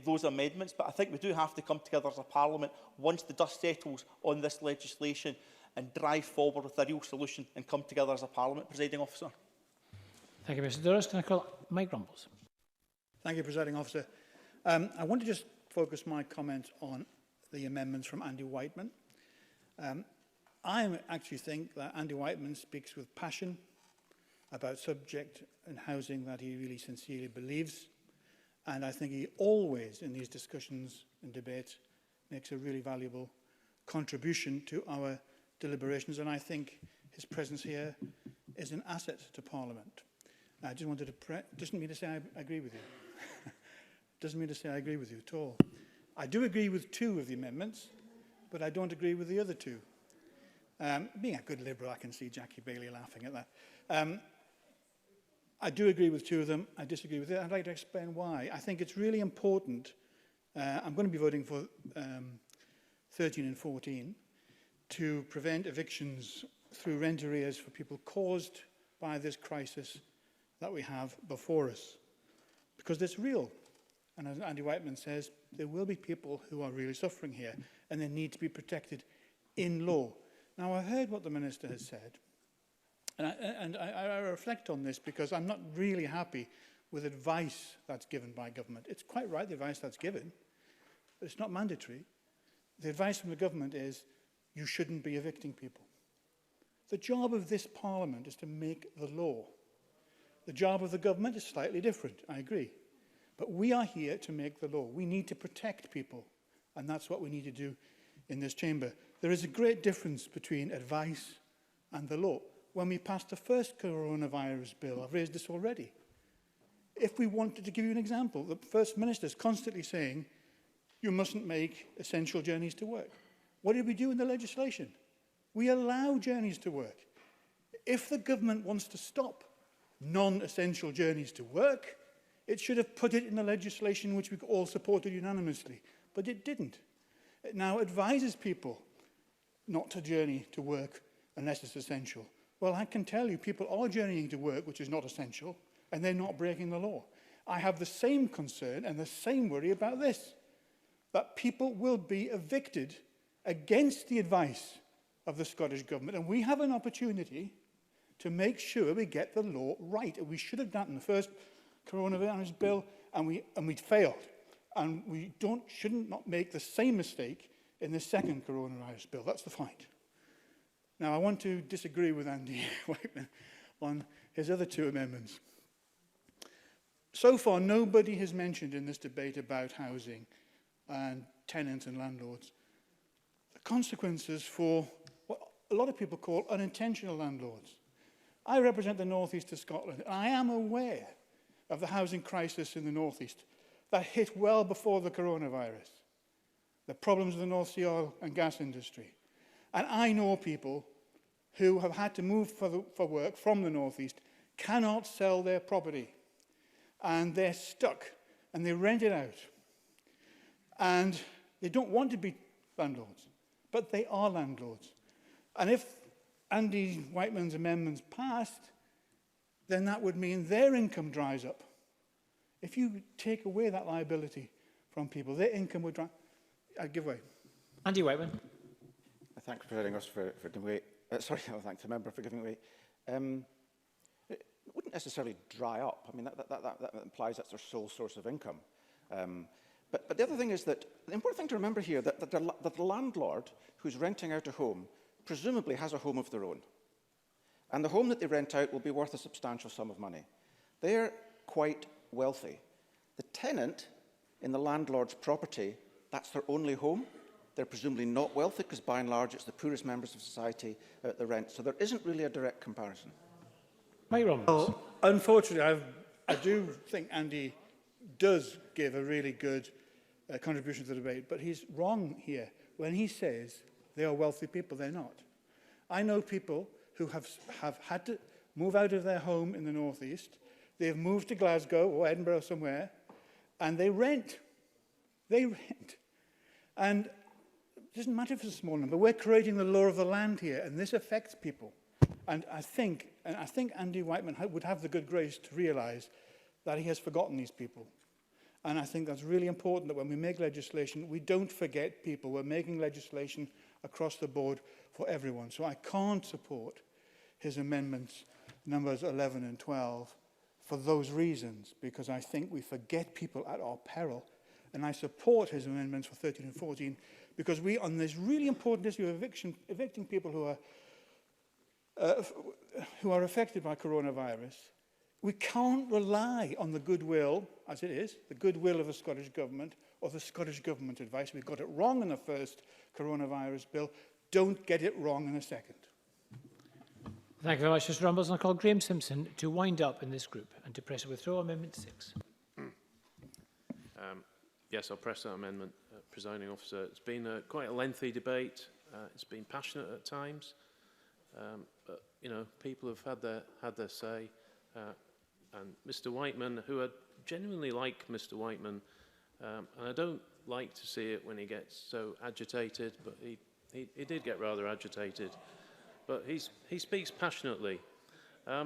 those amendments, but I think we do have to come together as a Parliament once the dust settles on this legislation and drive forward with a real solution and come together as a Parliament. Presiding Officer. Thank you, Mr Doris. Can I call Mike Rumbles? Thank you, Presiding Officer. I want to just focus my comment on the amendments from Andy Whiteman. I actually think that Andy Whiteman speaks with passion about subject and housing that he really sincerely believes. And I think he always, in these discussions and debates, makes a really valuable contribution to our deliberations. And I think his presence here is an asset to Parliament. I just wanted to doesn't mean to say I agree with you. Doesn't mean to say I agree with you at all. I do agree with 2 of the amendments, but I don't agree with the other 2. Being a good Liberal, I can see Jackie Bailey laughing at that. I do agree with 2 of them. I disagree with it. I'd like to explain why. I think it's really important. I'm going to be voting for 13 and 14 to prevent evictions through rent arrears for people caused by this crisis that we have before us. Because it's real. And as Andy Whiteman says, there will be people who are really suffering here, and they need to be protected in law. Now, I heard what the Minister has said, and I reflect on this because I'm not really happy with advice that's given by government. It's quite right, the advice that's given, but it's not mandatory. The advice from the government is, you shouldn't be evicting people. The job of this Parliament is to make the law. The job of the government is slightly different, I agree. But we are here to make the law. We need to protect people, and that's what we need to do in this chamber. There is a great difference between advice and the law. When we passed the first coronavirus bill, I've raised this already. If we wanted to give you an example, the First Minister is constantly saying, you mustn't make essential journeys to work. What did we do in the legislation? We allow journeys to work. If the government wants to stop non-essential journeys to work, it should have put it in the legislation which we all supported unanimously, but it didn't. It now advises people not to journey to work unless it's essential. Well, I can tell you people are journeying to work which is not essential, and they're not breaking the law. I have the same concern and the same worry about this, that people will be evicted against the advice of the Scottish Government, and we have an opportunity to make sure we get the law right. And we should have done it in the first coronavirus bill, and we failed. And we shouldn't not make the same mistake in the second coronavirus bill. That's the point. Now, I want to disagree with Andy Whiteman on his other 2 amendments. So far, nobody has mentioned in this debate about housing and tenants and landlords the consequences for what a lot of people call unintentional landlords. I represent the North East of Scotland, and I am aware of the housing crisis in the North East that hit well before the coronavirus, the problems of the North Sea oil and gas industry. And I know people who have had to move for work from the North East, cannot sell their property, and they're stuck, and they rent it out. And they don't want to be landlords, but they are landlords. And if Andy Whiteman's amendments passed, then that would mean their income dries up. If you take away that liability from people, their income would give way. Andy Whiteman. Thanks, Presiding Officer, for giving way. Sorry, I thank the member for giving way. It wouldn't necessarily dry up. I mean, that implies that's their sole source of income. But the other thing is that the important thing to remember here that the landlord who's renting out a home presumably has a home of their own. And the home that they rent out will be worth a substantial sum of money. They're quite wealthy. The tenant in the landlord's property, that's their only home. They're presumably not wealthy because, by and large, it's the poorest members of society at the rent. So there isn't really a direct comparison. Mike Roberts. Well, unfortunately, I do think Andy does give a really good contribution to the debate, but he's wrong here when he says they are wealthy people. They're not. I know people who have had to move out of their home in the northeast. They've moved to Glasgow or Edinburgh or somewhere, and they rent. They rent. And it doesn't matter if it's a small number. We're creating the law of the land here, and this affects people. And I think Andy Whiteman would have the good grace to realise that he has forgotten these people. And I think that's really important that when we make legislation, we don't forget people. We're making legislation across the board for everyone. So I can't support his amendments, numbers 11 and 12, for those reasons, because I think we forget people at our peril. And I support his amendments for 13 and 14, because we, on this really important issue of evicting people who are affected by coronavirus, we can't rely on the goodwill, as it is, the goodwill of the Scottish Government or the Scottish Government advice. We got it wrong in the first coronavirus bill. Don't get it wrong in the second. Thank you very much, Mr Rumbles. And I call Graeme Simpson to wind up in this group and to press withdraw Amendment 6. Yes, I'll press that amendment, Presiding Officer. It's been quite a lengthy debate. It's been passionate at times. But, you know, people have had their say. And Mr Whiteman, who I genuinely like Mr Whiteman, and I don't like to see it when he gets so agitated, but he did get rather agitated. But he speaks passionately. I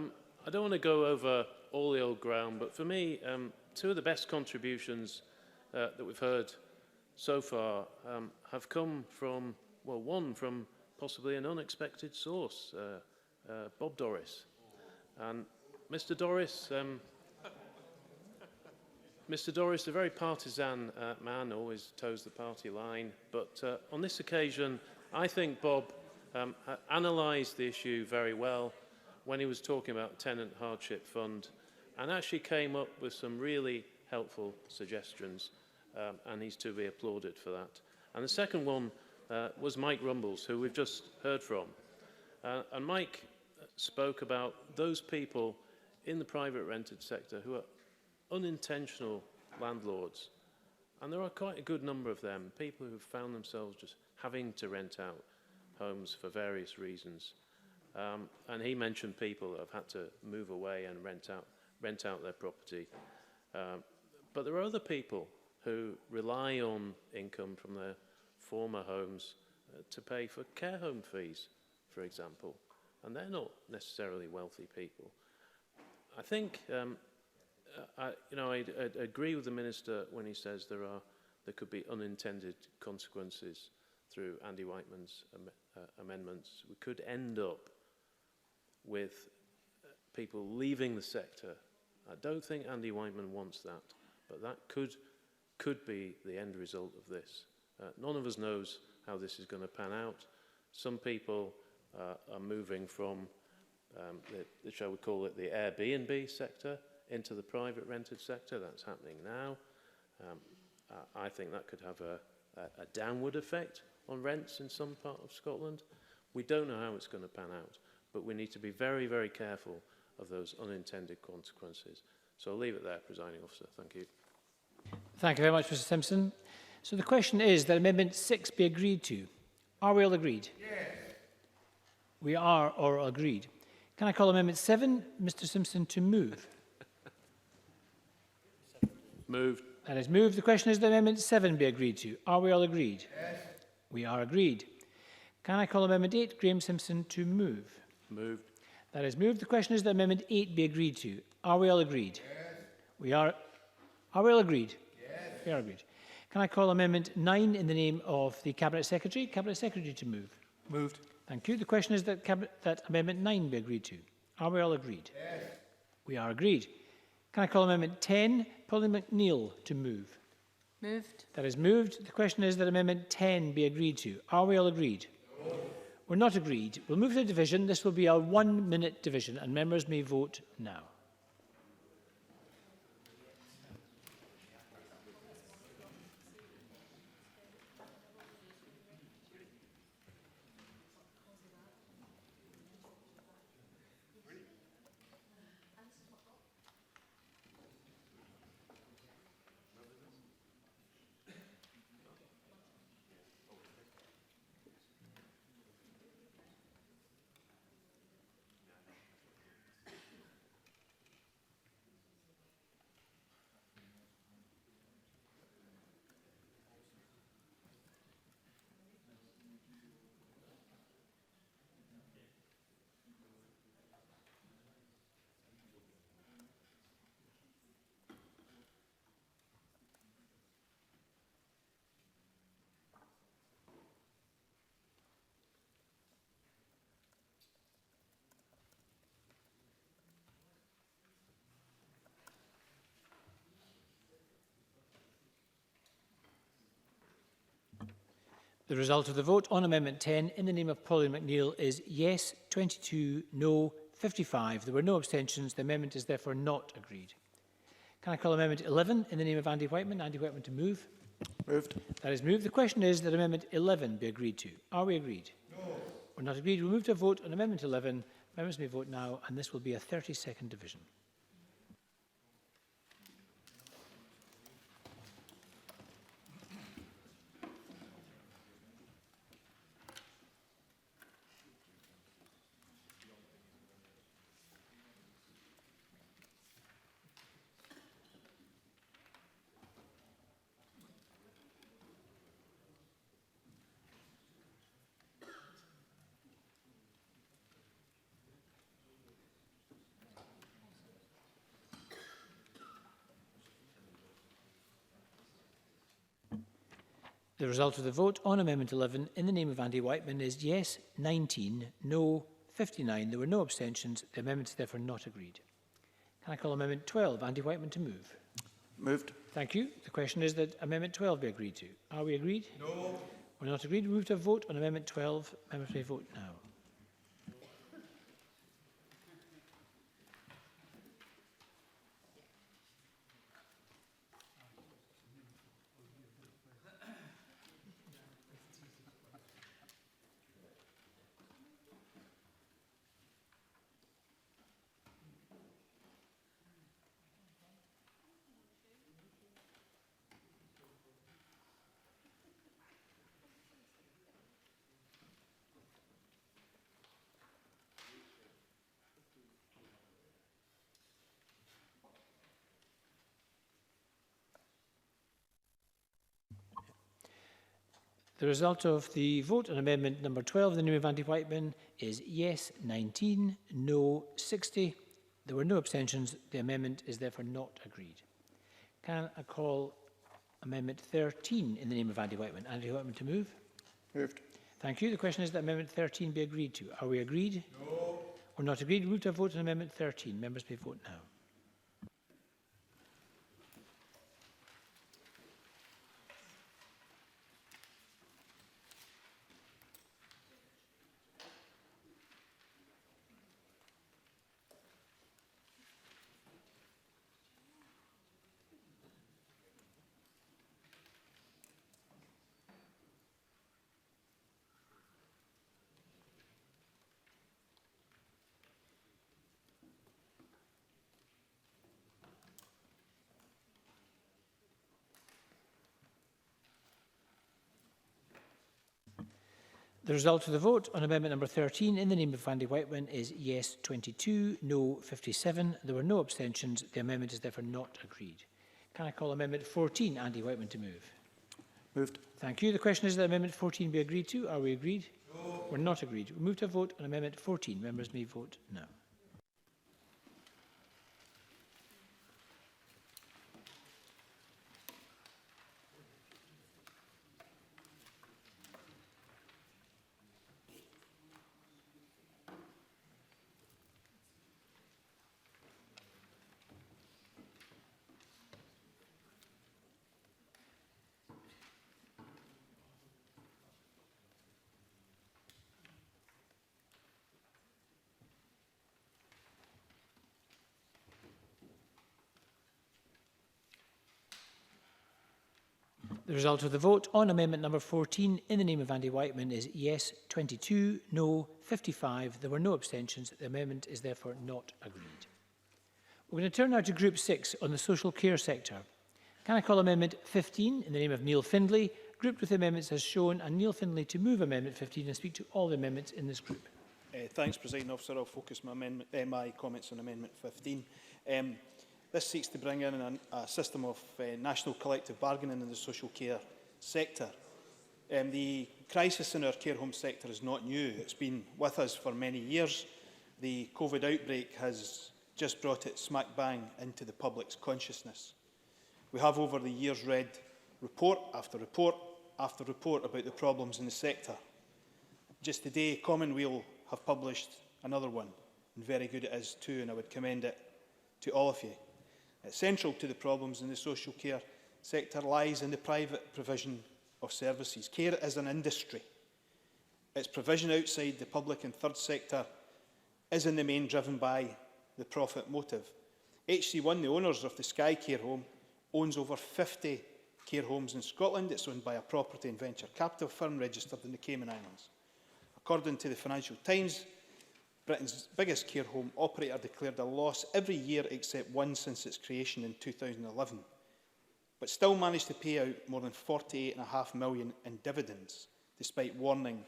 don't want to go over all the old ground, but for me, two of the best contributions that we've heard so far have come from, well, one from possibly an unexpected source, Bob Doris. And Mr Doris, a very partisan man, always toes the party line. But on this occasion, I think Bob analysed the issue very well when he was talking about Tenant Hardship Fund, and actually came up with some really helpful suggestions, and he's to be applauded for that. And the second one was Mike Rumbles, who we've just heard from. And Mike spoke about those people in the private rented sector who are unintentional landlords. And there are quite a good number of them, people who have found themselves just having to rent out homes for various reasons. And he mentioned people that have had to move away and rent out their property. But there are other people who rely on income from their former homes to pay for care home fees, for example. And they're not necessarily wealthy people. I think, I agree with the Minister when he says there could be unintended consequences through Andy Whiteman's amendments. We could end up with people leaving the sector. I don't think Andy Whiteman wants that, but that could be the end result of this. None of us knows how this is going to pan out. Some people are moving from, shall we call it, the Airbnb sector into the private rented sector. That's happening now. I think that could have a downward effect on rents in some part of Scotland. We don't know how it's going to pan out, but we need to be very, very careful of those unintended consequences. So I'll leave it there, Presiding Officer. Thank you. Thank you very much, Mr Simpson. So the question is that Amendment 6 be agreed to. Are we all agreed? Yes. We are all agreed. Can I call Amendment 7, Mr Simpson, to move? Moved. That is moved. The question is that Amendment 7 be agreed to. Are we all agreed? Yes. We are agreed. Can I call Amendment 8, Graeme Simpson, to move? Moved. That is moved. The question is that Amendment 8 be agreed to. Are we all agreed? Yes. We are. Are we all agreed? Yes. We are agreed. Can I call Amendment 9 in the name of the Cabinet Secretary? Cabinet Secretary to move. Moved. Thank you. The question is that Amendment 9 be agreed to. Are we all agreed? Yes. We are agreed. Can I call Amendment 10, Polly McNeill, to move? Moved. That is moved. The question is that Amendment 10 be agreed to. Are we all agreed? No. We're not agreed. We'll move to a division. This will be a 1-minute division, and members may vote now. The result of the vote on Amendment 10 in the name of Pauline McNeill is yes 22, no 55. There were no abstentions. The amendment is therefore not agreed. Can I call Amendment 11 in the name of Andy Whiteman? Andy Whiteman to move. Moved. That is moved. The question is that Amendment 11 be agreed to. Are we agreed? No. We're not agreed. We'll move to a vote on Amendment 11. Members may vote now, and this will be a 30-second division. The result of the vote on Amendment 11 in the name of Andy Whiteman is yes 19, no 59. There were no abstentions. The amendment is therefore not agreed. Can I call Amendment 12, Andy Whiteman to move? Moved. Thank you. The question is that Amendment 12 be agreed to. Are we agreed? No. We're not agreed. We move to a vote on Amendment 12. Members may vote now. The result of the vote on Amendment number 12 in the name of Andy Whiteman is yes 19, no 60. There were no abstentions. The amendment is therefore not agreed. Can I call Amendment 13 in the name of Andy Whiteman? Andy Whiteman to move. Moved. Thank you. The question is that Amendment 13 be agreed to. Are we agreed? No. We're not agreed. We move to a vote on Amendment 13. Members may vote now. The result of the vote on Amendment number 13 in the name of Andy Whiteman is yes 22, no 57. There were no abstentions. The amendment is therefore not agreed. Can I call Amendment 14, Andy Whiteman to move? Moved. Thank you. The question is that Amendment 14 be agreed to. Are we agreed? No. We're not agreed. We move to a vote on Amendment 14. Members may vote now. The result of the vote on Amendment number 14 in the name of Andy Whiteman is yes 22, no 55. There were no abstentions. The amendment is therefore not agreed. We're going to turn now to Group 6 on the social care sector. Can I call Amendment 15 in the name of Neil Findlay, grouped with amendments as shown, and Neil Findlay to move Amendment 15 and speak to all the amendments in this group. Thanks, Presiding Officer. I'll focus my comments on Amendment 15. This seeks to bring in a system of national collective bargaining in the social care sector. The crisis in our care home sector is not new. It's been with us for many years. The COVID outbreak has just brought it smack bang into the public's consciousness. We have over the years read report after report after report about the problems in the sector. Just today, Commonweal have published another one, and very good it is too, and I would commend it to all of you. Central to the problems in the social care sector lies in the private provision of services. Care is an industry. Its provision outside the public and third sector is in the main driven by the profit motive. HC1, the owners of the Sky Care Home, owns over 50 care homes in Scotland. It's owned by a property and venture capital firm registered in the Cayman Islands. According to the Financial Times, Britain's biggest care home operator declared a loss every year except one since its creation in 2011, but still managed to pay out more than £48.5 million in dividends, despite warning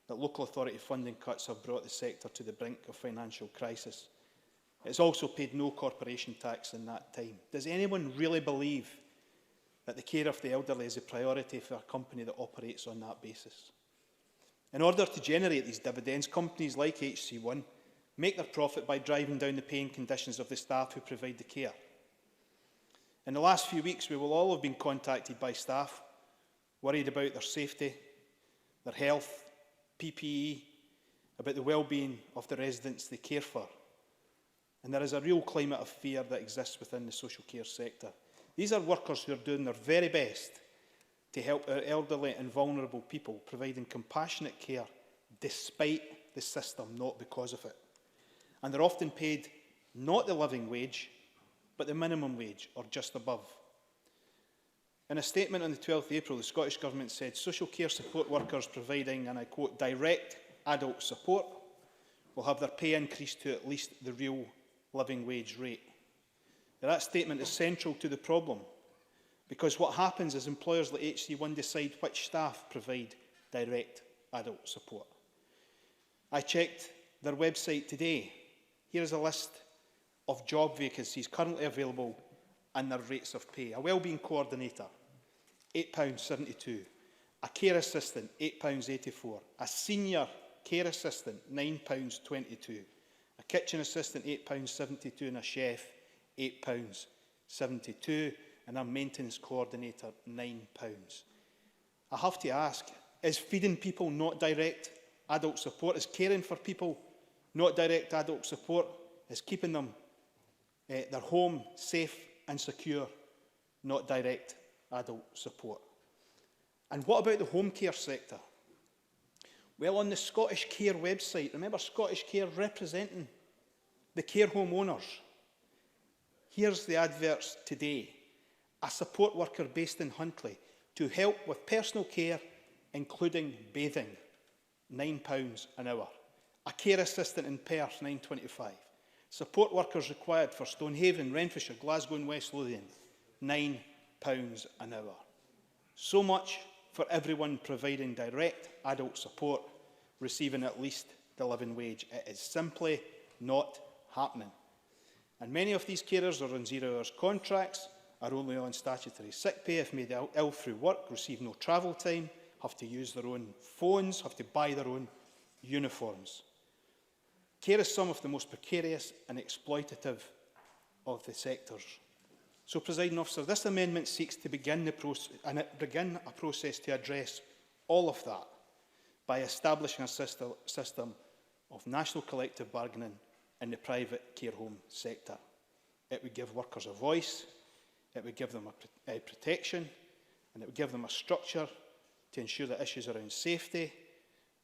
that local authority funding cuts have brought the sector to the brink of financial crisis. It has also paid no corporation tax in that time. Does anyone really believe that the care of the elderly is a priority for a company that operates on that basis? In order to generate these dividends, companies like HC1 make their profit by driving down the paying conditions of the staff who provide the care. In the last few weeks, we will all have been contacted by staff worried about their safety, their health, PPE, about the well-being of the residents they care for. And there is a real climate of fear that exists within the social care sector. These are workers who are doing their very best to help our elderly and vulnerable people, providing compassionate care despite the system, not because of it. And they're often paid not the living wage, but the minimum wage, or just above. In a statement on the 12th of April, the Scottish Government said social care support workers providing, and I quote, direct adult support will have their pay increased to at least the real living wage rate. Now, that statement is central to the problem, because what happens is employers like HC1 decide which staff provide direct adult support. I checked their website today. Here is a list of job vacancies currently available and their rates of pay. A wellbeing coordinator, £8.72. A care assistant, £8.84. A senior care assistant, £9.22. A kitchen assistant, £8.72. And a chef, £8.72. And a maintenance coordinator, £9. I have to ask, is feeding people not direct adult support? Is caring for people not direct adult support? Is keeping them their home safe and secure not direct adult support? And what about the home care sector? Well, on the Scottish Care website, remember Scottish Care representing the care home owners. Here's the adverts today. A support worker based in Huntly to help with personal care, including bathing, £9 an hour. A care assistant in Perth, £9.25. Support workers required for Stonehaven, Renfrewshire, Glasgow and West Lothian, £9 an hour. So much for everyone providing direct adult support, receiving at least the living wage. It is simply not happening. And many of these carers are on 0 hours contracts, are only on statutory sick pay if made ill through work, receive no travel time, have to use their own phones, have to buy their own uniforms. Care is some of the most precarious and exploitative of the sectors. So, Presiding Officer, this amendment seeks to begin a process to address all of that by establishing a system of national collective bargaining in the private care home sector. It would give workers a voice, it would give them a protection, and it would give them a structure to ensure that issues around safety,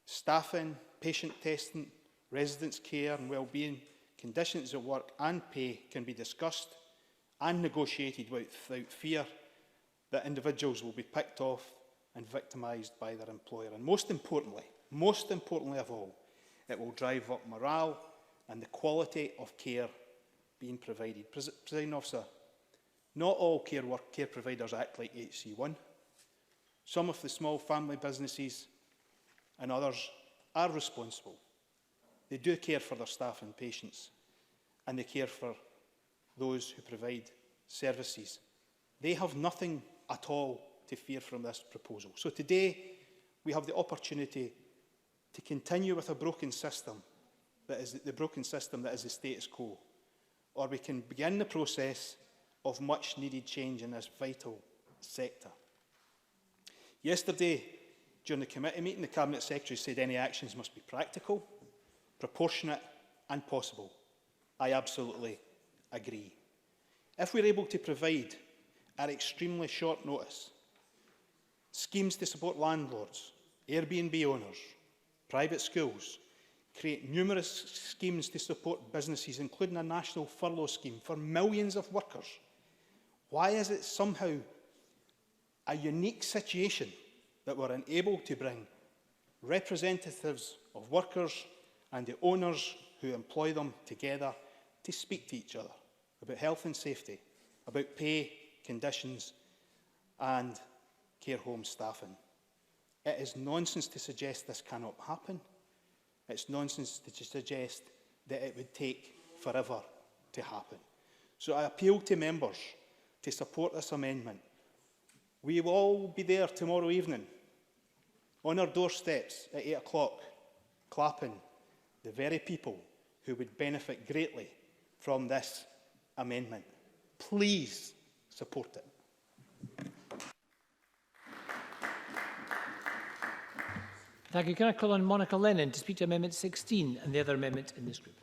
staffing, patient testing, residents' care and well-being, conditions of work and pay can be discussed and negotiated without fear that individuals will be picked off and victimised by their employer. And most importantly of all, it will drive up morale and the quality of care being provided. Presiding Officer, not all care providers act like HC1. Some of the small family businesses and others are responsible. They do care for their staff and patients, and they care for those who provide services. They have nothing at all to fear from this proposal. So today, we have the opportunity to continue with a broken system that is the status quo, or we can begin the process of much needed change in this vital sector. Yesterday, during the committee meeting, the Cabinet Secretary said any actions must be practical, proportionate and possible. I absolutely agree. If we're able to provide, at extremely short notice, schemes to support landlords, Airbnb owners, private schools, create numerous schemes to support businesses, including a national furlough scheme for millions of workers. Why is it somehow a unique situation that we're unable to bring representatives of workers and the owners who employ them together to speak to each other about health and safety, about pay, conditions and care home staffing? It is nonsense to suggest this cannot happen. It's nonsense to suggest that it would take forever to happen. So I appeal to members to support this amendment. We will all be there tomorrow evening on our doorsteps at 8 o'clock, clapping the very people who would benefit greatly from this amendment. Please support it. Thank you. Can I call on Monica Lennon to speak to Amendment 16 and the other amendment in this group?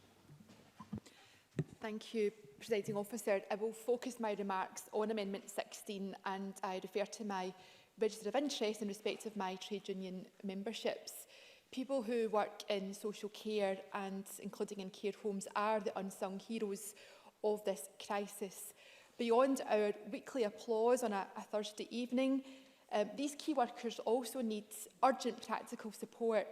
Thank you, Presiding Officer. I will focus my remarks on Amendment 16 and I refer to my register of interest in respect of my trade union memberships. People who work in social care and including in care homes are the unsung heroes of this crisis. Beyond our weekly applause on a Thursday evening, these key workers also need urgent practical support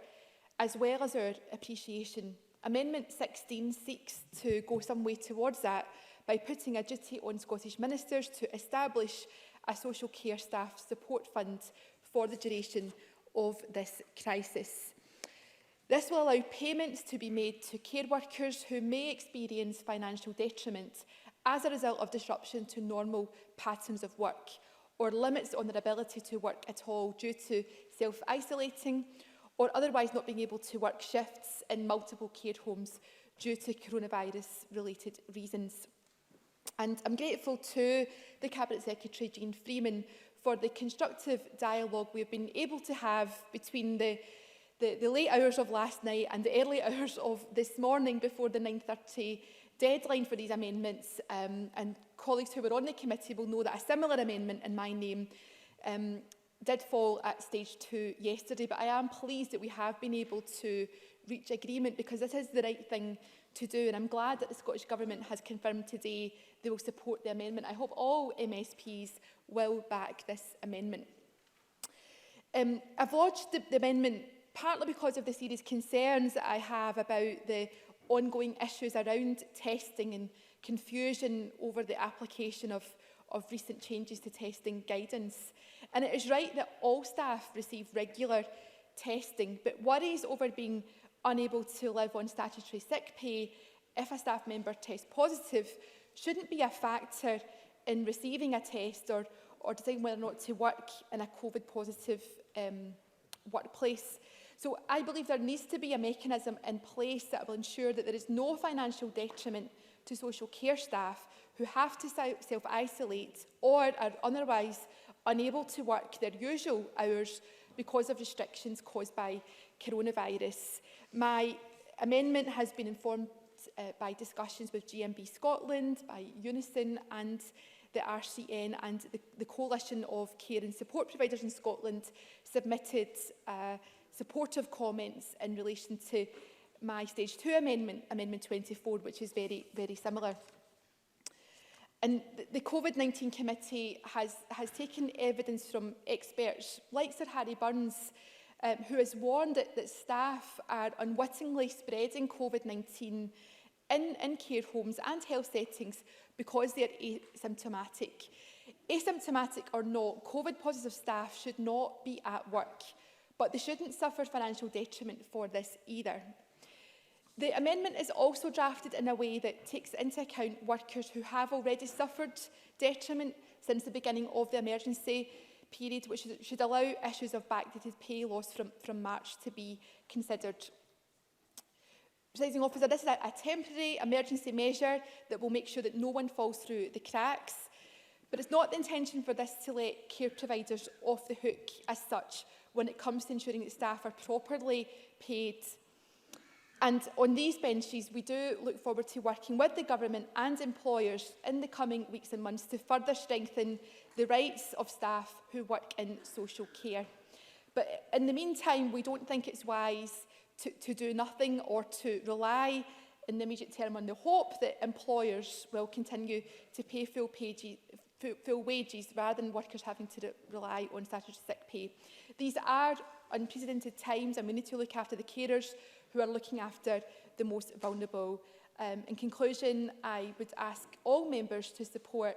as well as our appreciation. Amendment 16 seeks to go some way towards that by putting a duty on Scottish ministers to establish a social care staff support fund for the duration of this crisis. This will allow payments to be made to care workers who may experience financial detriment as a result of disruption to normal patterns of work or limits on their ability to work at all due to self-isolating or otherwise not being able to work shifts in multiple care homes due to coronavirus-related reasons. And I'm grateful to the Cabinet Secretary, Jean Freeman, for the constructive dialogue we've been able to have between the late hours of last night and the early hours of this morning before the 9:30 deadline for these amendments. And colleagues who were on the committee will know that a similar amendment in my name did fall at stage 2 yesterday. But I am pleased that we have been able to reach agreement because this is the right thing to do. And I'm glad that the Scottish Government has confirmed today they will support the amendment. I hope all MSPs will back this amendment. I've lodged the amendment partly because of the serious concerns that I have about the ongoing issues around testing and confusion over the application of recent changes to testing guidance. And it is right that all staff receive regular testing, but worries over being unable to live on statutory sick pay if a staff member tests positive shouldn't be a factor in receiving a test or deciding whether or not to work in a COVID-positive workplace. So I believe there needs to be a mechanism in place that will ensure that there is no financial detriment to social care staff who have to self-isolate or are otherwise unable to work their usual hours because of restrictions caused by coronavirus. My amendment has been informed by discussions with GMB Scotland, by Unison and the RCN, and the Coalition of Care and Support Providers in Scotland submitted supportive comments in relation to my stage 2 amendment, Amendment 24, which is very, very similar. And the COVID-19 committee has taken evidence from experts like Sir Harry Burns, who has warned that staff are unwittingly spreading COVID-19 in care homes and health settings because they are asymptomatic. Asymptomatic or not, COVID-positive staff should not be at work, but they shouldn't suffer financial detriment for this either. The amendment is also drafted in a way that takes into account workers who have already suffered detriment since the beginning of the emergency period, which should allow issues of backdated pay loss from March to be considered. Presiding Officer, this is a temporary emergency measure that will make sure that no one falls through the cracks, but it's not the intention for this to let care providers off the hook as such when it comes to ensuring that staff are properly paid. And on these benches, we do look forward to working with the government and employers in the coming weeks and months to further strengthen the rights of staff who work in social care. But in the meantime, we don't think it's wise to do nothing or to rely in the immediate term on the hope that employers will continue to pay full wages rather than workers having to rely on statutory sick pay. These are unprecedented times, and we need to look after the carers who are looking after the most vulnerable. In conclusion, I would ask all members to support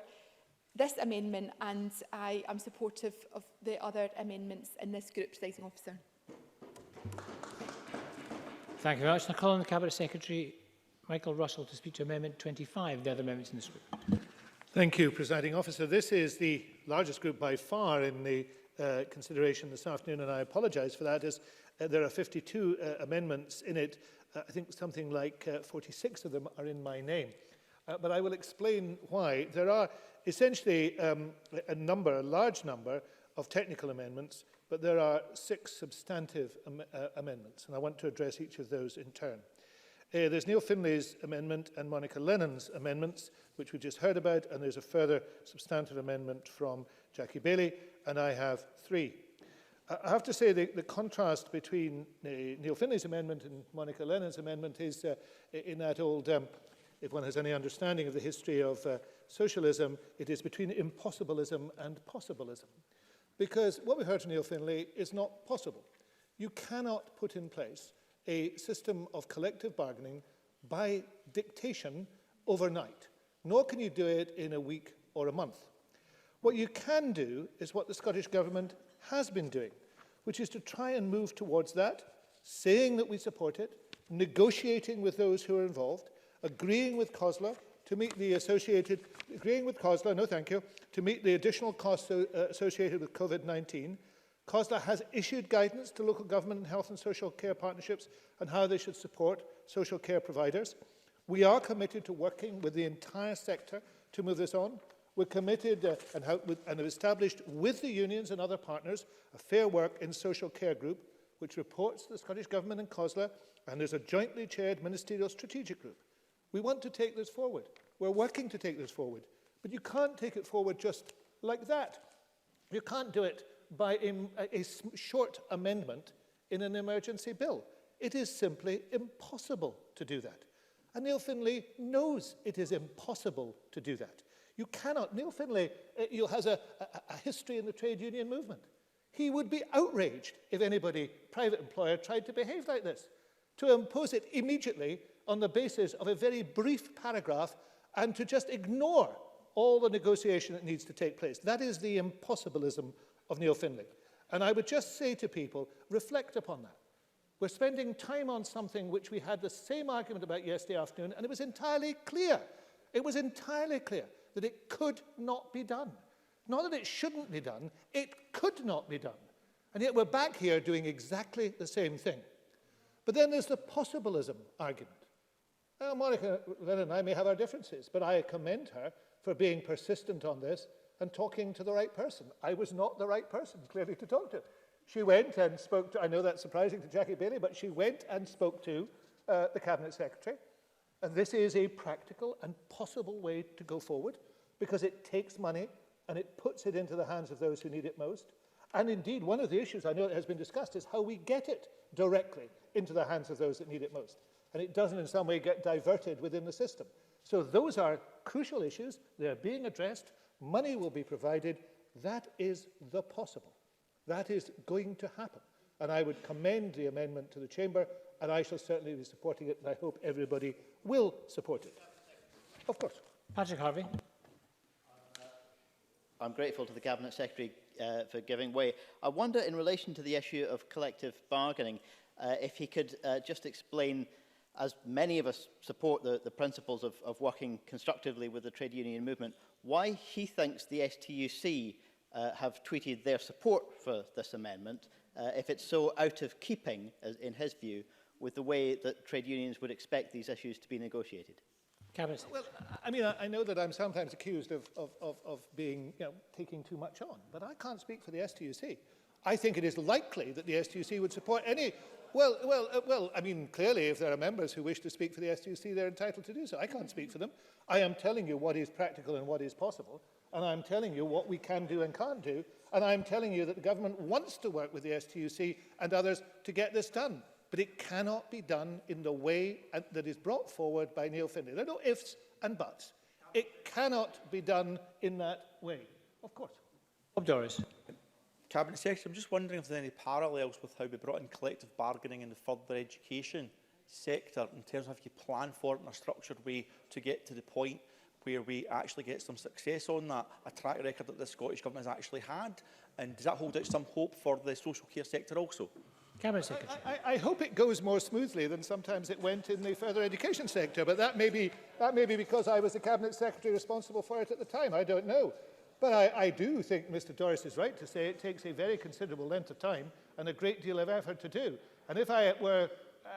this amendment, and I am supportive of the other amendments in this group, Presiding Officer. Thank you very much. I call on the Cabinet Secretary, Michael Russell, to speak to Amendment 25, the other amendments in this group. Thank you, Presiding Officer. This is the largest group by far in the consideration this afternoon, and I apologise for that, as there are 52 amendments in it. I think something like 46 of them are in my name. But I will explain why. There are essentially a large number of technical amendments, but there are 6 substantive amendments, and I want to address each of those in turn. There's Neil Finlay's amendment and Monica Lennon's amendments, which we just heard about, and there's a further substantive amendment from Jackie Bailey, and I have 3. I have to say the contrast between Neil Finlay's amendment and Monica Lennon's amendment is in that old, if one has any understanding of the history of socialism, it is between impossibilism and possibilism. Because what we heard from Neil Finlay is not possible. You cannot put in place a system of collective bargaining by dictation overnight, nor can you do it in a week or a month. What you can do is what the Scottish Government has been doing, which is to try and move towards that, saying that we support it, negotiating with those who are involved, agreeing with COSLA to meet the to meet the additional costs associated with COVID-19. COSLA has issued guidance to local government and health and social care partnerships on how they should support social care providers. We are committed to working with the entire sector to move this on. We're committed and have established with the unions and other partners a Fair Work in Social Care group, which reports to the Scottish Government and COSLA, and there's a jointly chaired ministerial strategic group. We want to take this forward. We're working to take this forward. But you can't take it forward just like that. You can't do it by a short amendment in an emergency bill. It is simply impossible to do that. And Neil Finlay knows it is impossible to do that. You cannot. Neil Finlay has a history in the trade union movement. He would be outraged if anybody, private employer, tried to behave like this. To impose it immediately on the basis of a very brief paragraph and to just ignore all the negotiation that needs to take place. That is the impossibilism of Neil Finlay. And I would just say to people, reflect upon that. We're spending time on something which we had the same argument about yesterday afternoon, and it was entirely clear. It was entirely clear that it could not be done. Not that it shouldn't be done, it could not be done. And yet we're back here doing exactly the same thing. But then there's the possibilism argument. Now, Monica Lennon and I may have our differences, but I commend her for being persistent on this and talking to the right person. I was not the right person, clearly, to talk to. She went and spoke to, I know that's surprising to Jackie Bailey, but she went and spoke to the Cabinet Secretary. And this is a practical and possible way to go forward because it takes money and it puts it into the hands of those who need it most. And indeed, one of the issues I know that has been discussed is how we get it directly into the hands of those that need it most. And it doesn't in some way get diverted within the system. So those are crucial issues. They're being addressed. Money will be provided. That is the possible. That is going to happen. And I would commend the amendment to the Chamber, and I shall certainly be supporting it, and I hope everybody will support it. Of course. Patrick Harvey. I'm grateful to the Cabinet Secretary for giving way. I wonder, in relation to the issue of collective bargaining, if he could just explain, as many of us support the principles of working constructively with the trade union movement, why he thinks the STUC have tweeted their support for this amendment, if it's so out of keeping, in his view, with the way that trade unions would expect these issues to be negotiated. Cabinet. Well, I mean, I know that I'm sometimes accused of being, taking too much on, but I can't speak for the STUC. I think it is likely that the STUC would support any Well, I mean, clearly, if there are members who wish to speak for the STUC, they're entitled to do so. I can't speak for them. I am telling you what is practical and what is possible, and I'm telling you what we can do and can't do, and I'm telling you that the government wants to work with the STUC and others to get this done. But it cannot be done in the way that is brought forward by Neil Findlay. There are no ifs and buts. It cannot be done in that way, of course. Bob Doris. Cabinet Secretary, I'm just wondering if there are any parallels with how we brought in collective bargaining in the further education sector in terms of how you plan for it in a structured way to get to the point where we actually get some success on that, a track record that the Scottish Government has actually had. And does that hold out some hope for the social care sector also? Cabinet Secretary. I hope it goes more smoothly than sometimes it went in the further education sector, but that may be because I was the Cabinet Secretary responsible for it at the time. I don't know. But I do think Mr Doris is right to say it takes a very considerable length of time and a great deal of effort to do. And if I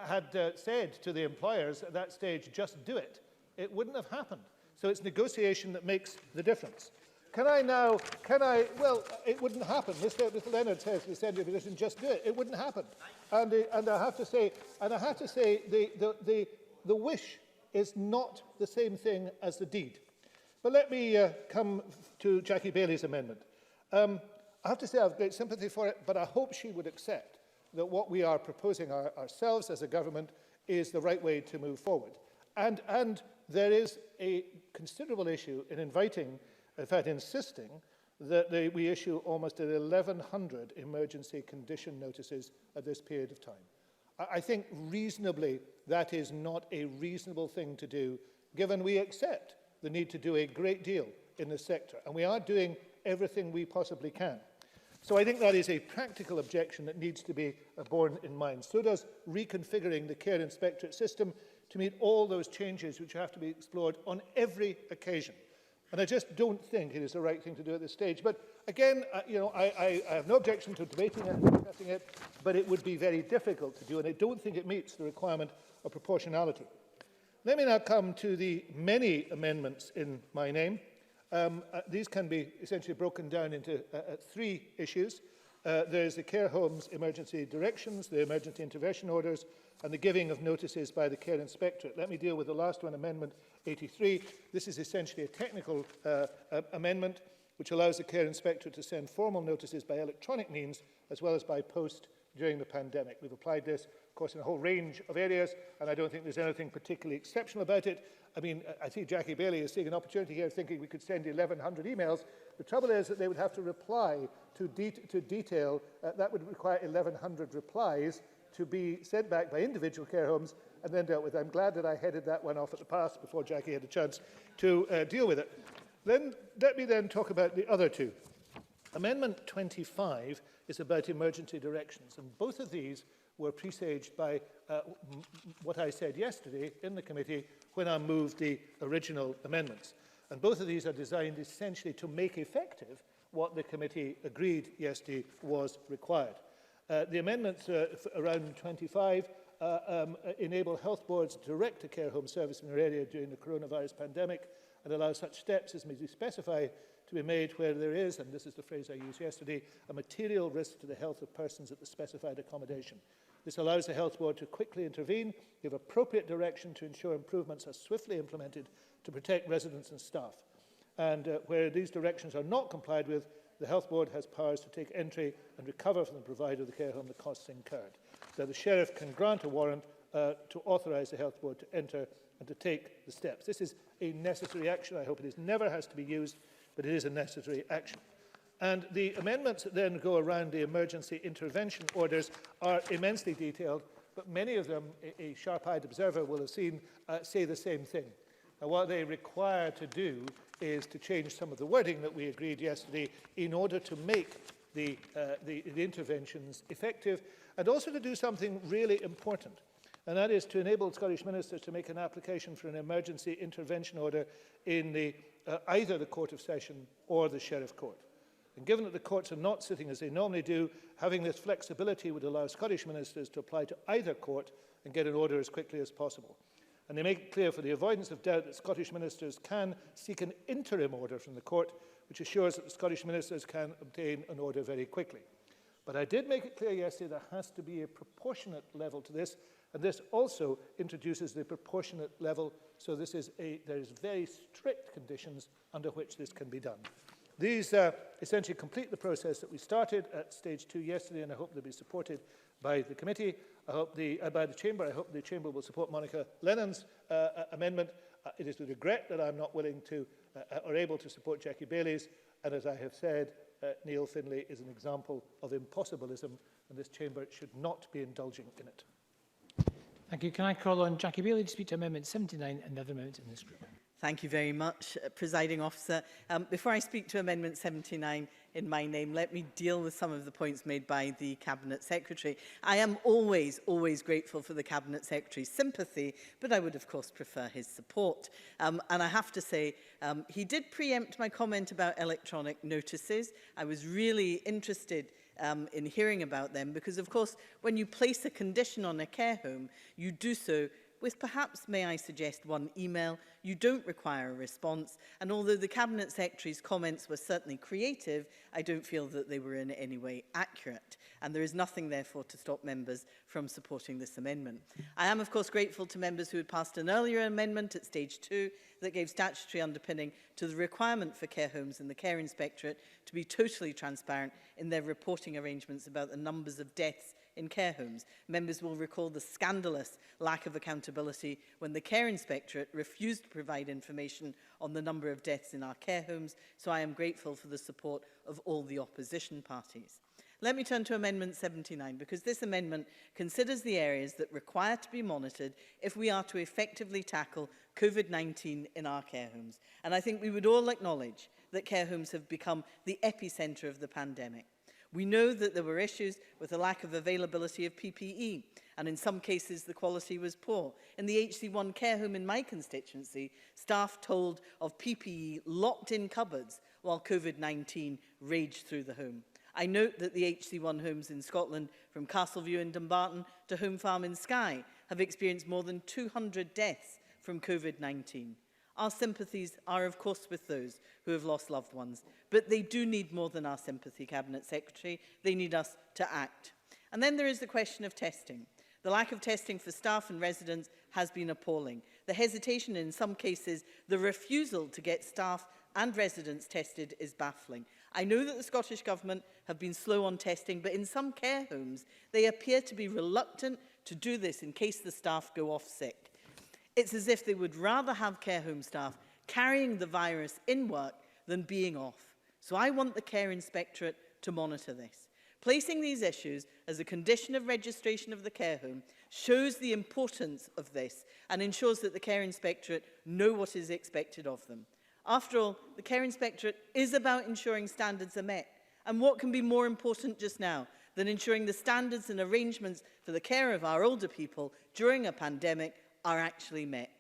had said to the employers at that stage, just do it, it wouldn't have happened. So it's negotiation that makes the difference. Well, it wouldn't happen. Mr Leonard says the Assembly position, just do it. It wouldn't happen. And I have to say, the wish is not the same thing as the deed. But let me come to Jackie Bailey's amendment. I have to say I have great sympathy for it, but I hope she would accept that what we are proposing ourselves as a government is the right way to move forward. And there is a considerable issue in inviting, in fact insisting, that we issue almost 1,100 emergency condition notices at this period of time. I think reasonably that is not a reasonable thing to do, given we accept the need to do a great deal in this sector, and we are doing everything we possibly can. So I think that is a practical objection that needs to be borne in mind. So does reconfiguring the care inspectorate system to meet all those changes which have to be explored on every occasion. And I just don't think it is the right thing to do at this stage. But again, I have no objection to debating it and discussing it, but it would be very difficult to do, and I don't think it meets the requirement of proportionality. Let me now come to the many amendments in my name. These can be essentially broken down into three issues. There's the care homes emergency directions, the emergency intervention orders, and the giving of notices by the care inspectorate. Let me deal with the last one, Amendment 83. This is essentially a technical amendment which allows the care inspectorate to send formal notices by electronic means as well as by post during the pandemic. We've applied this, of course, in a whole range of areas, and I don't think there's anything particularly exceptional about it. I mean, I see Jackie Bailey is seeing an opportunity here thinking we could send 1,100 emails. The trouble is that they would have to reply to detail. That would require 1,100 replies to be sent back by individual care homes and then dealt with. I'm glad that I headed that one off at the pass before Jackie had a chance to deal with it. Then let me then talk about the other two. Amendment 25 is about emergency directions, and both of these were presaged by what I said yesterday in the committee when I moved the original amendments. And both of these are designed essentially to make effective what the committee agreed yesterday was required. The amendments around 25 enable health boards to direct a care home service in their area during the coronavirus pandemic and allow such steps as may be specified to be made where there is, and this is the phrase I used yesterday, a material risk to the health of persons at the specified accommodation. This allows the health board to quickly intervene, give appropriate direction to ensure improvements are swiftly implemented to protect residents and staff. And where these directions are not complied with, the health board has powers to take entry and recover from the provider of the care home the costs incurred. So the sheriff can grant a warrant to authorise the health board to enter and to take the steps. This is a necessary action. I hope it never has to be used, but it is a necessary action. And the amendments that then go around the emergency intervention orders are immensely detailed, but many of them, a sharp-eyed observer will have seen, say the same thing. Now, what they require to do is to change some of the wording that we agreed yesterday in order to make the interventions effective, and also to do something really important, and that is to enable Scottish ministers to make an application for an emergency intervention order in either the Court of Session or the Sheriff Court. And given that the courts are not sitting as they normally do, having this flexibility would allow Scottish ministers to apply to either court and get an order as quickly as possible. And they make it clear for the avoidance of doubt that Scottish ministers can seek an interim order from the court, which assures that the Scottish ministers can obtain an order very quickly. But I did make it clear yesterday there has to be a proportionate level to this, and this also introduces the proportionate level, so there is very strict conditions under which this can be done. These essentially complete the process that we started at stage 2 yesterday, and I hope they'll be supported by the committee. I hope by the Chamber. I hope the Chamber will support Monica Lennon's amendment. It is with regret that I'm not willing to or able to support Jackie Bailey's, and as I have said, Neil Findlay is an example of impossibilism, and this Chamber should not be indulging in it. Thank you. Can I call on Jackie Bailey to speak to Amendment 79 and the other amendments in this group? Thank you very much, Presiding Officer. Before I speak to Amendment 79 in my name, let me deal with some of the points made by the Cabinet Secretary. I am always grateful for the Cabinet Secretary's sympathy, but I would, of course, prefer his support. And I have to say, he did preempt my comment about electronic notices. I was really interested in hearing about them because, of course, when you place a condition on a care home, you do so with perhaps, may I suggest, one email. You don't require a response, and although the Cabinet Secretary's comments were certainly creative, I don't feel that they were in any way accurate, and there is nothing, therefore, to stop members from supporting this amendment. I am, of course, grateful to members who had passed an earlier amendment at stage 2 that gave statutory underpinning to the requirement for care homes and the Care Inspectorate to be totally transparent in their reporting arrangements about the numbers of deaths in care homes. Members will recall the scandalous lack of accountability when the Care Inspectorate refused to provide information on the number of deaths in our care homes, so I am grateful for the support of all the opposition parties. Let me turn to Amendment 79, because this amendment considers the areas that require to be monitored if we are to effectively tackle COVID-19 in our care homes. And I think we would all acknowledge that care homes have become the epicentre of the pandemic. We know that there were issues with the lack of availability of PPE, and in some cases the quality was poor. In the HC1 care home in my constituency, staff told of PPE locked in cupboards while COVID-19 raged through the home. I note that the HC1 homes in Scotland, from Castleview in Dumbarton to Home Farm in Skye, have experienced more than 200 deaths from COVID-19. Our sympathies are, of course, with those who have lost loved ones, but they do need more than our sympathy, Cabinet Secretary. They need us to act. And then there is the question of testing. The lack of testing for staff and residents has been appalling. The hesitation, in some cases, the refusal to get staff and residents tested is baffling. I know that the Scottish Government have been slow on testing, but in some care homes, they appear to be reluctant to do this in case the staff go off sick. It's as if they would rather have care home staff carrying the virus in work than being off. So I want the Care Inspectorate to monitor this. Placing these issues as a condition of registration of the care home shows the importance of this and ensures that the Care Inspectorate know what is expected of them. After all, the Care Inspectorate is about ensuring standards are met. And what can be more important just now than ensuring the standards and arrangements for the care of our older people during a pandemic are actually met?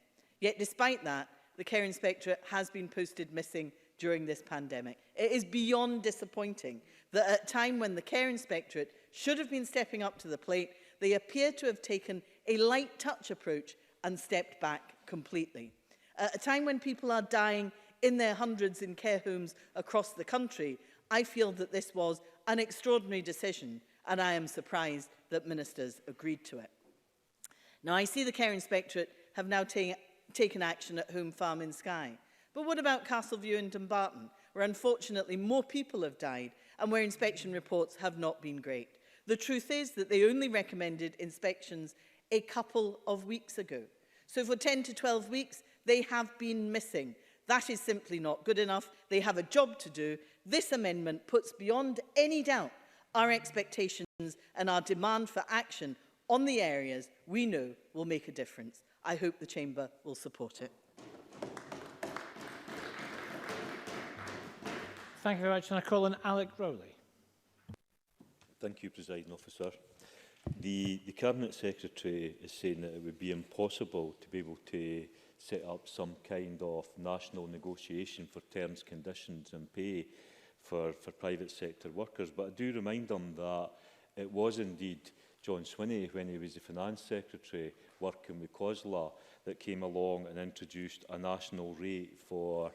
Yet despite that, the Care Inspectorate has been posted missing during this pandemic. It is beyond disappointing that at a time when the Care Inspectorate should have been stepping up to the plate, they appear to have taken a light touch approach and stepped back completely. At a time when people are dying in their hundreds in care homes across the country, I feel that this was an extraordinary decision, and I am surprised that ministers agreed to it. Now, I see the Care Inspectorate have now taken action at Home Farm in Skye. But what about Castleview in Dumbarton, where unfortunately more people have died and where inspection reports have not been great? The truth is that they only recommended inspections a couple of weeks ago. So for 10 to 12 weeks, they have been missing. That is simply not good enough. They have a job to do. This amendment puts beyond any doubt our expectations and our demand for action on the areas we know will make a difference. I hope the Chamber will support it. Thank you very much. And I call on Alec Rowley. Thank you, Presiding Officer. The Cabinet Secretary is saying that it would be impossible to be able to set up some kind of national negotiation for terms, conditions and pay for private sector workers. But I do remind them that it was indeed John Swinney, when he was the Finance Secretary working with COSLA, that came along and introduced a national rate for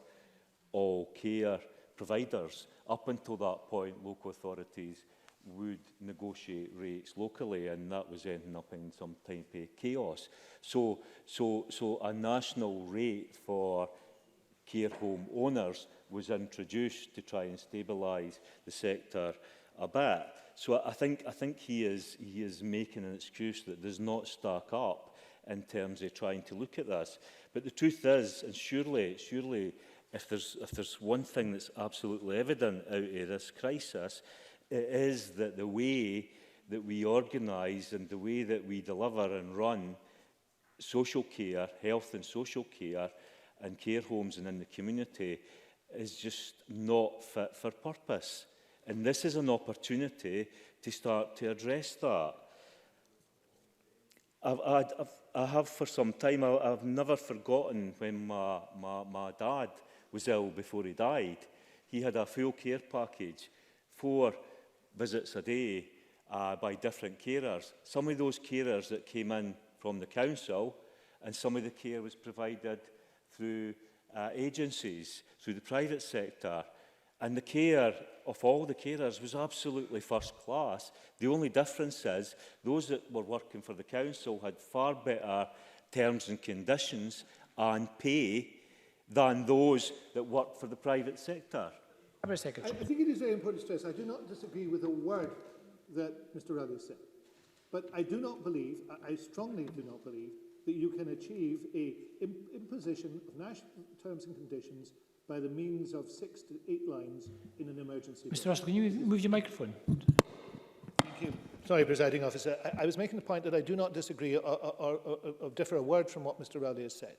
all care providers. Up until that point, local authorities would negotiate rates locally, and that was ending up in some type of chaos. So a national rate for care home owners was introduced to try and stabilise the sector a bit. So I think he is making an excuse that does not stack up in terms of trying to look at this. But the truth is, and surely if there's one thing that's absolutely evident out of this crisis, it is that the way that we organise and the way that we deliver and run social care, health and social care, and care homes and in the community is just not fit for purpose. And this is an opportunity to start to address that. I have for some time, I've never forgotten when my dad was ill before he died. He had a full care package, 4 visits a day by different carers. Some of those carers that came in from the council, and some of the care was provided through agencies, through the private sector. And the care of all the carers was absolutely first class. The only difference is those that were working for the council had far better terms and conditions and pay than those that worked for the private sector. I think it is very important to stress, I do not disagree with a word that Mr. Rowley said. But I do not believe, I strongly do not believe, that you can achieve an imposition of national terms and conditions by the means of 6 to 8 lines in an emergency. Mr. Russell, can you move your microphone? Thank you. Sorry, Presiding Officer. I was making the point that I do not disagree or differ a word from what Mr. Rowley has said.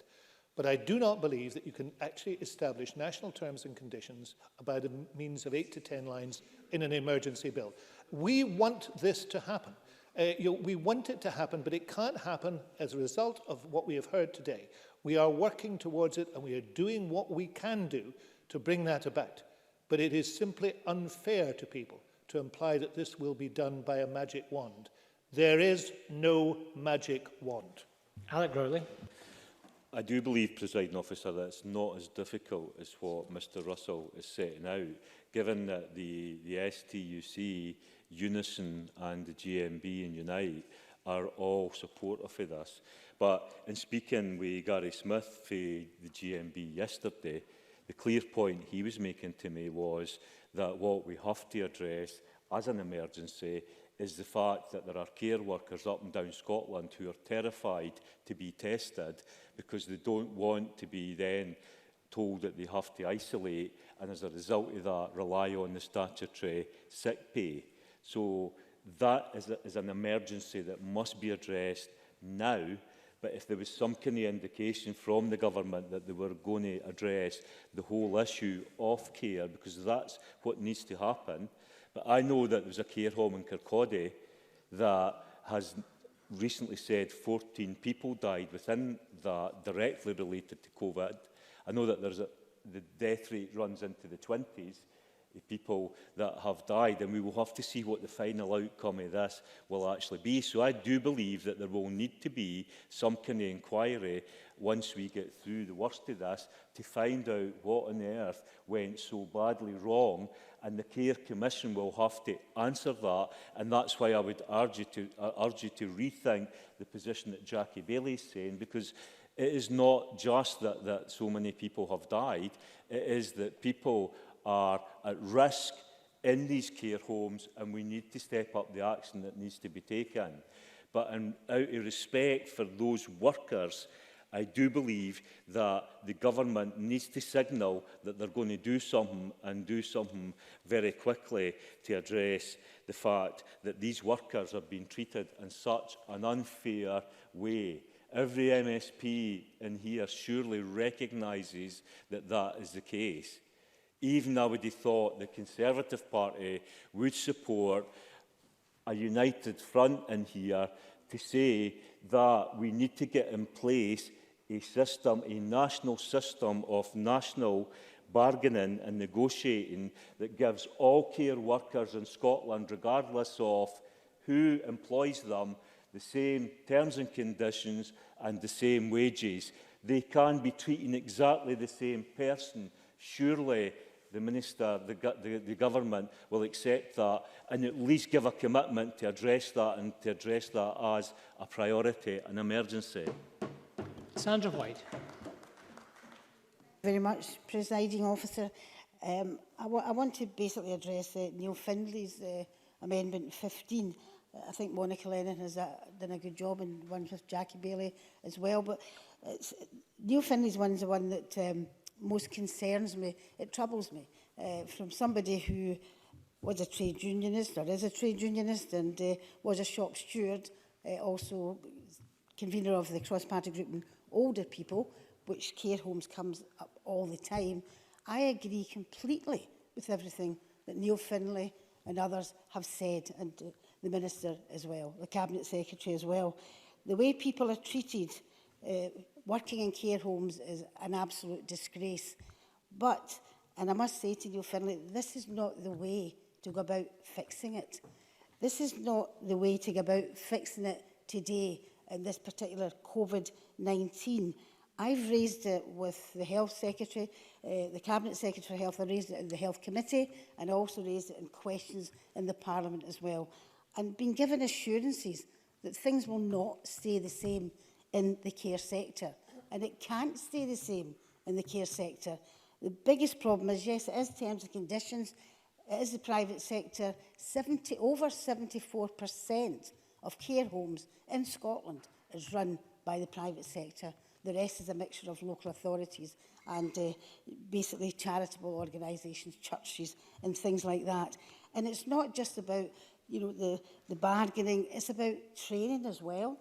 But I do not believe that you can actually establish national terms and conditions by the means of 8 to 10 lines in an emergency bill. We want this to happen. We want it to happen, but it can't happen as a result of what we have heard today. We are working towards it, and we are doing what we can do to bring that about. But it is simply unfair to people to imply that this will be done by a magic wand. There is no magic wand. Alec Rowley. I do believe, Presiding Officer, that it's not as difficult as what Mr Russell is setting out, given that the STUC, Unison and the GMB and Unite are all supportive of this. But in speaking with Gary Smith for the GMB yesterday, the clear point he was making to me was that what we have to address as an emergency is the fact that there are care workers up and down Scotland who are terrified to be tested because they don't want to be then told that they have to isolate and as a result of that rely on the statutory sick pay. So that is an emergency that must be addressed now. But if there was some kind of indication from the government that they were going to address the whole issue of care, because that's what needs to happen. But I know that there was a care home in Kirkcaldy that has recently said 14 people died within that directly related to COVID. I know that the death rate runs into the 20s. People that have died, and we will have to see what the final outcome of this will actually be. So I do believe that there will need to be some kind of inquiry once we get through the worst of this to find out what on earth went so badly wrong, and the Care Commission will have to answer that, and that's why I would urge you to rethink the position that Jackie Bailey is saying, because it is not just that so many people have died, it is that people are at risk in these care homes, and we need to step up the action that needs to be taken. But out of respect for those workers, I do believe that the government needs to signal that they're going to do something, and do something very quickly to address the fact that these workers are being treated in such an unfair way. Every MSP in here surely recognises that that is the case. Even I would have thought the Conservative Party would support a united front in here to say that we need to get in place a system, a national system of national bargaining and negotiating that gives all care workers in Scotland, regardless of who employs them, the same terms and conditions and the same wages. They can be treating exactly the same person. Surely the Minister, the Government will accept that and at least give a commitment to address that and to address that as a priority, an emergency. Sandra White. Very much, Presiding Officer. I want to basically address Neil Findlay's Amendment 15. I think Monica Lennon has done a good job, and one with Jackie Bailey as well. But Neil Findlay's one is the one that most concerns me. It troubles me from somebody who was a trade unionist, or is a trade unionist, and was a shop steward, also convener of the cross-party group on older people, which care homes comes up all the time. I agree completely with everything that Neil Findlay and others have said, and the Minister as well, the Cabinet Secretary as well. The way people are treated working in care homes is an absolute disgrace. But, and I must say to Neil Findlay, this is not the way to go about fixing it. This is not the way to go about fixing it today in this particular COVID-19. I've raised it with the Health Secretary, the Cabinet Secretary for Health. I raised it in the Health Committee, and I also raised it in questions in the Parliament as well. And been given assurances that things will not stay the same in the care sector. And it can't stay the same in the care sector. The biggest problem is, yes, it is terms and conditions. It is the private sector. Over 74% of care homes in Scotland is run by the private sector. The rest is a mixture of local authorities and basically charitable organisations, churches and things like that. And it's not just about, you know, the bargaining, it's about training as well.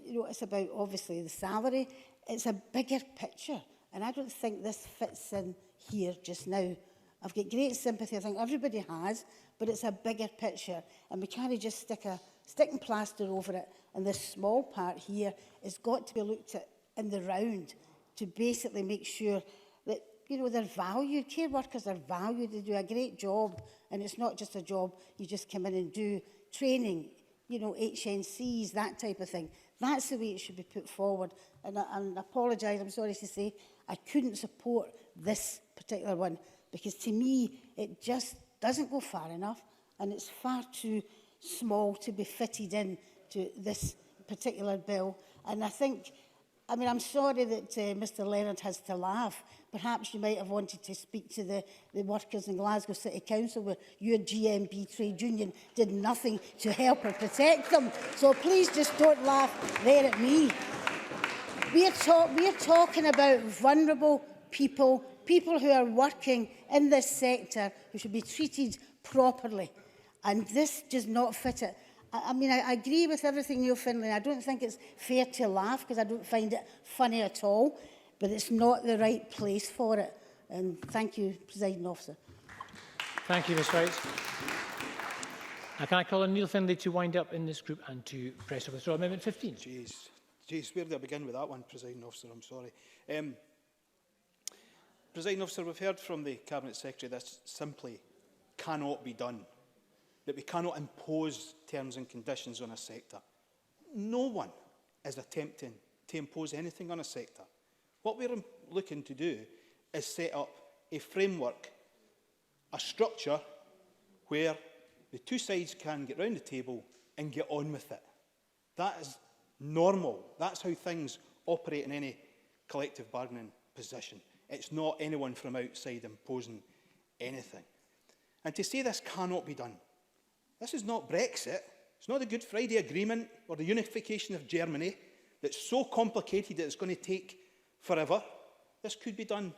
You know, it's about obviously the salary. It's a bigger picture, and I don't think this fits in here just now. I've got great sympathy, I think everybody has, but it's a bigger picture, and we can't just stick and plaster over it. And this small part here has got to be looked at in the round to basically make sure that, you know, they're valued. Care workers are valued. They do a great job, and it's not just a job you just come in and do. Training, you know, HNCs, that type of thing. That's the way it should be put forward. And I apologise, I'm sorry to say, I couldn't support this particular one, because to me, it just doesn't go far enough, and it's far too small to be fitted in to this particular bill. And I think, I mean, I'm sorry that Mr Leonard has to laugh. Perhaps you might have wanted to speak to the workers in Glasgow City Council, where your GMB trade union did nothing to help or protect them. So please just don't laugh there at me. We're talking about vulnerable people, people who are working in this sector, who should be treated properly. And this does not fit it. I mean, I agree with everything Neil Findlay. I don't think it's fair to laugh, because I don't find it funny at all. But it's not the right place for it. And thank you, Presiding Officer. Thank you, Ms White. Now, can I call on Neil Findlay to wind up in this group and to press or withdraw Amendment 15? Jeez, where do I begin with that one, Presiding Officer? I'm sorry. Presiding Officer, we've heard from the Cabinet Secretary this simply cannot be done, that we cannot impose terms and conditions on a sector. No one is attempting to impose anything on a sector. What we're looking to do is set up a framework, a structure where the two sides can get round the table and get on with it. That is normal. That's how things operate in any collective bargaining position. It's not anyone from outside imposing anything. And to say this cannot be done, this is not Brexit. It's not the Good Friday Agreement or the unification of Germany that's so complicated that it's going to take forever. This could be done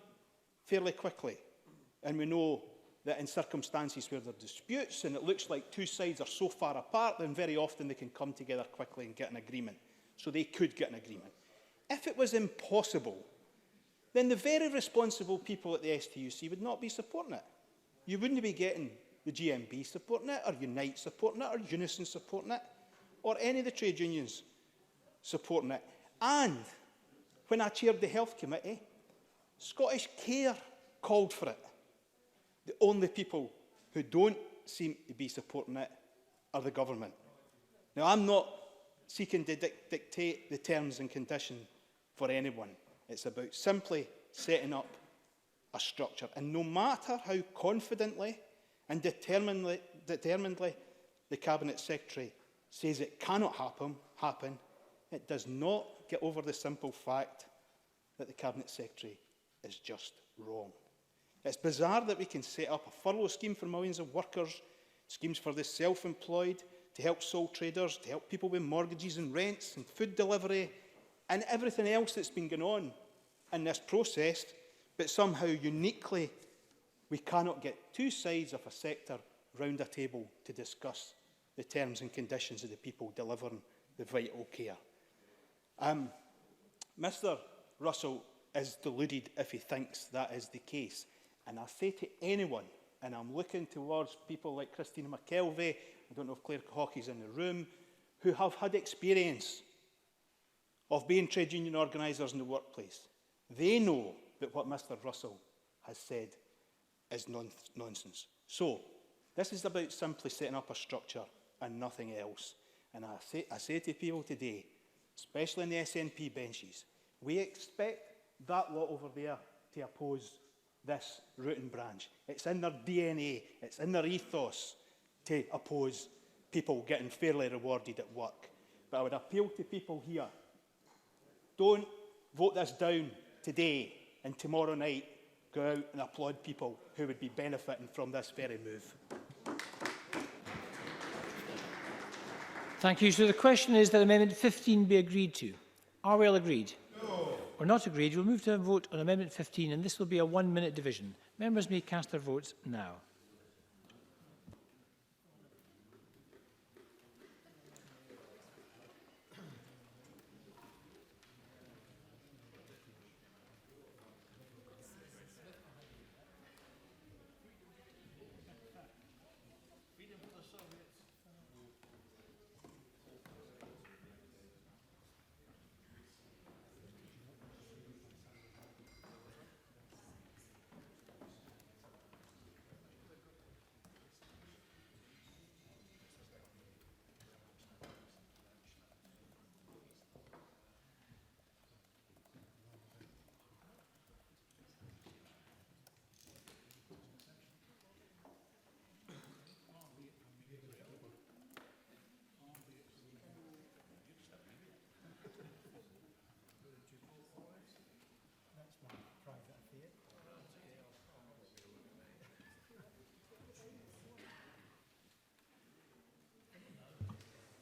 fairly quickly. And we know that in circumstances where there are disputes and it looks like two sides are so far apart, then very often they can come together quickly and get an agreement. So they could get an agreement. If it was impossible, then the very responsible people at the STUC would not be supporting it. You wouldn't be getting the GMB supporting it, or Unite supporting it, or Unison supporting it, or any of the trade unions supporting it. And when I chaired the Health Committee, Scottish Care called for it. The only people who don't seem to be supporting it are the government. Now, I'm not seeking to dictate the terms and conditions for anyone. It's about simply setting up a structure. And no matter how confidently and determinedly the Cabinet Secretary says it cannot happen, it does not get over the simple fact that the Cabinet Secretary is just wrong. It's bizarre that we can set up a furlough scheme for millions of workers, schemes for the self-employed, to help sole traders, to help people with mortgages and rents and food delivery and everything else that's been going on in this process, but somehow uniquely we cannot get two sides of a sector round a table to discuss the terms and conditions of the people delivering the vital care. Mr Russell is deluded if he thinks that is the case. And I say to anyone, and I'm looking towards people like Christina McKelvey, I don't know if Claire Hawkey's in the room, who have had experience of being trade union organisers in the workplace. They know that what Mr Russell has said is nonsense. So, this is about simply setting up a structure and nothing else. And I say to people today, especially in the SNP benches, we expect that lot over there to oppose this root and branch. It's in their DNA, it's in their ethos to oppose people getting fairly rewarded at work. But I would appeal to people here, don't vote this down today and tomorrow night go out and applaud people who would be benefiting from this very move. Thank you. So the question is that Amendment 15 be agreed to. Are we all agreed? No. Or not agreed? We'll move to a vote on Amendment 15, and this will be a 1-minute division. Members may cast their votes now.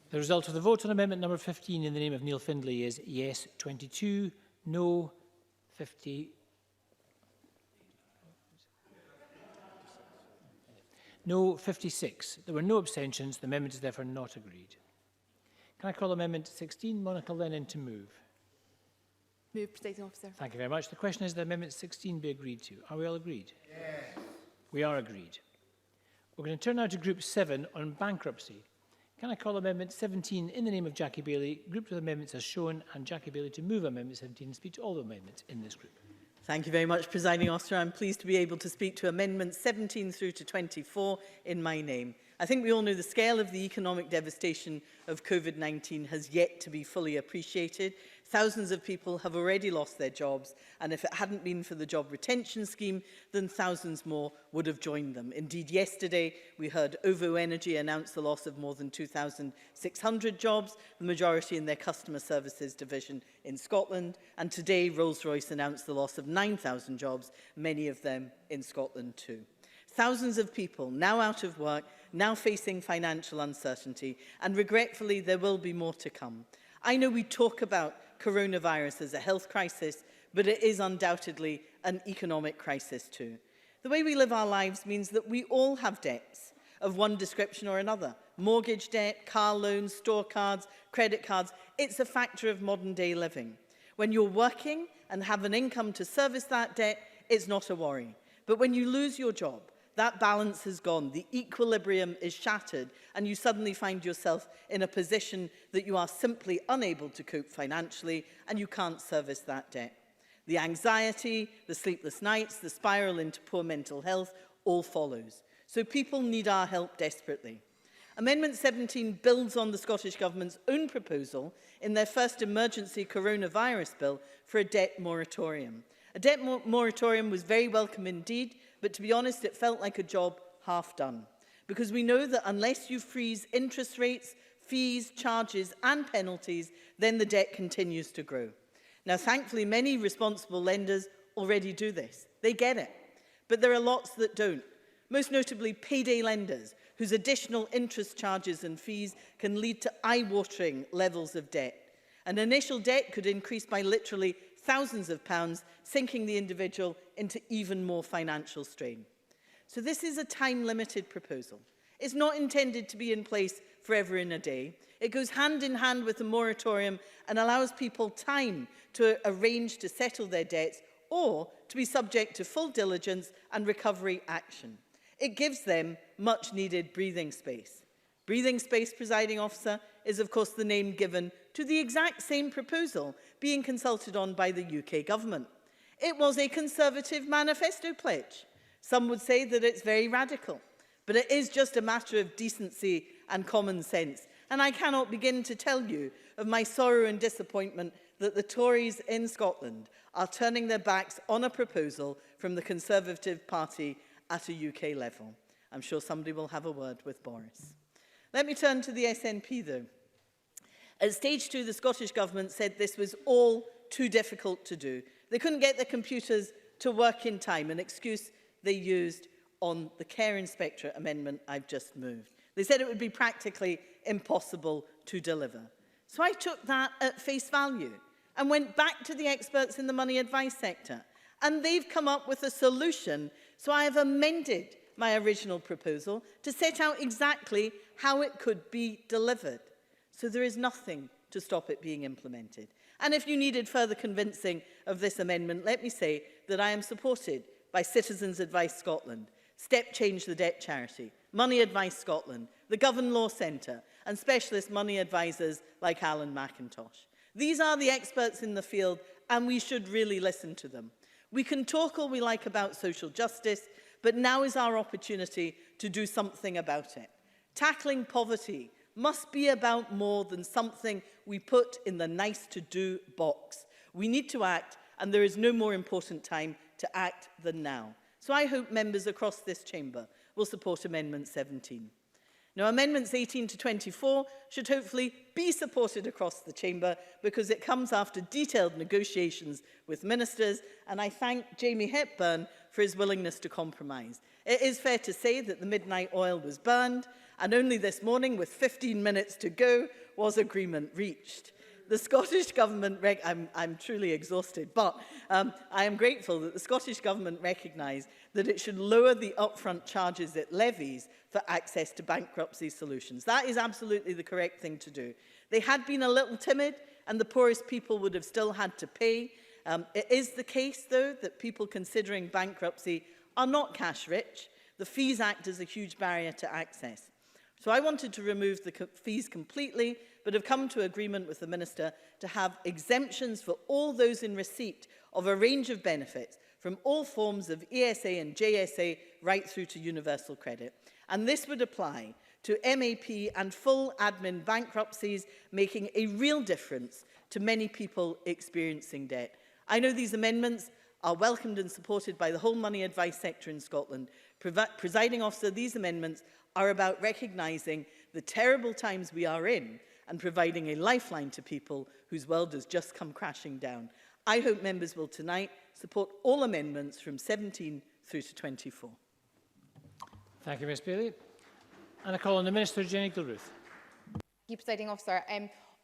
The result of the vote on amendment number 15 in the name of Neil Findlay is yes 22, no 50. No 56. There were no abstentions. The amendment is therefore not agreed. Can I call Amendment 16? Monica Lennon to move. Move, Presiding Officer. Thank you very much. The question is that Amendment 16 be agreed to. Are we all agreed? Yes. We are agreed. We're going to turn now to Group 7 on bankruptcy. Can I call Amendment 17 in the name of Jackie Bailey, grouped with amendments as shown, and Jackie Bailey to move Amendment 17 and speak to all the amendments in this group. Thank you very much, Presiding Officer. I'm pleased to be able to speak to Amendments 17 through to 24 in my name. I think we all know the scale of the economic devastation of COVID-19 has yet to be fully appreciated. Thousands of people have already lost their jobs, and if it hadn't been for the job retention scheme, then thousands more would have joined them. Indeed, yesterday we heard OVO Energy announce the loss of more than 2,600 jobs, the majority in their customer services division in Scotland, and today Rolls-Royce announced the loss of 9,000 jobs, many of them in Scotland too. Thousands of people now out of work, now facing financial uncertainty, and regretfully there will be more to come. I know we talk about coronavirus as a health crisis, but it is undoubtedly an economic crisis too. The way we live our lives means that we all have debts of one description or another. Mortgage debt, car loans, store cards, credit cards. It's a factor of modern day living. When you're working and have an income to service that debt, it's not a worry. But when you lose your job, that balance has gone, the equilibrium is shattered, and you suddenly find yourself in a position that you are simply unable to cope financially, and you can't service that debt. The anxiety, the sleepless nights, the spiral into poor mental health all follows. So people need our help desperately. Amendment 17 builds on the Scottish Government's own proposal in their first emergency coronavirus bill for a debt moratorium. A debt moratorium was very welcome indeed, but to be honest, it felt like a job half done. Because we know that unless you freeze interest rates, fees, charges and penalties, then the debt continues to grow. Now, thankfully, many responsible lenders already do this. They get it. But there are lots that don't. Most notably, payday lenders, whose additional interest charges and fees can lead to eye-watering levels of debt. An initial debt could increase by literally thousands of pounds, sinking the individual into even more financial strain. So this is a time-limited proposal. It's not intended to be in place forever in a day. It goes hand in hand with a moratorium and allows people time to arrange to settle their debts or to be subject to full diligence and recovery action. It gives them much-needed breathing space. Breathing space, presiding officer, is of course the name given to the exact same proposal being consulted on by the UK government. It was a Conservative manifesto pledge. Some would say that it's very radical, but it is just a matter of decency and common sense. And I cannot begin to tell you of my sorrow and disappointment that the Tories in Scotland are turning their backs on a proposal from the Conservative Party at a UK level. I'm sure somebody will have a word with Boris. Let me turn to the SNP though. At stage 2, the Scottish Government said this was all too difficult to do. They couldn't get their computers to work in time, an excuse they used on the Care Inspectorate amendment I've just moved. They said it would be practically impossible to deliver. So I took that at face value and went back to the experts in the money advice sector. And they've come up with a solution. So I have amended my original proposal to set out exactly how it could be delivered. So there is nothing to stop it being implemented. And if you needed further convincing of this amendment, let me say that I am supported by Citizens Advice Scotland, Step Change the Debt Charity, Money Advice Scotland, the Govan Law Centre and specialist money advisors like Alan McIntosh. These are the experts in the field and we should really listen to them. We can talk all we like about social justice, but now is our opportunity to do something about it. Tackling poverty must be about more than something we put in the nice-to-do box. We need to act, and there is no more important time to act than now. So I hope members across this chamber will support Amendment 17. Now, Amendments 18 to 24 should hopefully be supported across the chamber because it comes after detailed negotiations with ministers, and I thank Jamie Hepburn for his willingness to compromise. It is fair to say that the midnight oil was burned, and only this morning, with 15 minutes to go, was agreement reached. The Scottish Government, I'm truly exhausted, but I am grateful that the Scottish Government recognised that it should lower the upfront charges it levies for access to bankruptcy solutions. That is absolutely the correct thing to do. They had been a little timid and the poorest people would have still had to pay. It is the case, though, that people considering bankruptcy are not cash rich. The fees act as a huge barrier to access. So I wanted to remove the fees completely, but have come to agreement with the Minister to have exemptions for all those in receipt of a range of benefits from all forms of ESA and JSA right through to universal credit. And this would apply to MAP and full admin bankruptcies, making a real difference to many people experiencing debt. I know these amendments are welcomed and supported by the whole money advice sector in Scotland. Presiding officer, these amendments are about recognising the terrible times we are in and providing a lifeline to people whose world has just come crashing down. I hope members will tonight support all amendments from 17 through to 24. Thank you, Ms Bailey. And I call on the Minister, Jenny Gilruth. Thank you, Presiding Officer.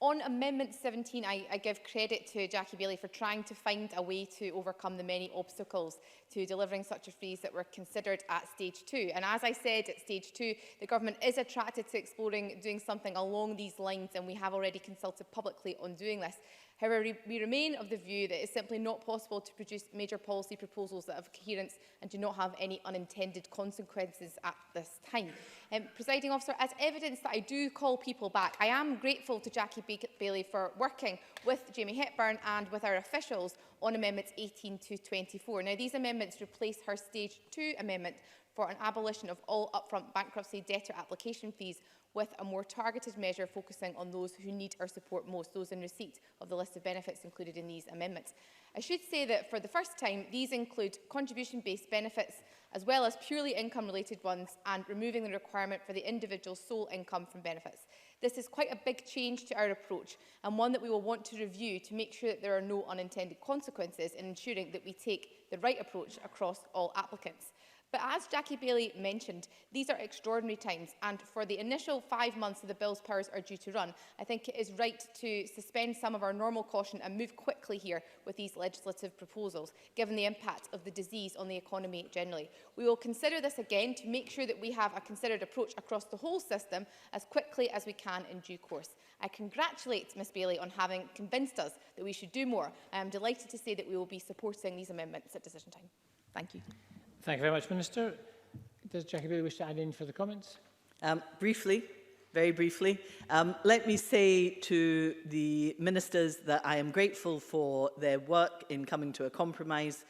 On Amendment 17, I give credit to Jackie Bailey for trying to find a way to overcome the many obstacles to delivering such a freeze that were considered at Stage 2. And as I said, at Stage 2, the Government is attracted to exploring doing something along these lines, and we have already consulted publicly on doing this. However, we remain of the view that it's simply not possible to produce major policy proposals that have coherence and do not have any unintended consequences at this time. Presiding Officer, as evidence that I do call people back, I am grateful to Jackie Bailey for working with Jamie Hepburn and with our officials on Amendments 18 to 24. Now, these amendments replace her Stage 2 amendment for an abolition of all upfront bankruptcy debtor application fees, with a more targeted measure focusing on those who need our support most, those in receipt of the list of benefits included in these amendments. I should say that for the first time, these include contribution-based benefits as well as purely income-related ones, and removing the requirement for the individual's sole income from benefits. This is quite a big change to our approach, and one that we will want to review to make sure that there are no unintended consequences in ensuring that we take the right approach across all applicants. But as Jackie Bailey mentioned, these are extraordinary times, and for the initial 5 months that the bill's powers are due to run, I think it is right to suspend some of our normal caution and move quickly here with these legislative proposals, given the impact of the disease on the economy generally. We will consider this again to make sure that we have a considered approach across the whole system as quickly as we can in due course. I congratulate Ms Bailey on having convinced us that we should do more. I am delighted to say that we will be supporting these amendments at decision time. Thank you. Thank you very much, Minister. Does Jackie Bailey wish to add any further comments? Briefly, very briefly, let me say to the ministers that I am grateful for their work in coming to a compromise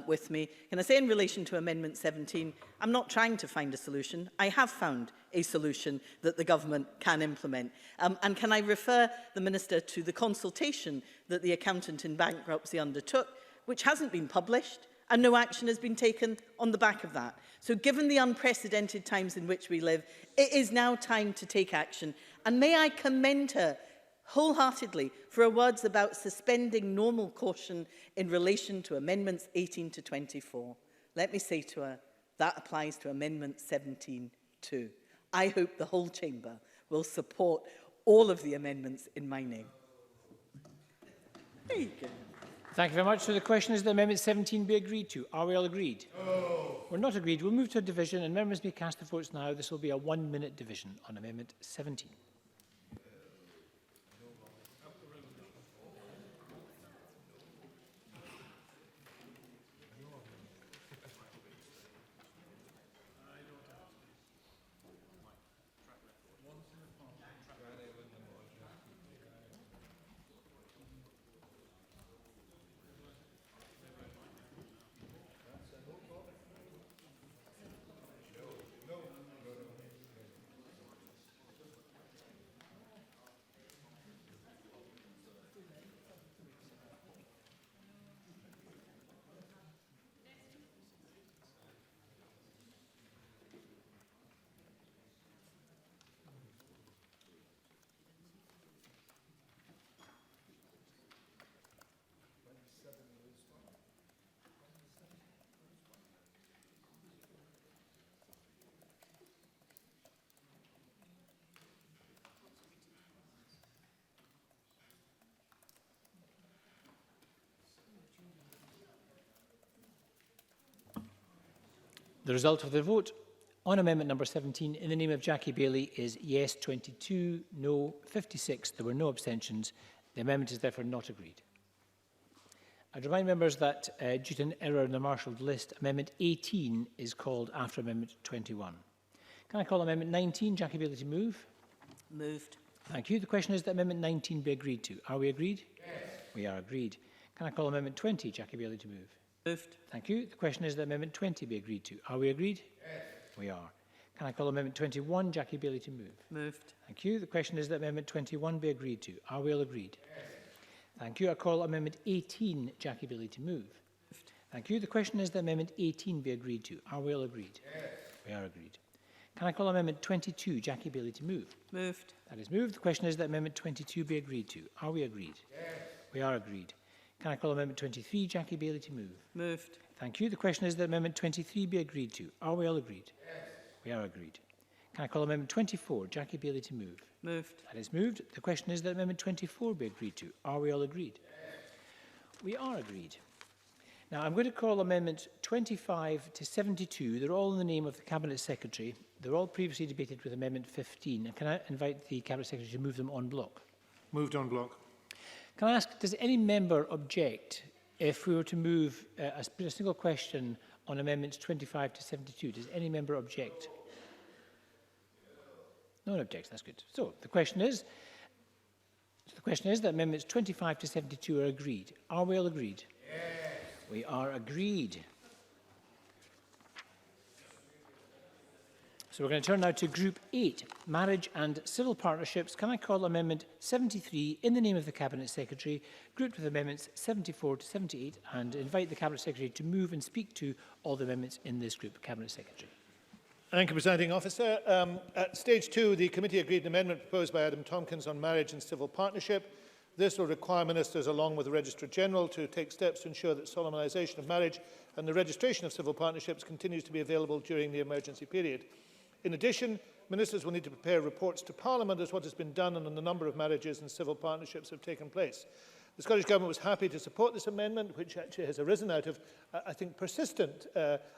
with me. Can I say in relation to Amendment 17, I'm not trying to find a solution. I have found a solution that the government can implement. And can I refer the Minister to the consultation that the accountant in bankruptcy undertook, which hasn't been published, and no action has been taken on the back of that. So given the unprecedented times in which we live, it is now time to take action. And may I commend her wholeheartedly for her words about suspending normal caution in relation to Amendments 18 to 24. Let me say to her, that applies to Amendment 17 too. I hope the whole Chamber will support all of the amendments in my name. There you go. Thank you very much. So the question is that Amendment 17 be agreed to. Are we all agreed? No. We're not agreed. We'll move to a division, and members may cast their votes now. This will be a 1-minute division on Amendment 17. The result of the vote on Amendment number 17 in the name of Jackie Bailey is yes 22, no 56. There were no abstentions. The amendment is therefore not agreed. I'd remind members that due to an error in the marshalled list, Amendment 18 is called after Amendment 21. Can I call Amendment 19? Jackie Bailey to move. Moved. Thank you. The question is that Amendment 19 be agreed to. Are we agreed? Yes. We are agreed. Can I call Amendment 20? Jackie Bailey to move. Moved. Thank you. The question is that Amendment 20 be agreed to. Are we agreed? Yes. We are. Can I call Amendment 21? Jackie Bailey to move. Moved. Thank you. The question is that Amendment 21 be agreed to. Are we all agreed? Yes. Thank you. I call Amendment 18, Jackie Bailey to move. Moved. Thank you. The question is that Amendment 18 be agreed to. Are we all agreed? Yes. We are agreed. Can I call Amendment 22, Jackie Bailey to move? Moved. That is moved. The question is that Amendment 22 be agreed to. Are we agreed? Yes. We are agreed. Can I call Amendment 23, Jackie Bailey to move? Moved. Thank you. The question is that Amendment 23 be agreed to. Are we all agreed? Yes. We are agreed. Can I call Amendment 24, Jackie Bailey to move? Moved. That is moved. The question is that Amendment 24 be agreed to. Are we all agreed? Yes. We are agreed. Now, I'm going to call Amendments 25 to 72. They're all in the name of the Cabinet Secretary. They're all previously debated with Amendment 15. And can I invite the Cabinet Secretary to move them en bloc? Moved en bloc. Can I ask, does any member object if we were to move a single question on Amendments 25 to 72? Does any member object? No one objects. That's good. So the question is that Amendments 25 to 72 are agreed. Are we all agreed? Yes. We are agreed. So we're going to turn now to Group 8, Marriage and Civil Partnerships. Can I call Amendment 73 in the name of the Cabinet Secretary, grouped with Amendments 74 to 78, and invite the Cabinet Secretary to move and speak to all the amendments in this group. Cabinet Secretary. Thank you, Presiding Officer. At stage 2, the committee agreed an amendment proposed by Adam Tompkins on marriage and civil partnership. This will require ministers, along with the Registrar General, to take steps to ensure that solemnisation of marriage and the registration of civil partnerships continues to be available during the emergency period. In addition, ministers will need to prepare reports to Parliament as what has been done and on the number of marriages and civil partnerships have taken place. The Scottish Government was happy to support this amendment, which actually has arisen out of, I think, persistent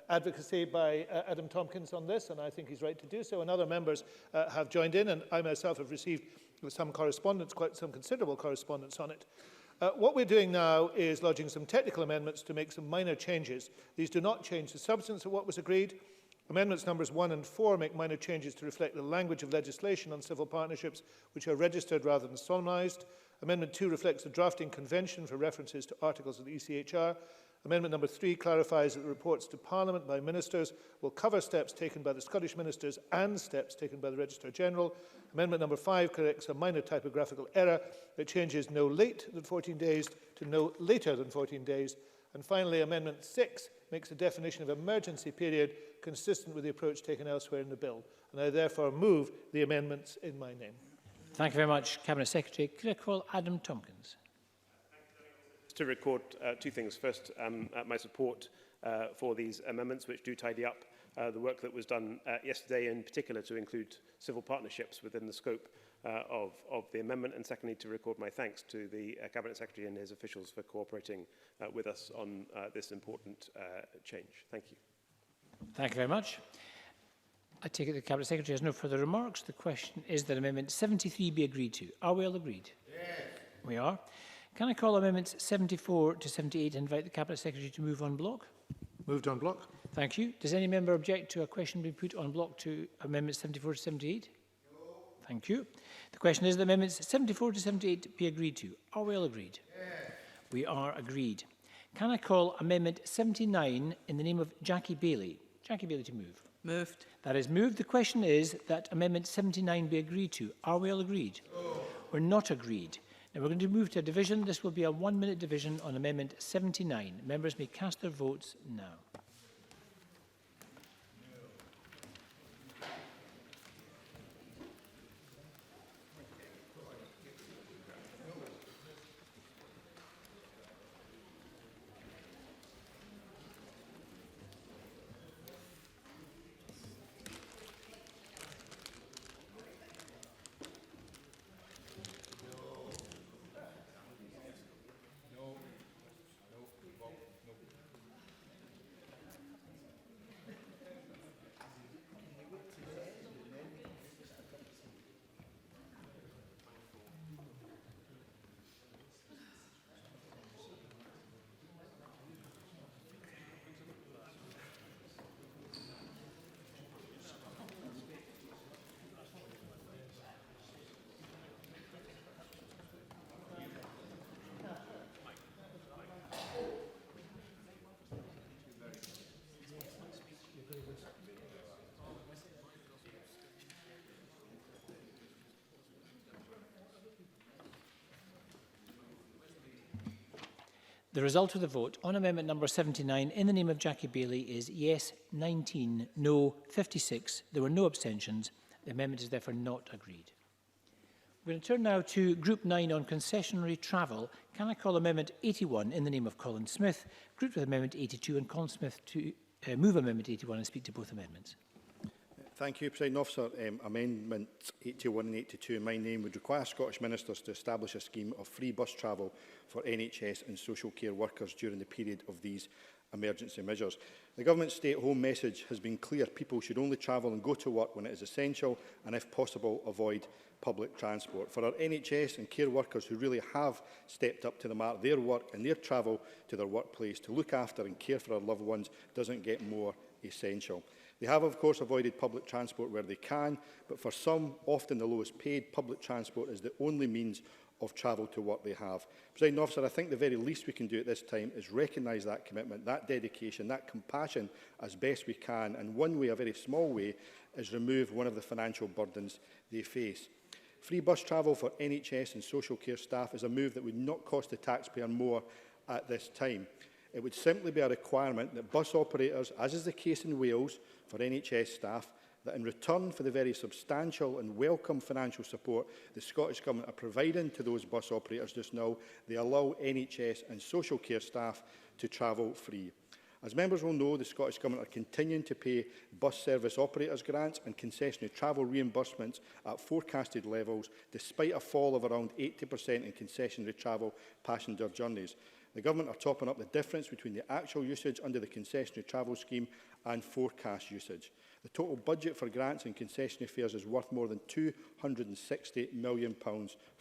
advocacy by Adam Tompkins on this, and I think he's right to do so, and other members have joined in, and I myself have received some correspondence, quite some considerable correspondence on it. What we're doing now is lodging some technical amendments to make some minor changes. These do not change the substance of what was agreed. Amendments numbers 1 and 4 make minor changes to reflect the language of legislation on civil partnerships which are registered rather than solemnised. Amendment 2 reflects the drafting convention for references to articles of the ECHR. Amendment number 3 clarifies that the reports to Parliament by ministers will cover steps taken by the Scottish ministers and steps taken by the Registrar General. Amendment number 5 corrects a minor typographical error that changes no late than 14 days to no later than 14 days. And finally, Amendment 6 makes the definition of emergency period consistent with the approach taken elsewhere in the bill. And I therefore move the amendments in my name. Thank you very much, Cabinet Secretary. Could I call Adam Tompkins? To record two things. First, my support for these amendments, which do tidy up the work that was done yesterday, in particular to include civil partnerships within the scope of the amendment, and secondly, to record my thanks to the Cabinet Secretary and his officials for cooperating with us on this important change. Thank you. Thank you very much. I take it the Cabinet Secretary has no further remarks. The question is that Amendment 73 be agreed to. Are we all agreed? Yes. We are. Can I call Amendments 74 to 78 and invite the Cabinet Secretary to move on block? Moved on block. Thank you. Does any member object to a question being put on block to Amendments 74 to 78? No. Thank you. The question is that Amendments 74 to 78 be agreed to. Are we all agreed? Yes. We are agreed. Can I call Amendment 79 in the name of Jackie Bailey? Jackie Bailey to move. Moved. That is moved. The question is that Amendment 79 be agreed to. Are we all agreed? No. We're not agreed. Now we're going to move to a division. This will be a 1-minute division on Amendment 79. Members may cast their votes now. The result of the vote on amendment number 79 in the name of Jackie Bailey is yes 19, no 56. There were no abstentions. The amendment is therefore not agreed. We're going to turn now to Group 9 on concessionary travel. Can I call Amendment 81 in the name of Colin Smith, grouped with Amendment 82, and Colin Smith to move Amendment 81 and speak to both amendments? Thank you, Presiding Officer. Amendments 81 and 82 in my name would require Scottish ministers to establish a scheme of free bus travel for NHS and social care workers during the period of these emergency measures. The Government's stay-at-home message has been clear. People should only travel and go to work when it is essential and, if possible, avoid public transport. For our NHS and care workers who really have stepped up to the mark, their work and their travel to their workplace to look after and care for our loved ones doesn't get more essential. They have, of course, avoided public transport where they can, but for some, often the lowest paid, public transport is the only means of travel to work they have. Presiding Officer, I think the very least we can do at this time is recognise that commitment, that dedication, that compassion as best we can, and one way, a very small way, is remove one of the financial burdens they face. Free bus travel for NHS and social care staff is a move that would not cost the taxpayer more at this time. It would simply be a requirement that bus operators, as is the case in Wales for NHS staff, that in return for the very substantial and welcome financial support the Scottish Government are providing to those bus operators just now, they allow NHS and social care staff to travel free. As members will know, the Scottish Government are continuing to pay bus service operators grants and concessionary travel reimbursements at forecasted levels, despite a fall of around 80% in concessionary travel passenger journeys. The Government are topping up the difference between the actual usage under the concessionary travel scheme and forecast usage. The total budget for grants and concessionary fares is worth more than £260 million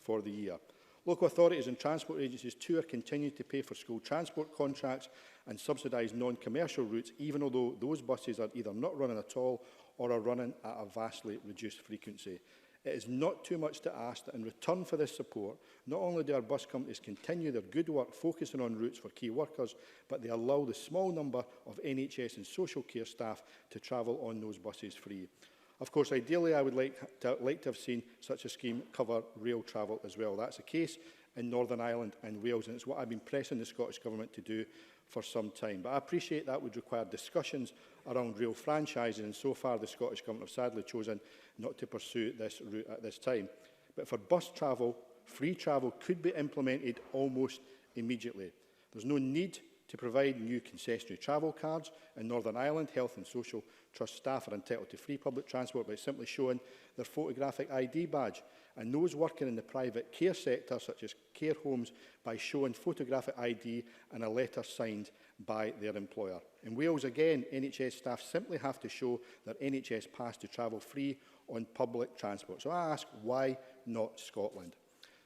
for the year. Local authorities and transport agencies too are continuing to pay for school transport contracts and subsidise non-commercial routes, even although those buses are either not running at all or are running at a vastly reduced frequency. It is not too much to ask that in return for this support, not only do our bus companies continue their good work focusing on routes for key workers, but they allow the small number of NHS and social care staff to travel on those buses free. Of course, ideally, I would like to have seen such a scheme cover rail travel as well. That's the case in Northern Ireland and Wales, and it's what I've been pressing the Scottish Government to do for some time. But I appreciate that would require discussions around rail franchising, and so far the Scottish Government have sadly chosen not to pursue this route at this time. But for bus travel, free travel could be implemented almost immediately. There's no need to provide new concessionary travel cards. In Northern Ireland, Health and Social Trust staff are entitled to free public transport by simply showing their photographic ID badge, and those working in the private care sector, such as care homes, by showing photographic ID and a letter signed by their employer. In Wales, again, NHS staff simply have to show their NHS pass to travel free on public transport. So I ask, why not Scotland?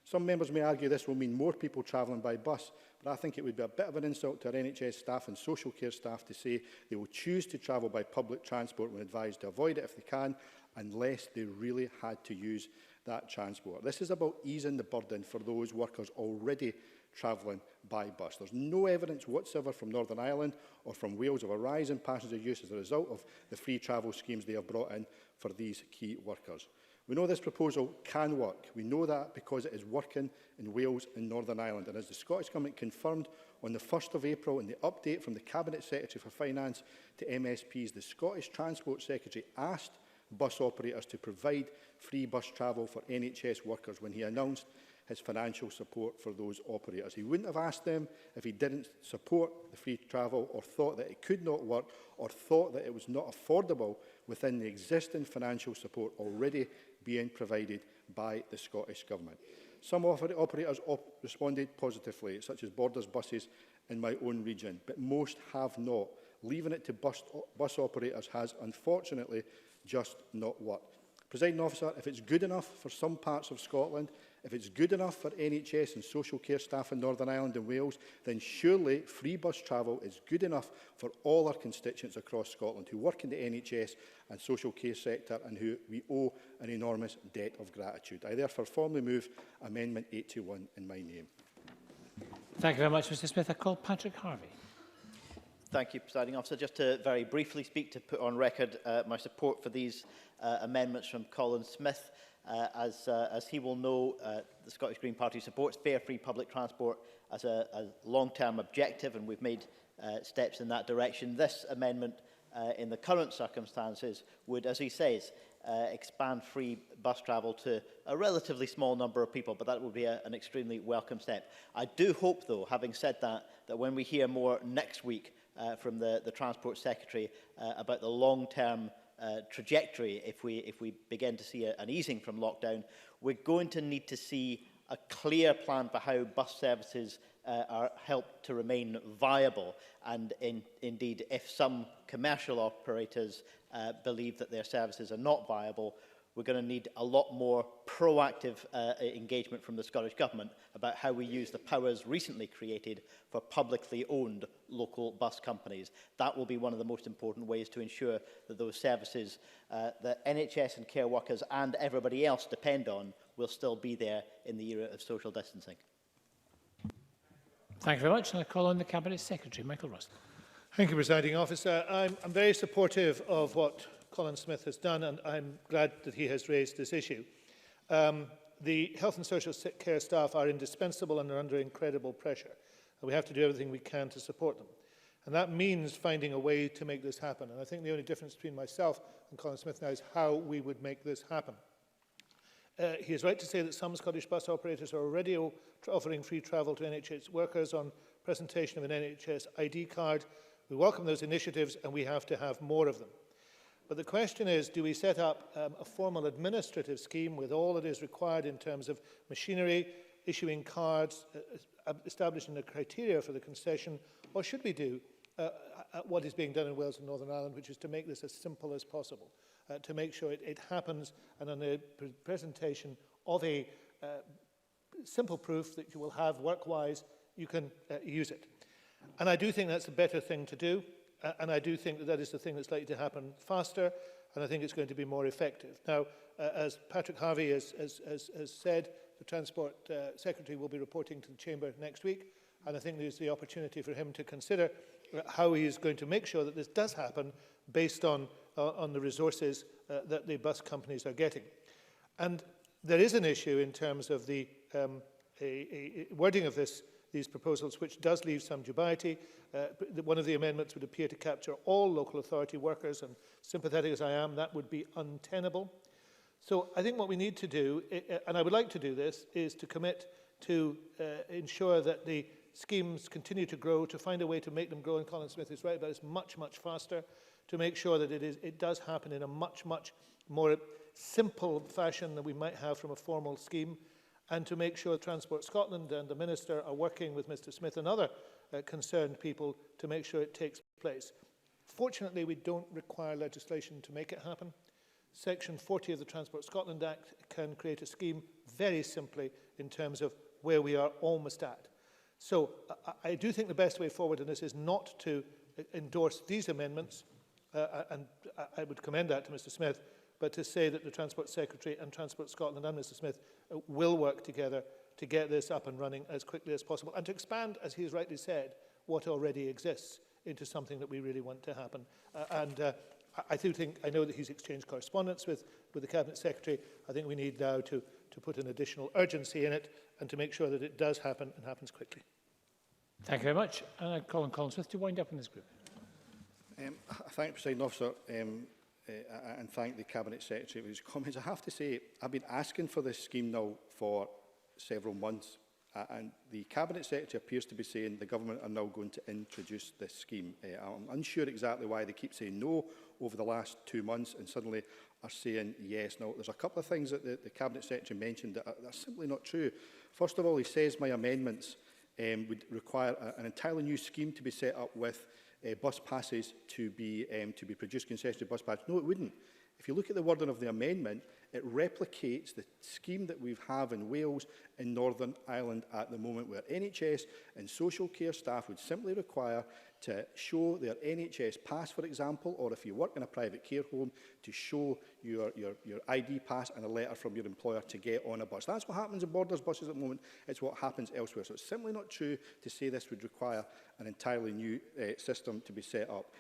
Some members may argue this will mean more people travelling by bus, but I think it would be a bit of an insult to our NHS staff and social care staff to say they will choose to travel by public transport when advised to avoid it if they can, unless they really had to use that transport. This is about easing the burden for those workers already travelling by bus. There's no evidence whatsoever from Northern Ireland or from Wales of a rise in passenger use as a result of the free travel schemes they have brought in for these key workers. We know this proposal can work. We know that because it is working in Wales and Northern Ireland. And as the Scottish Government confirmed on the 1st of April in the update from the Cabinet Secretary for Finance to MSPs, the Scottish Transport Secretary asked bus operators to provide free bus travel for NHS workers when he announced his financial support for those operators. He wouldn't have asked them if he didn't support the free travel or thought that it could not work or thought that it was not affordable within the existing financial support already being provided by the Scottish Government. Some operators responded positively, such as Borders buses in my own region, but most have not. Leaving it to bus operators has, unfortunately, just not worked. Presiding Officer, if it's good enough for some parts of Scotland, if it's good enough for NHS and social care staff in Northern Ireland and Wales, then surely free bus travel is good enough for all our constituents across Scotland who work in the NHS and social care sector and who we owe an enormous debt of gratitude. I therefore formally move Amendment 821 in my name. Thank you very much, Mr Smith. I call Patrick Harvey. Thank you, Presiding Officer. Just to very briefly speak, to put on record my support for these amendments from Colin Smith. As he will know, the Scottish Green Party supports fair, free public transport as a long-term objective, and we've made steps in that direction. This amendment, in the current circumstances, would, as he says, expand free bus travel to a relatively small number of people, but that would be an extremely welcome step. I do hope, though, having said that, that when we hear more next week from the Transport Secretary about the long-term trajectory, if we begin to see an easing from lockdown, we're going to need to see a clear plan for how bus services are helped to remain viable. And indeed, if some commercial operators believe that their services are not viable, we're going to need a lot more proactive engagement from the Scottish Government about how we use the powers recently created for publicly owned local bus companies. That will be one of the most important ways to ensure that those services that NHS and care workers and everybody else depend on will still be there in the era of social distancing. Thank you very much. And I call on the Cabinet Secretary, Michael Russell. Thank you, Presiding Officer. I'm very supportive of what Colin Smith has done, and I'm glad that he has raised this issue. The health and social care staff are indispensable and are under incredible pressure. And we have to do everything we can to support them. And that means finding a way to make this happen. And I think the only difference between myself and Colin Smith now is how we would make this happen. He is right to say that some Scottish bus operators are already offering free travel to NHS workers on presentation of an NHS ID card. We welcome those initiatives and we have to have more of them. But the question is, do we set up a formal administrative scheme with all that is required in terms of machinery, issuing cards, establishing the criteria for the concession, or should we do what is being done in Wales and Northern Ireland, which is to make this as simple as possible, to make sure it happens, and on the presentation of a simple proof that you will have work-wise, you can use it. And I do think that's a better thing to do. And I do think that that is the thing that's likely to happen faster, and I think it's going to be more effective. Now, as Patrick Harvey has said, the Transport Secretary will be reporting to the Chamber next week, and I think there's the opportunity for him to consider how he is going to make sure that this does happen based on the resources that the bus companies are getting. And there is an issue in terms of the wording of these proposals, which does leave some dubiety. One of the amendments would appear to capture all local authority workers, and sympathetic as I am, that would be untenable. So I think what we need to do, and I would like to do this, is to commit to ensure that the schemes continue to grow, to find a way to make them grow, and Colin Smith is right about this, much, much faster, to make sure that it does happen in a much, much more simple fashion than we might have from a formal scheme, and to make sure Transport Scotland and the Minister are working with Mr Smith and other concerned people to make sure it takes place. Fortunately, we don't require legislation to make it happen. Section 40 of the Transport Scotland Act can create a scheme very simply in terms of where we are almost at. So I do think the best way forward in this is not to endorse these amendments, and I would commend that to Mr Smith, but to say that the Transport Secretary and Transport Scotland and Mr Smith will work together to get this up and running as quickly as possible, and to expand, as he has rightly said, what already exists into something that we really want to happen. I know that he's exchanged correspondence with the Cabinet Secretary. I think we need now to put an additional urgency in it and to make sure that it does happen and happens quickly. Thank you very much. And I call on Colin Smith to wind up in this group. I thank the Presiding Officer and thank the Cabinet Secretary for his comments. I have to say, I've been asking for this scheme now for several months, and the Cabinet Secretary appears to be saying the government are now going to introduce this scheme. I'm unsure exactly why they keep saying no over the last 2 months and suddenly are saying yes. Now, there's a couple of things that the Cabinet Secretary mentioned that are simply not true. First of all, he says my amendments would require an entirely new scheme to be set up with bus passes to be produced, concessionary bus passes. No, it wouldn't. If you look at the wording of the amendment, it replicates the scheme that we have in Wales and Northern Ireland at the moment, where NHS and social care staff would simply require to show their NHS pass, for example, or if you work in a private care home, to show your ID pass and a letter from your employer to get on a bus. That's what happens in Borders buses at the moment. It's what happens elsewhere. So it's simply not true to say this would require an entirely new system to be set up.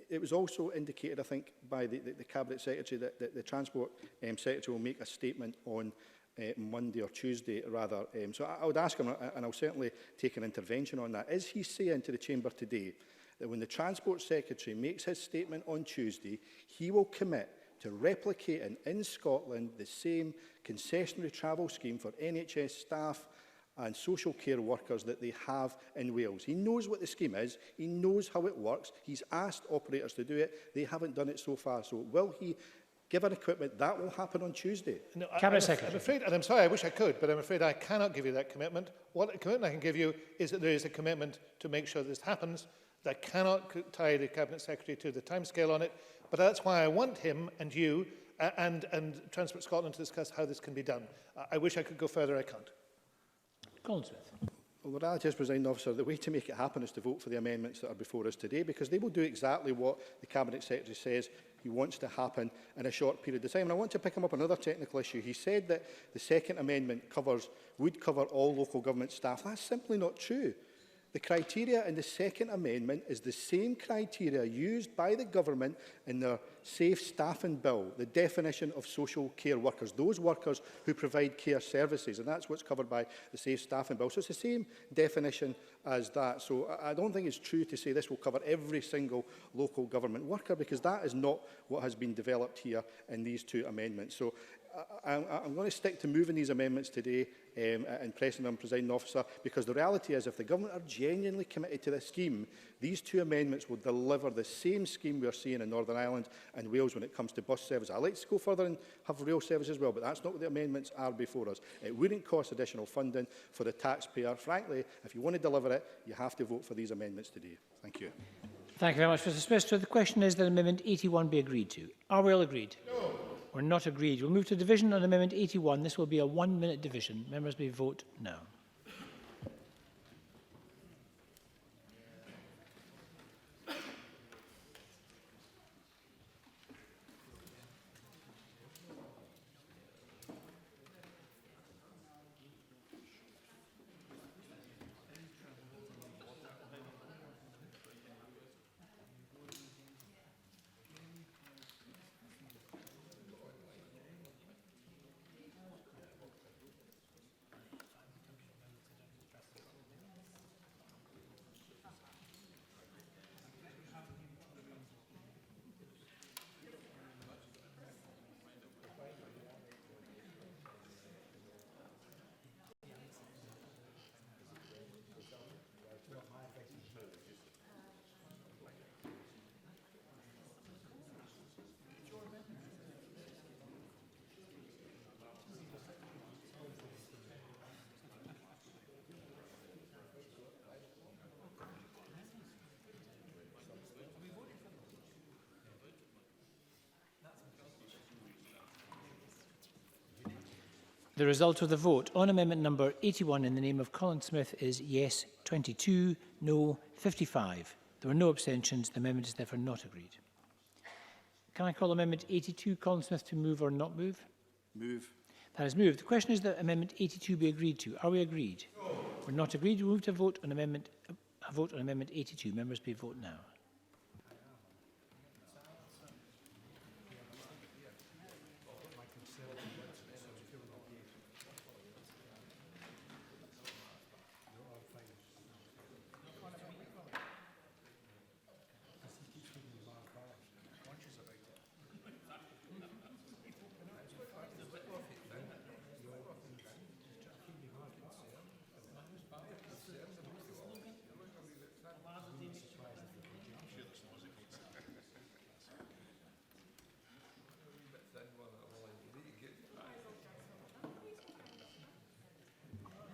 It was also indicated, I think, by the Cabinet Secretary that the Transport Secretary will make a statement on Monday or Tuesday, rather. So I would ask him, and I'll certainly take an intervention on that. Is he saying to the Chamber today that when the Transport Secretary makes his statement on Tuesday, he will commit to replicating in Scotland the same concessionary travel scheme for NHS staff and social care workers that they have in Wales? He knows what the scheme is. He knows how it works. He's asked operators to do it. They haven't done it so far. So will he give an equipment? That will happen on Tuesday. No, I'm afraid, and I'm sorry, I wish I could, but I'm afraid I cannot give you that commitment. What commitment I can give you is that there is a commitment to make sure this happens. That cannot tie the Cabinet Secretary to the timescale on it, but that's why I want him and you and Transport Scotland to discuss how this can be done. I wish I could go further, I can't. Colin Smith. Well, the reality is, Presiding Officer, the way to make it happen is to vote for the amendments that are before us today, because they will do exactly what the Cabinet Secretary says he wants to happen in a short period of time. And I want to pick him up on another technical issue. He said that the second amendment would cover all local government staff. That's simply not true. The criteria in the second amendment is the same criteria used by the government in their Safe Staffing Bill, the definition of social care workers, those workers who provide care services, and that's what's covered by the Safe Staffing Bill. So it's the same definition as that. So I don't think it's true to say this will cover every single local government worker, because that is not what has been developed here in these two amendments. So I'm going to stick to moving these amendments today and pressing them, Presiding Officer, because the reality is, if the government are genuinely committed to this scheme, these two amendments will deliver the same scheme we are seeing in Northern Ireland and Wales when it comes to bus service. I'd like to go further and have rail service as well, but that's not what the amendments are before us. It wouldn't cost additional funding for the taxpayer. Frankly, if you want to deliver it, you have to vote for these amendments today. Thank you. Thank you very much, Mr Smith. So the question is that Amendment 81 be agreed to. Are we all agreed? No. We're not agreed. We'll move to division on Amendment 81. This will be a 1-minute division. Members may vote now. The result of the vote on amendment number 81 in the name of Colin Smith is yes 22, no 55. There were no abstentions. The amendment is therefore not agreed. Can I call amendment 82, Colin Smith, to move or not move? Move. That is moved. The question is that amendment 82 be agreed to. Are we agreed? No. We're not agreed. We move to a vote on amendment 82. Members may vote now.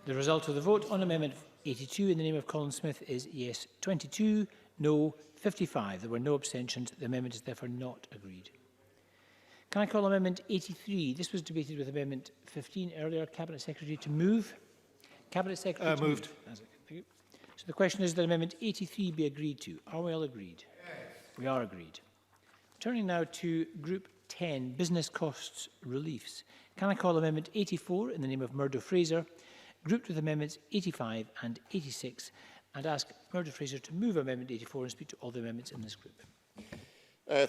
The result of the vote on Amendment 82 in the name of Colin Smith is yes 22, no 55. There were no abstentions. The amendment is therefore not agreed. Can I call Amendment 83? This was debated with Amendment 15 earlier. Cabinet Secretary to move. Cabinet Secretary to moved. Move. Thank you. So the question is that Amendment 83 be agreed to. Are we all agreed? Yes. We are agreed. Turning now to Group 10, Business Costs Reliefs. Can I call Amendment 84 in the name of Murdo Fraser, grouped with Amendments 85 and 86, and ask Murdo Fraser to move Amendment 84 and speak to all the amendments in this group.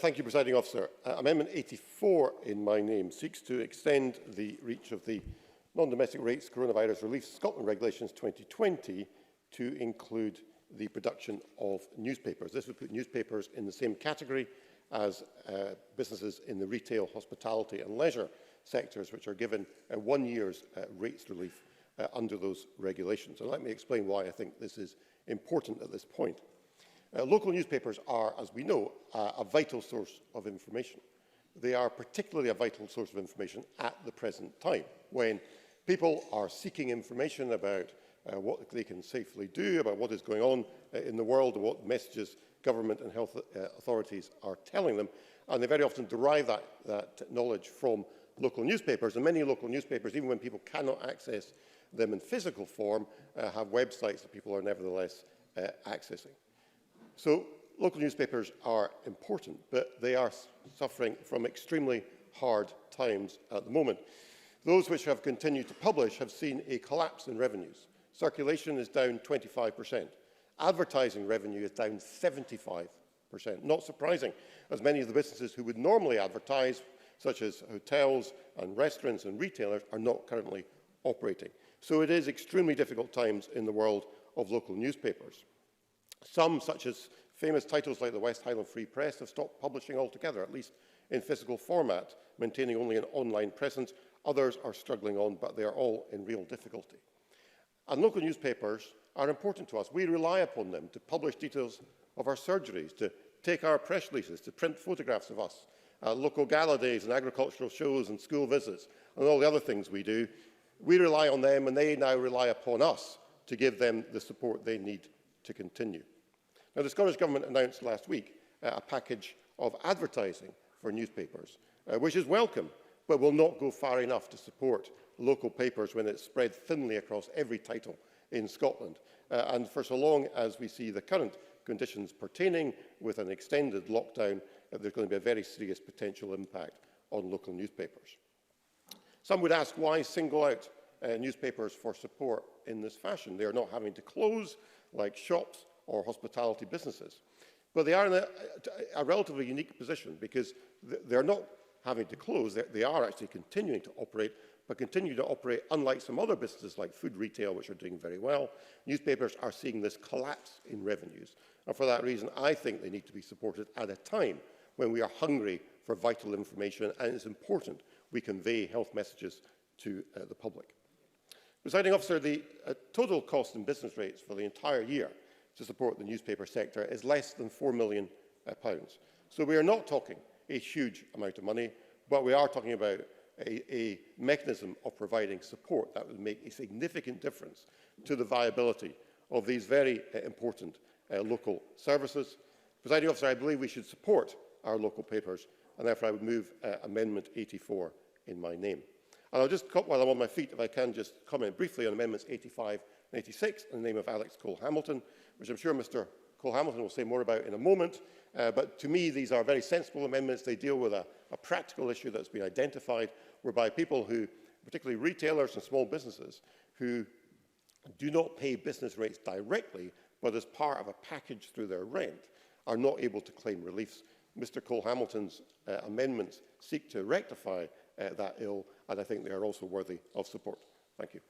Thank you, Presiding Officer. Amendment 84 in my name seeks to extend the reach of the Non-Domestic Rates Coronavirus Relief Scotland Regulations 2020 to include the production of newspapers. This would put newspapers in the same category as businesses in the retail, hospitality and leisure sectors, which are given 1 year's rates relief under those regulations. And let me explain why I think this is important at this point. Local newspapers are, as we know, a vital source of information. They are particularly a vital source of information at the present time, when people are seeking information about what they can safely do, about what is going on in the world, and what messages government and health authorities are telling them. And they very often derive that knowledge from local newspapers. And many local newspapers, even when people cannot access them in physical form, have websites that people are nevertheless accessing. So local newspapers are important, but they are suffering from extremely hard times at the moment. Those which have continued to publish have seen a collapse in revenues. Circulation is down 25%. Advertising revenue is down 75%. Not surprising, as many of the businesses who would normally advertise, such as hotels and restaurants and retailers, are not currently operating. So it is extremely difficult times in the world of local newspapers. Some, such as famous titles like the West Highland Free Press, have stopped publishing altogether, at least in physical format, maintaining only an online presence. Others are struggling on, but they are all in real difficulty. And local newspapers are important to us. We rely upon them to publish details of our surgeries, to take our press releases, to print photographs of us, local gala days and agricultural shows and school visits, and all the other things we do. We rely on them, and they now rely upon us to give them the support they need to continue. Now, the Scottish Government announced last week a package of advertising for newspapers, which is welcome, but will not go far enough to support local papers when it's spread thinly across every title in Scotland. And for so long as we see the current conditions pertaining with an extended lockdown, there's going to be a very serious potential impact on local newspapers. Some would ask why single out newspapers for support in this fashion. They are not having to close like shops or hospitality businesses. But they are in a relatively unique position because they're not having to close. They are actually continuing to operate, but continue to operate unlike some other businesses like food retail, which are doing very well. Newspapers are seeing this collapse in revenues. And for that reason, I think they need to be supported at a time when we are hungry for vital information, and it's important we convey health messages to the public. Presiding Officer, the total cost in business rates for the entire year to support the newspaper sector is less than £4 million. So we are not talking a huge amount of money, but we are talking about a mechanism of providing support that would make a significant difference to the viability of these very important local services. Presiding Officer, I believe we should support our local papers, and therefore I would move Amendment 84 in my name. And I'll just, while I'm on my feet, if I can just comment briefly on Amendments 85 and 86 in the name of Alex Cole-Hamilton, which I'm sure Mr Cole-Hamilton will say more about in a moment. But to me, these are very sensible amendments. They deal with a practical issue that's been identified, whereby people who, particularly retailers and small businesses, who do not pay business rates directly, but as part of a package through their rent, are not able to claim reliefs. Mr Cole-Hamilton's amendments seek to rectify that ill, and I think they are also worthy of support. Thank you.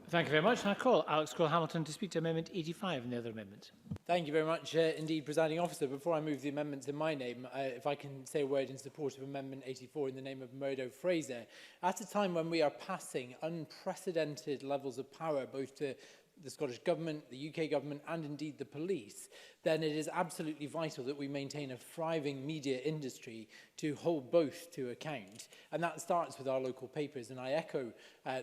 Thank you very much. And I call Alex Cole-Hamilton to speak to Amendment 85 and the other amendments. Thank you very much indeed, Presiding Officer. Before I move the amendments in my name, if I can say a word in support of Amendment 84 in the name of Murdo Fraser. At a time when we are passing unprecedented levels of power, both to the Scottish Government, the UK Government and indeed the police, then it is absolutely vital that we maintain a thriving media industry to hold both to account. And that starts with our local papers. And I echo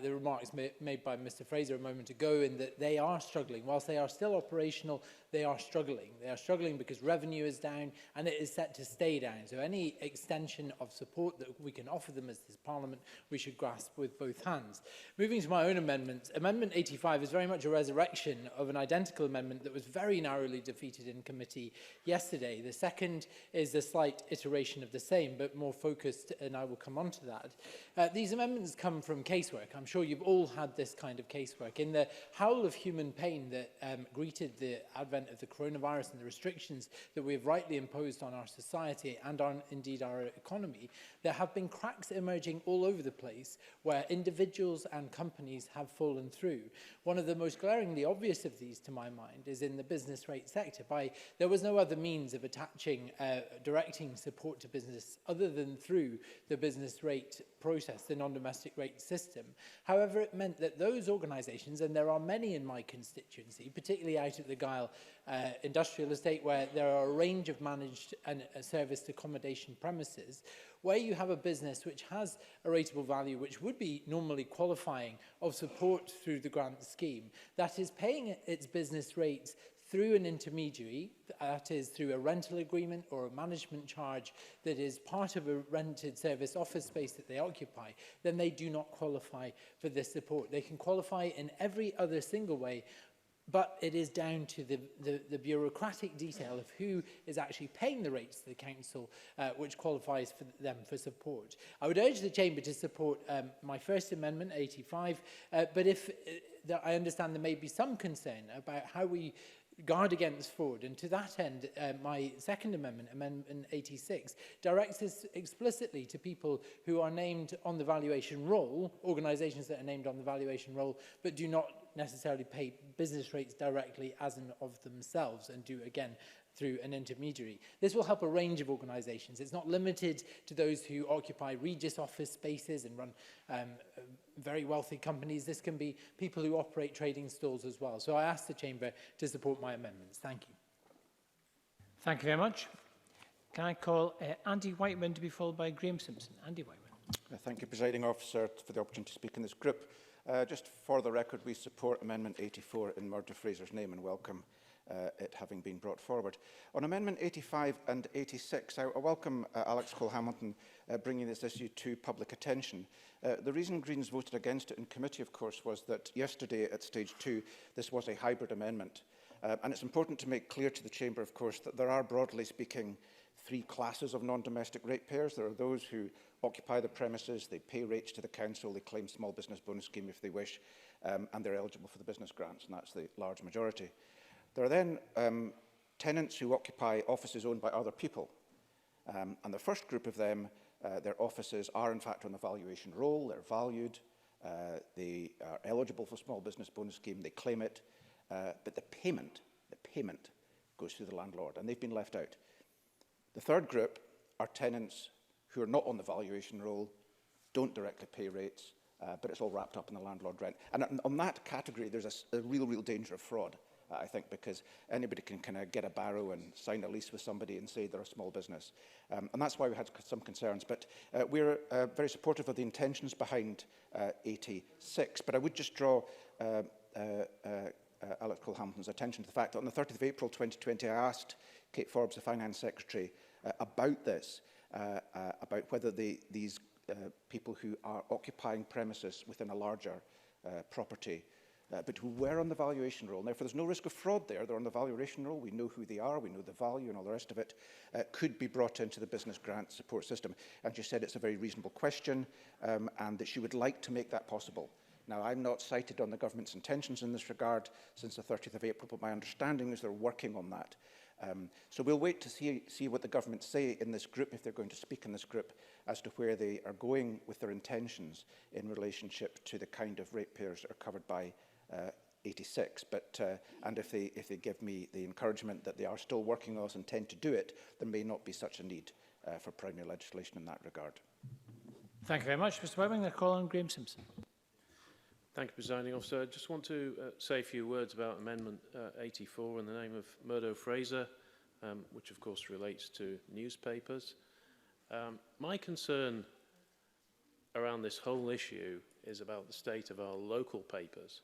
the remarks made by Mr Fraser a moment ago in that they are struggling. Whilst they are still operational, they are struggling. They are struggling because revenue is down and it is set to stay down. So any extension of support that we can offer them as this Parliament, we should grasp with both hands. Moving to my own amendment, Amendment 85 is very much a resurrection of an identical amendment that was very narrowly defeated in committee yesterday. The second is a slight iteration of the same, but more focused, and I will come on to that. These amendments come from casework. I'm sure you've all had this kind of casework. In the howl of human pain that greeted the advent of the coronavirus and the restrictions that we have rightly imposed on our society and on indeed our economy, there have been cracks emerging all over the place where individuals and companies have fallen through. One of the most glaringly obvious of these, to my mind, is in the business rate sector. There was no other means of attaching, directing support to business other than through the business rate process, the non-domestic rate system. However, it meant that those organisations, and there are many in my constituency, particularly out at the Gyle industrial estate, where there are a range of managed and serviced accommodation premises, where you have a business which has a rateable value which would be normally qualifying of support through the grant scheme, that is paying its business rates through an intermediary, that is through a rental agreement or a management charge that is part of a rented service office space that they occupy, then they do not qualify for this support. They can qualify in every other single way, but it is down to the bureaucratic detail of who is actually paying the rates to the council, which qualifies for them for support. I would urge the Chamber to support my first amendment, 85, but if I understand there may be some concern about how we guard against fraud, and to that end, my second amendment, Amendment 86, directs us explicitly to people who are named on the valuation roll, organisations that are named on the valuation roll, but do not necessarily pay business rates directly as and of themselves, and do again through an intermediary. This will help a range of organisations. It's not limited to those who occupy Regis office spaces and run very wealthy companies. This can be people who operate trading stalls as well. So I ask the Chamber to support my amendments. Thank you. Thank you very much. Can I call Andy Whiteman to be followed by Graham Simpson? Andy Whiteman. Thank you, Presiding Officer, for the opportunity to speak in this group. Just for the record, we support Amendment 84 in Murdo Fraser's name and welcome it having been brought forward. On Amendment 85 and 86, I welcome Alex Cole-Hamilton bringing this issue to public attention. The reason Greens voted against it in committee, of course, was that yesterday at stage 2, this was a hybrid amendment. And it's important to make clear to the Chamber, of course, that there are, broadly speaking, 3 classes of non-domestic ratepayers. There are those who occupy the premises, they pay rates to the council, they claim small business bonus scheme if they wish, and they're eligible for the business grants, and that's the large majority. There are then tenants who occupy offices owned by other people. And the first group of them, their offices are in fact on the valuation roll, they're valued, they are eligible for small business bonus scheme, they claim it, but the payment goes through the landlord, and they've been left out. The third group are tenants who are not on the valuation roll, don't directly pay rates, but it's all wrapped up in the landlord rent. And on that category, there's a real danger of fraud, I think, because anybody can kind of get a barrow and sign a lease with somebody and say they're a small business. And that's why we had some concerns. But we're very supportive of the intentions behind 86. But I would just draw Alex Cole-Hamilton's attention to the fact that on the 30th of April 2020, I asked Kate Forbes, the Finance Secretary, about this, about whether these people who are occupying premises within a larger property, but who were on the valuation roll. Now, if there's no risk of fraud there, they're on the valuation roll, we know who they are, we know the value and all the rest of it, could be brought into the business grant support system. And she said it's a very reasonable question and that she would like to make that possible. Now, I'm not cited on the government's intentions in this regard since the 30th of April, but my understanding is they're working on that. So we'll wait to see what the government say in this group, if they're going to speak in this group, as to where they are going with their intentions in relationship to the kind of ratepayers that are covered by 86. And if they give me the encouragement that they are still working on us and intend to do it, there may not be such a need for primary legislation in that regard. Thank you very much, Mr. Whiteman. I call on Graham Simpson. Thank you, Presiding Officer. I just want to say a few words about Amendment 84 in the name of Murdo Fraser, which of course relates to newspapers. My concern around this whole issue is about the state of our local papers.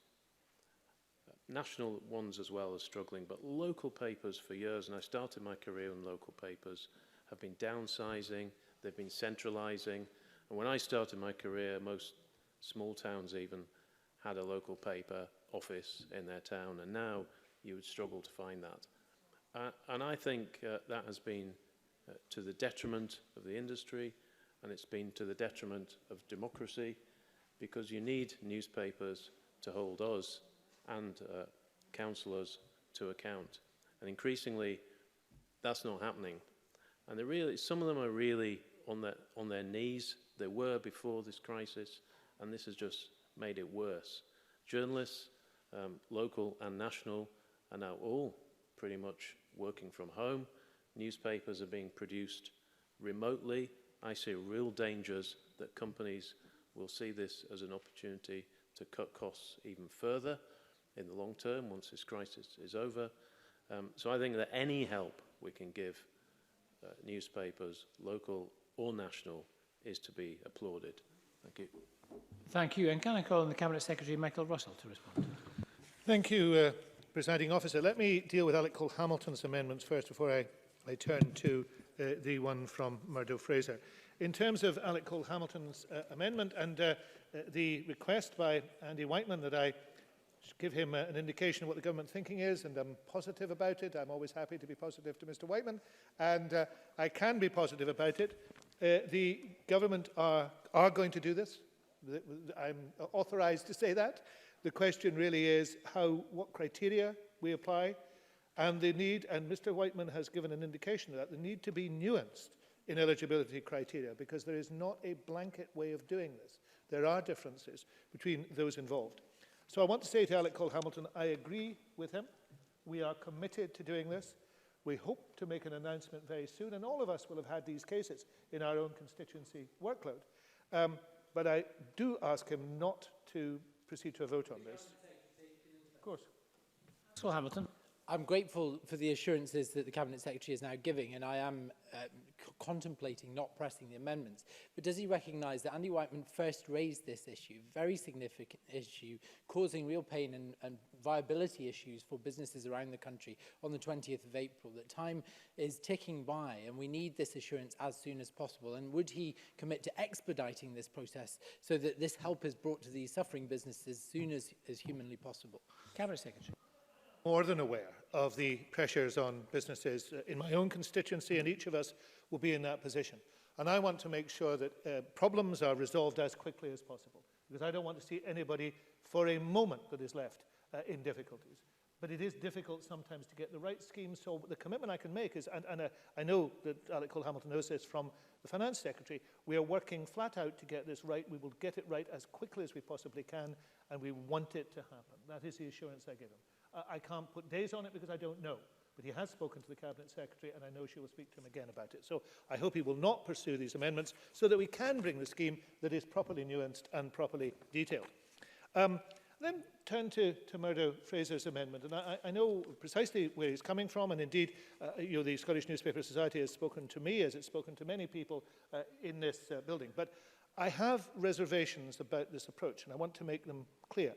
National ones as well are struggling, but local papers for years, and I started my career in local papers, have been downsizing, they've been centralising, and when I started my career, most small towns even had a local paper office in their town, and now you would struggle to find that. And I think that has been to the detriment of the industry, and it's been to the detriment of democracy, because you need newspapers to hold us and councillors to account. And increasingly, that's not happening. And some of them are really on their knees. They were before this crisis, and this has just made it worse. Journalists, local and national, are now all pretty much working from home. Newspapers are being produced remotely. I see real dangers that companies will see this as an opportunity to cut costs even further in the long term once this crisis is over. So I think that any help we can give newspapers, local or national, is to be applauded. Thank you. Thank you. And can I call on the Cabinet Secretary, Michael Russell, to respond? Thank you, Presiding Officer. Let me deal with Alec Cole-Hamilton's amendments first before I turn to the one from Murdo Fraser. In terms of Alec Cole-Hamilton's amendment and the request by Andy Whiteman that I give him an indication of what the government thinking is, and I'm positive about it. I'm always happy to be positive to Mr. Whiteman, and I can be positive about it. The government are going to do this. I'm authorised to say that. The question really is what criteria we apply, and the need, and Mr. Whiteman has given an indication of that, the need to be nuanced in eligibility criteria, because there is not a blanket way of doing this. There are differences between those involved. So I want to say to Alec Cole-Hamilton, I agree with him. We are committed to doing this. We hope to make an announcement very soon, and all of us will have had these cases in our own constituency workload. But I do ask him not to proceed to a vote on this. Of course. Councillor Hamilton. I'm grateful for the assurances that the Cabinet Secretary is now giving, and I am contemplating not pressing the amendments. But does he recognise that Andy Whiteman first raised this issue, very significant issue, causing real pain and viability issues for businesses around the country on the 20th of April, that time is ticking by and we need this assurance as soon as possible? And would he commit to expediting this process so that this help is brought to these suffering businesses as soon as humanly possible? Cabinet Secretary. More than aware of the pressures on businesses in my own constituency, and each of us will be in that position. And I want to make sure that problems are resolved as quickly as possible, because I don't want to see anybody for a moment that is left in difficulties. But it is difficult sometimes to get the right scheme. So the commitment I can make is, and I know that Alec Cole-Hamilton knows this from the Finance Secretary, we are working flat out to get this right. We will get it right as quickly as we possibly can, and we want it to happen. That is the assurance I give him. I can't put days on it because I don't know, but he has spoken to the Cabinet Secretary, and I know she will speak to him again about it. So I hope he will not pursue these amendments so that we can bring the scheme that is properly nuanced and properly detailed. Then turn to Murdo Fraser's amendment, and I know precisely where he's coming from, and indeed the Scottish Newspaper Society has spoken to me, as it's spoken to many people in this building. But I have reservations about this approach, and I want to make them clear.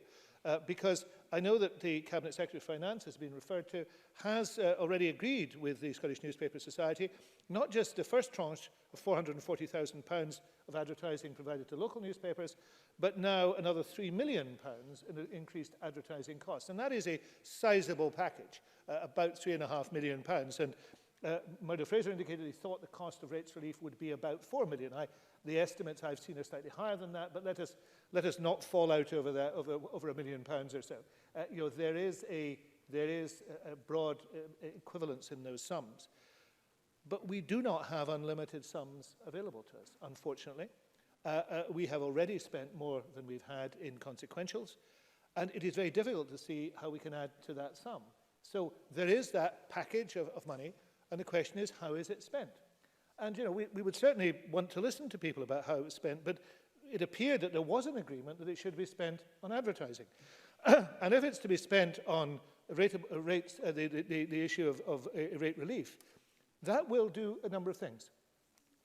Because I know that the Cabinet Secretary of Finance has been referred to, has already agreed with the Scottish Newspaper Society, not just the first tranche of £440,000 of advertising provided to local newspapers, but now another £3 million in increased advertising costs. And that is a sizable package, about £3.5 million. And Murdo Fraser indicated he thought the cost of rates relief would be about £4 million. The estimates I've seen are slightly higher than that, but let us not fall out over that, over £1 million or so. There is a broad equivalence in those sums, but we do not have unlimited sums available to us, unfortunately. We have already spent more than we've had in consequentials, and it is very difficult to see how we can add to that sum. So there is that package of money, and the question is, how is it spent? And, we would certainly want to listen to people about how it was spent, but it appeared that there was an agreement that it should be spent on advertising. And if it's to be spent on rates, the issue of rate relief, that will do a number of things.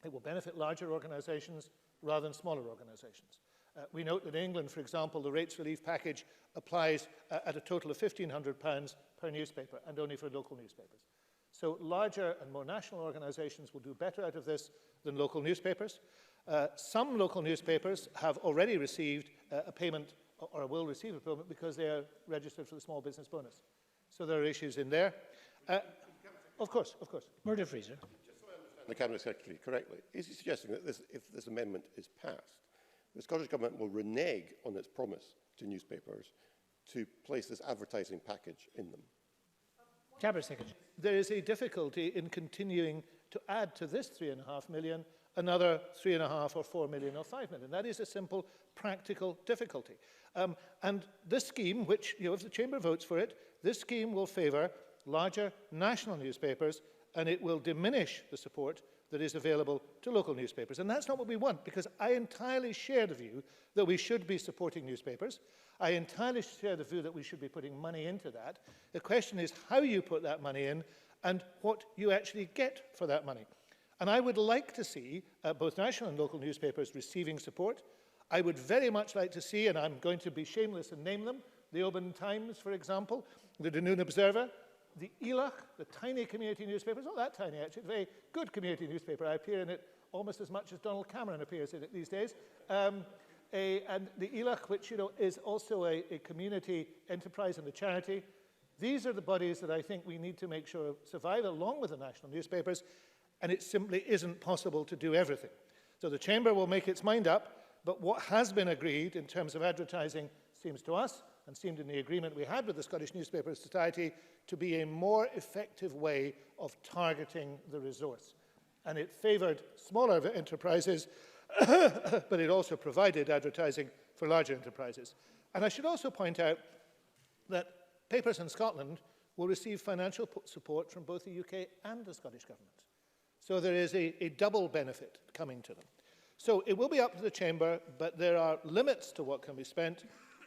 It will benefit larger organisations rather than smaller organisations. We note that in England, for example, the rates relief package applies at a total of £1,500 per newspaper, and only for local newspapers. So larger and more national organisations will do better out of this than local newspapers. Some local newspapers have already received a payment, or will receive a payment, because they are registered for the small business bonus. So there are issues in there. Of course. Murdo Fraser. Just so I understand the Cabinet Secretary correctly, is he suggesting that if this amendment is passed, the Scottish Government will renege on its promise to newspapers to place this advertising package in them? Cabinet Secretary. There is a difficulty in continuing to add to this £3.5 million another £3.5 or £4 million or £5 million. That is a simple practical difficulty. And this scheme, which, if the Chamber votes for it, this scheme will favour larger national newspapers, and it will diminish the support that is available to local newspapers. And that's not what we want, because I entirely share the view that we should be supporting newspapers. I entirely share the view that we should be putting money into that. The question is how you put that money in and what you actually get for that money. And I would like to see both national and local newspapers receiving support. I would very much like to see, and I'm going to be shameless and name them, the Oban Times, for example, the Dunoon Observer, the Elach, the tiny community newspaper. It's not that tiny, actually. It's a very good community newspaper. I appear in it almost as much as Donald Cameron appears in it these days. And the Elach, which is also a community enterprise and a charity. These are the bodies that I think we need to make sure survive along with the national newspapers, and it simply isn't possible to do everything. So the Chamber will make its mind up, but what has been agreed in terms of advertising seems to us, and seemed in the agreement we had with the Scottish Newspaper Society, to be a more effective way of targeting the resource. And it favoured smaller enterprises, but it also provided advertising for larger enterprises. And I should also point out that papers in Scotland will receive financial support from both the UK and the Scottish Government. So there is a double benefit coming to them. So it will be up to the Chamber, but there are limits to what can be spent,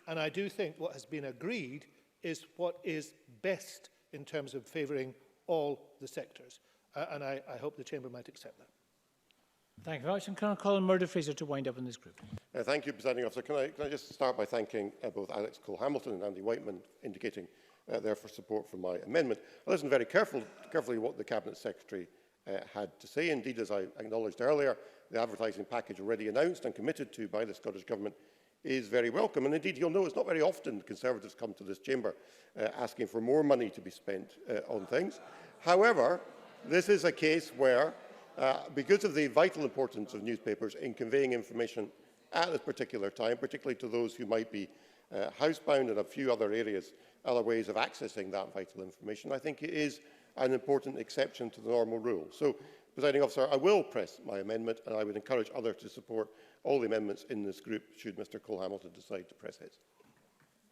and I do think what has been agreed is what is best in terms of favouring all the sectors. And I hope the Chamber might accept that. Thank you very much. And can I call on Murdo Fraser to wind up on this group? Thank you, Presiding Officer. Can I just start by thanking both Alex Cole-Hamilton and Andy Whiteman, indicating their support for my amendment. I listened very carefully what the Cabinet Secretary had to say. Indeed, as I acknowledged earlier, the advertising package already announced and committed to by the Scottish Government is very welcome. And indeed, you'll know it's not very often Conservatives come to this chamber asking for more money to be spent on things. However, this is a case where, because of the vital importance of newspapers in conveying information at this particular time, particularly to those who might be housebound and a few other areas, other ways of accessing that vital information, I think it is an important exception to the normal rule. So, Presiding Officer, I will press my amendment, and I would encourage others to support all the amendments in this group should Mr Cole-Hamilton decide to press his.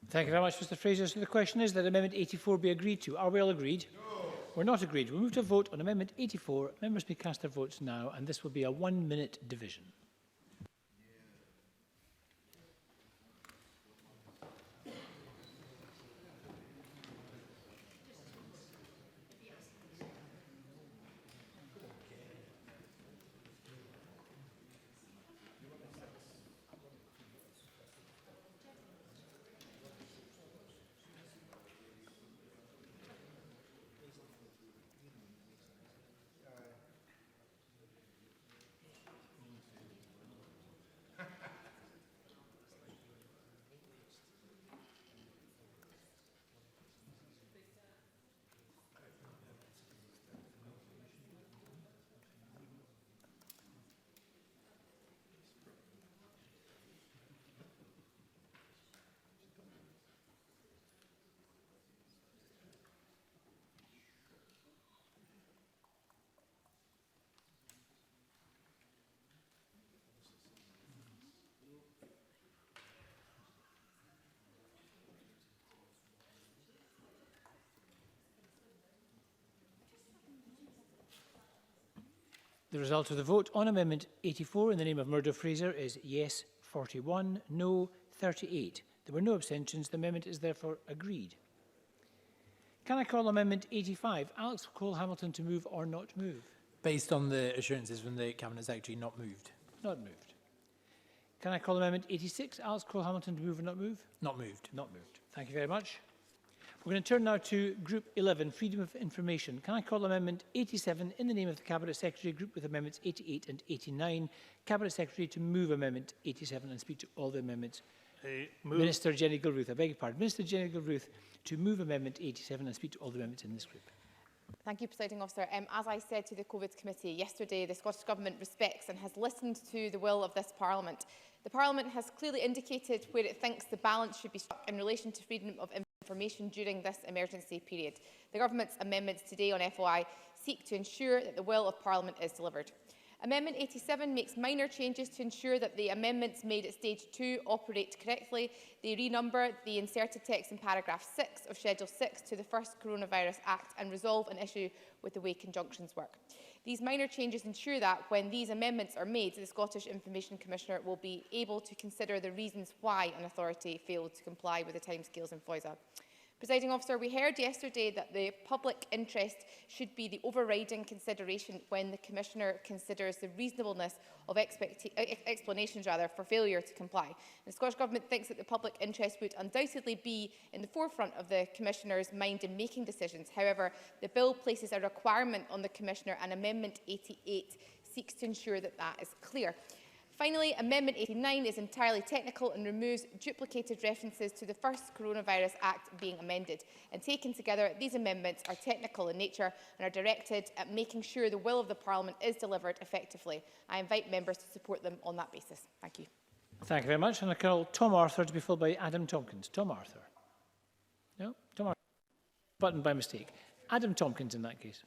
Thank you very much, Mr Fraser. So the question is that Amendment 84 be agreed to. Are we all agreed? No. We're not agreed. We'll move to a vote on Amendment 84. Members may cast their votes now, and this will be a 1-minute division. The result of the vote on Amendment 84 in the name of Murdo Fraser is yes 41, no 38. There were no abstentions. The amendment is therefore agreed. Can I call Amendment 85? Alex Cole-Hamilton to move or not move? Based on the assurances from the Cabinet Secretary, not moved. Not moved. Can I call Amendment 86? Alex Cole-Hamilton to move or not move? Not moved. Not moved. Thank you very much. We're going to turn now to Group 11, Freedom of Information. Can I call Amendment 87 in the name of the Cabinet Secretary, group with Amendments 88 and 89? Cabinet Secretary to move Amendment 87 and speak to all the amendments. Minister Jenny Gilruth, I beg your pardon. Minister Jenny Gilruth to move Amendment 87 and speak to all the amendments in this group. Thank you, Presiding Officer. As I said to the COVID Committee yesterday, the Scottish Government respects and has listened to the will of this Parliament. The Parliament has clearly indicated where it thinks the balance should be struck in relation to freedom of information during this emergency period. The Government's amendments today on FOI seek to ensure that the will of Parliament is delivered. Amendment 87 makes minor changes to ensure that the amendments made at Stage 2 operate correctly. They renumber the inserted text in paragraph 6 of Schedule 6 to the first Coronavirus Act and resolve an issue with the way conjunctions work. These minor changes ensure that when these amendments are made, the Scottish Information Commissioner will be able to consider the reasons why an authority failed to comply with the timescales in FOISA. Presiding Officer, we heard yesterday that the public interest should be the overriding consideration when the Commissioner considers the reasonableness of explanations for failure to comply. And the Scottish Government thinks that the public interest would undoubtedly be in the forefront of the Commissioner's mind in making decisions. However, the bill places a requirement on the Commissioner, and Amendment 88 seeks to ensure that that is clear. Finally, Amendment 89 is entirely technical and removes duplicated references to the first Coronavirus Act being amended. And taken together, these amendments are technical in nature and are directed at making sure the will of the Parliament is delivered effectively. I invite members to support them on that basis. Thank you. Thank you very much. And I call Tom Arthur to be followed by Adam Tompkins. Tom Arthur. No? Tom Arthur. Button by mistake. Adam Tompkins in that case.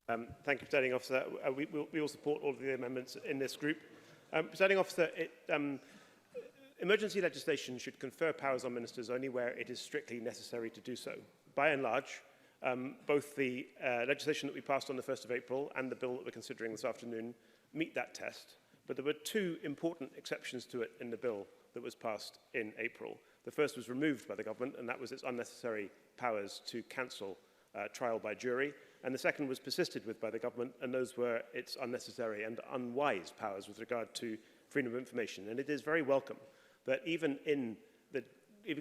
Thank you, Presiding Officer. We will support all of the amendments in this group. Presiding Officer, emergency legislation should confer powers on ministers only where it is strictly necessary to do so. By and large, both the legislation that we passed on the 1st of April and the bill that we're considering this afternoon meet that test. But there were two important exceptions to it in the bill that was passed in April. The first was removed by the government, and that was its unnecessary powers to cancel trial by jury. And the second was persisted with by the government, and those were its unnecessary and unwise powers with regard to freedom of information. And it is very welcome that even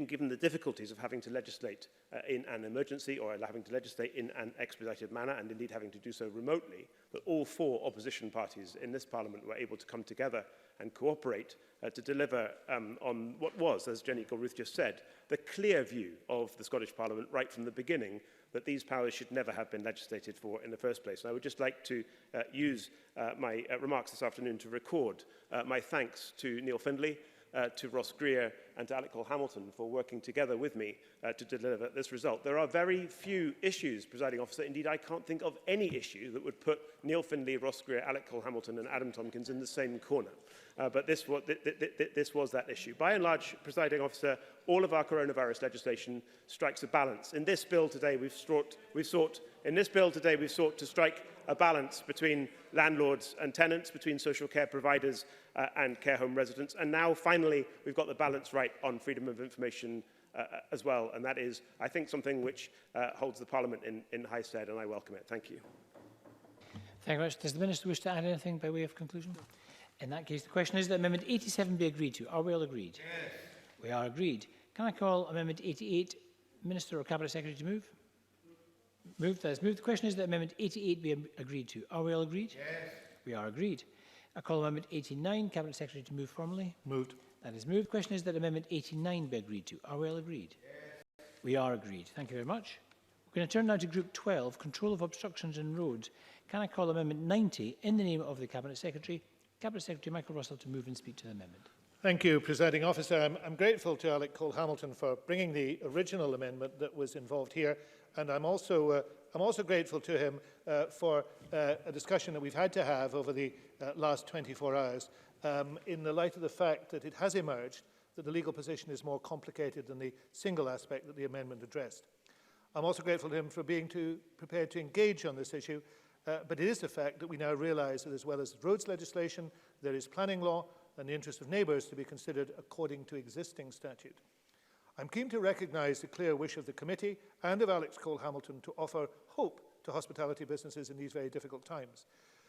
given the difficulties of having to legislate in an emergency or having to legislate in an expedited manner, and indeed having to do so remotely, that all four opposition parties in this Parliament were able to come together and cooperate to deliver on what was, as Jenny Gilruth just said, the clear view of the Scottish Parliament right from the beginning that these powers should never have been legislated for in the first place. And I would just like to use my remarks this afternoon to record my thanks to Neil Findlay, to Ross Greer and to Alec Cole-Hamilton for working together with me to deliver this result. There are very few issues, Presiding Officer, indeed I can't think of any issue that would put Neil Findlay, Ross Greer, Alec Cole-Hamilton and Adam Tompkins in the same corner. But this was that issue. By and large, Presiding Officer, all of our coronavirus legislation strikes a balance. In this bill today, we've sought to strike a balance between landlords and tenants, between social care providers and care home residents. And now, finally, we've got the balance right on freedom of information as well. And that is, I think, something which holds the Parliament in high stead, and I welcome it. Thank you. Thank you very much. Does the Minister wish to add anything by way of conclusion? In that case, the question is that Amendment 87 be agreed to. Are we all agreed? Yes. We are agreed. Can I call Amendment 88, Minister or Cabinet Secretary to move? Moved. That is moved. The question is that Amendment 88 be agreed to. Are we all agreed? Yes. We are agreed. I call Amendment 89, Cabinet Secretary to move formally. Moved. That is moved. The question is that Amendment 89 be agreed to. Are we all agreed? Yes. We are agreed. Thank you very much. We're going to turn now to Group 12, Control of Obstructions in Roads. Can I call Amendment 90 in the name of the Cabinet Secretary? Cabinet Secretary Michael Russell to move and speak to the amendment. Thank you, Presiding Officer. I'm grateful to Alec Cole-Hamilton for bringing the original amendment that was involved here, and I'm also grateful to him for a discussion that we've had to have over the last 24 hours in the light of the fact that it has emerged that the legal position is more complicated than the single aspect that the amendment addressed. I'm also grateful to him for being prepared to engage on this issue, but it is the fact that we now realise that as well as roads legislation, there is planning law and the interest of neighbours to be considered according to existing statute. I'm keen to recognise the clear wish of the committee and of Alex Cole-Hamilton to offer hope to hospitality businesses in these very difficult times.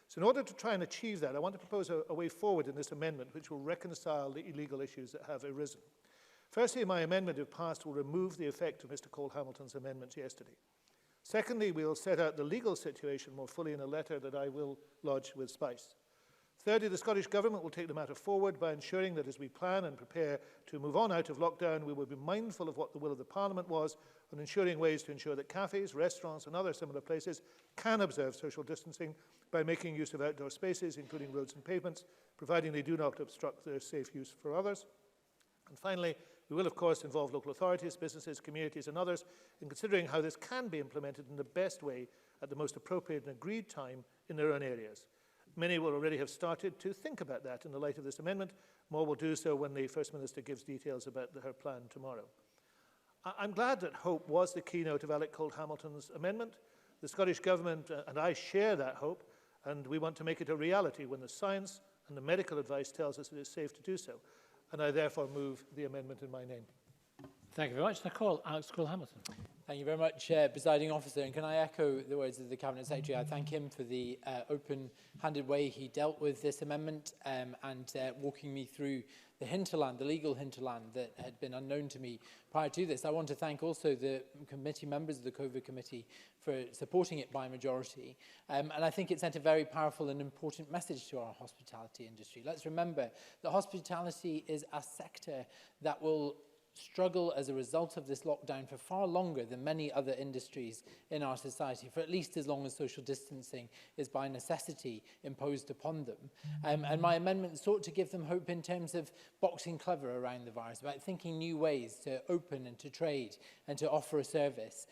So in order to try and achieve that, I want to propose a way forward in this amendment which will reconcile the illegal issues that have arisen. Firstly, my amendment, if passed, will remove the effect of Mr Cole-Hamilton's amendments yesterday. Secondly, we will set out the legal situation more fully in a letter that I will lodge with Spice. Thirdly, the Scottish Government will take the matter forward by ensuring that as we plan and prepare to move on out of lockdown, we will be mindful of what the will of the Parliament was and ensuring ways to ensure that cafes, restaurants and other similar places can observe social distancing by making use of outdoor spaces, including roads and pavements, providing they do not obstruct their safe use for others. And finally, we will, of course, involve local authorities, businesses, communities and others in considering how this can be implemented in the best way at the most appropriate and agreed time in their own areas. Many will already have started to think about that in the light of this amendment. More will do so when the First Minister gives details about her plan tomorrow. I'm glad that hope was the keynote of Alec Cole-Hamilton's amendment. The Scottish Government and I share that hope, and we want to make it a reality when the science and the medical advice tells us it is safe to do so. And I therefore move the amendment in my name. Thank you very much. And I call Alex Cole-Hamilton. Thank you very much, Presiding Officer. And can I echo the words of the Cabinet Secretary? I thank him for the open-handed way he dealt with this amendment and walking me through the hinterland, the legal hinterland that had been unknown to me prior to this. I want to thank also the committee members of the COVID committee for supporting it by majority. And I think it sent a very powerful and important message to our hospitality industry. Let's remember that hospitality is a sector that will struggle as a result of this lockdown for far longer than many other industries in our society, for at least as long as social distancing is by necessity imposed upon them. And my amendment sought to give them hope in terms of boxing clever around the virus, about thinking new ways to open and to trade and to offer a service.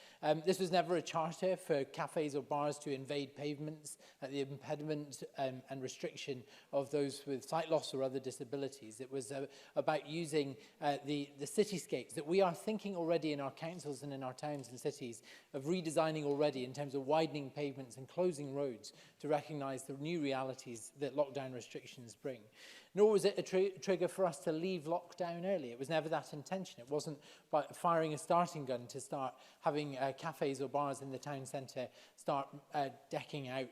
This was never a charter for cafes or bars to invade pavements at the impediment and restriction of those with sight loss or other disabilities. It was about using the cityscapes that we are thinking already in our councils and in our towns and cities of redesigning already in terms of widening pavements and closing roads to recognise the new realities that lockdown restrictions bring. Nor was it a trigger for us to leave lockdown early. It was never that intention. It wasn't by firing a starting gun to start having cafes or bars in the town centre start decking out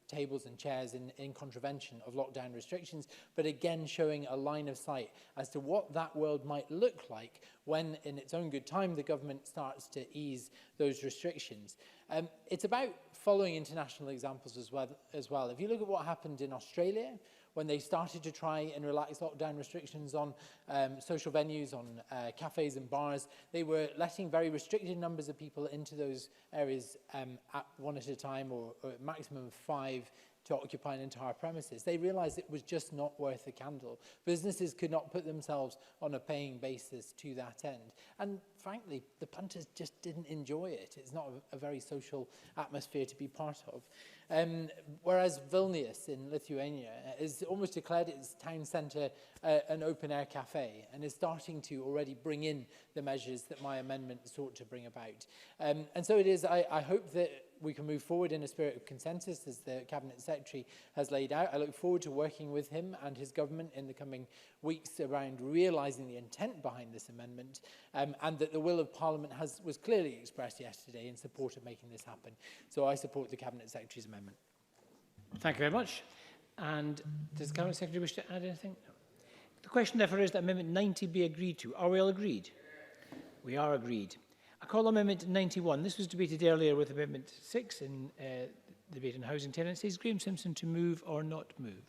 tables and chairs in contravention of lockdown restrictions, but again showing a line of sight as to what that world might look like when, in its own good time, the government starts to ease those restrictions. It's about following international examples as well. If you look at what happened in Australia, when they started to try and relax lockdown restrictions on social venues, on cafes and bars, they were letting very restricted numbers of people into those areas at one at a time or a maximum of 5 to occupy an entire premises. They realised it was just not worth the candle. Businesses could not put themselves on a paying basis to that end. And frankly, the punters just didn't enjoy it. It's not a very social atmosphere to be part of. Whereas Vilnius in Lithuania has almost declared its town centre an open-air cafe and is starting to already bring in the measures that my amendment sought to bring about. And so it is, I hope that we can move forward in a spirit of consensus as the Cabinet Secretary has laid out. I look forward to working with him and his government in the coming weeks around realising the intent behind this amendment and that the will of Parliament was clearly expressed yesterday in support of making this happen. So I support the Cabinet Secretary's amendment. Thank you very much. And does the Cabinet Secretary wish to add anything? No. The question therefore is that Amendment 90 be agreed to. Are we all agreed? We are agreed. I call Amendment 91. This was debated earlier with Amendment 6 in debate on housing tenancies. Graham Simpson to move or not move?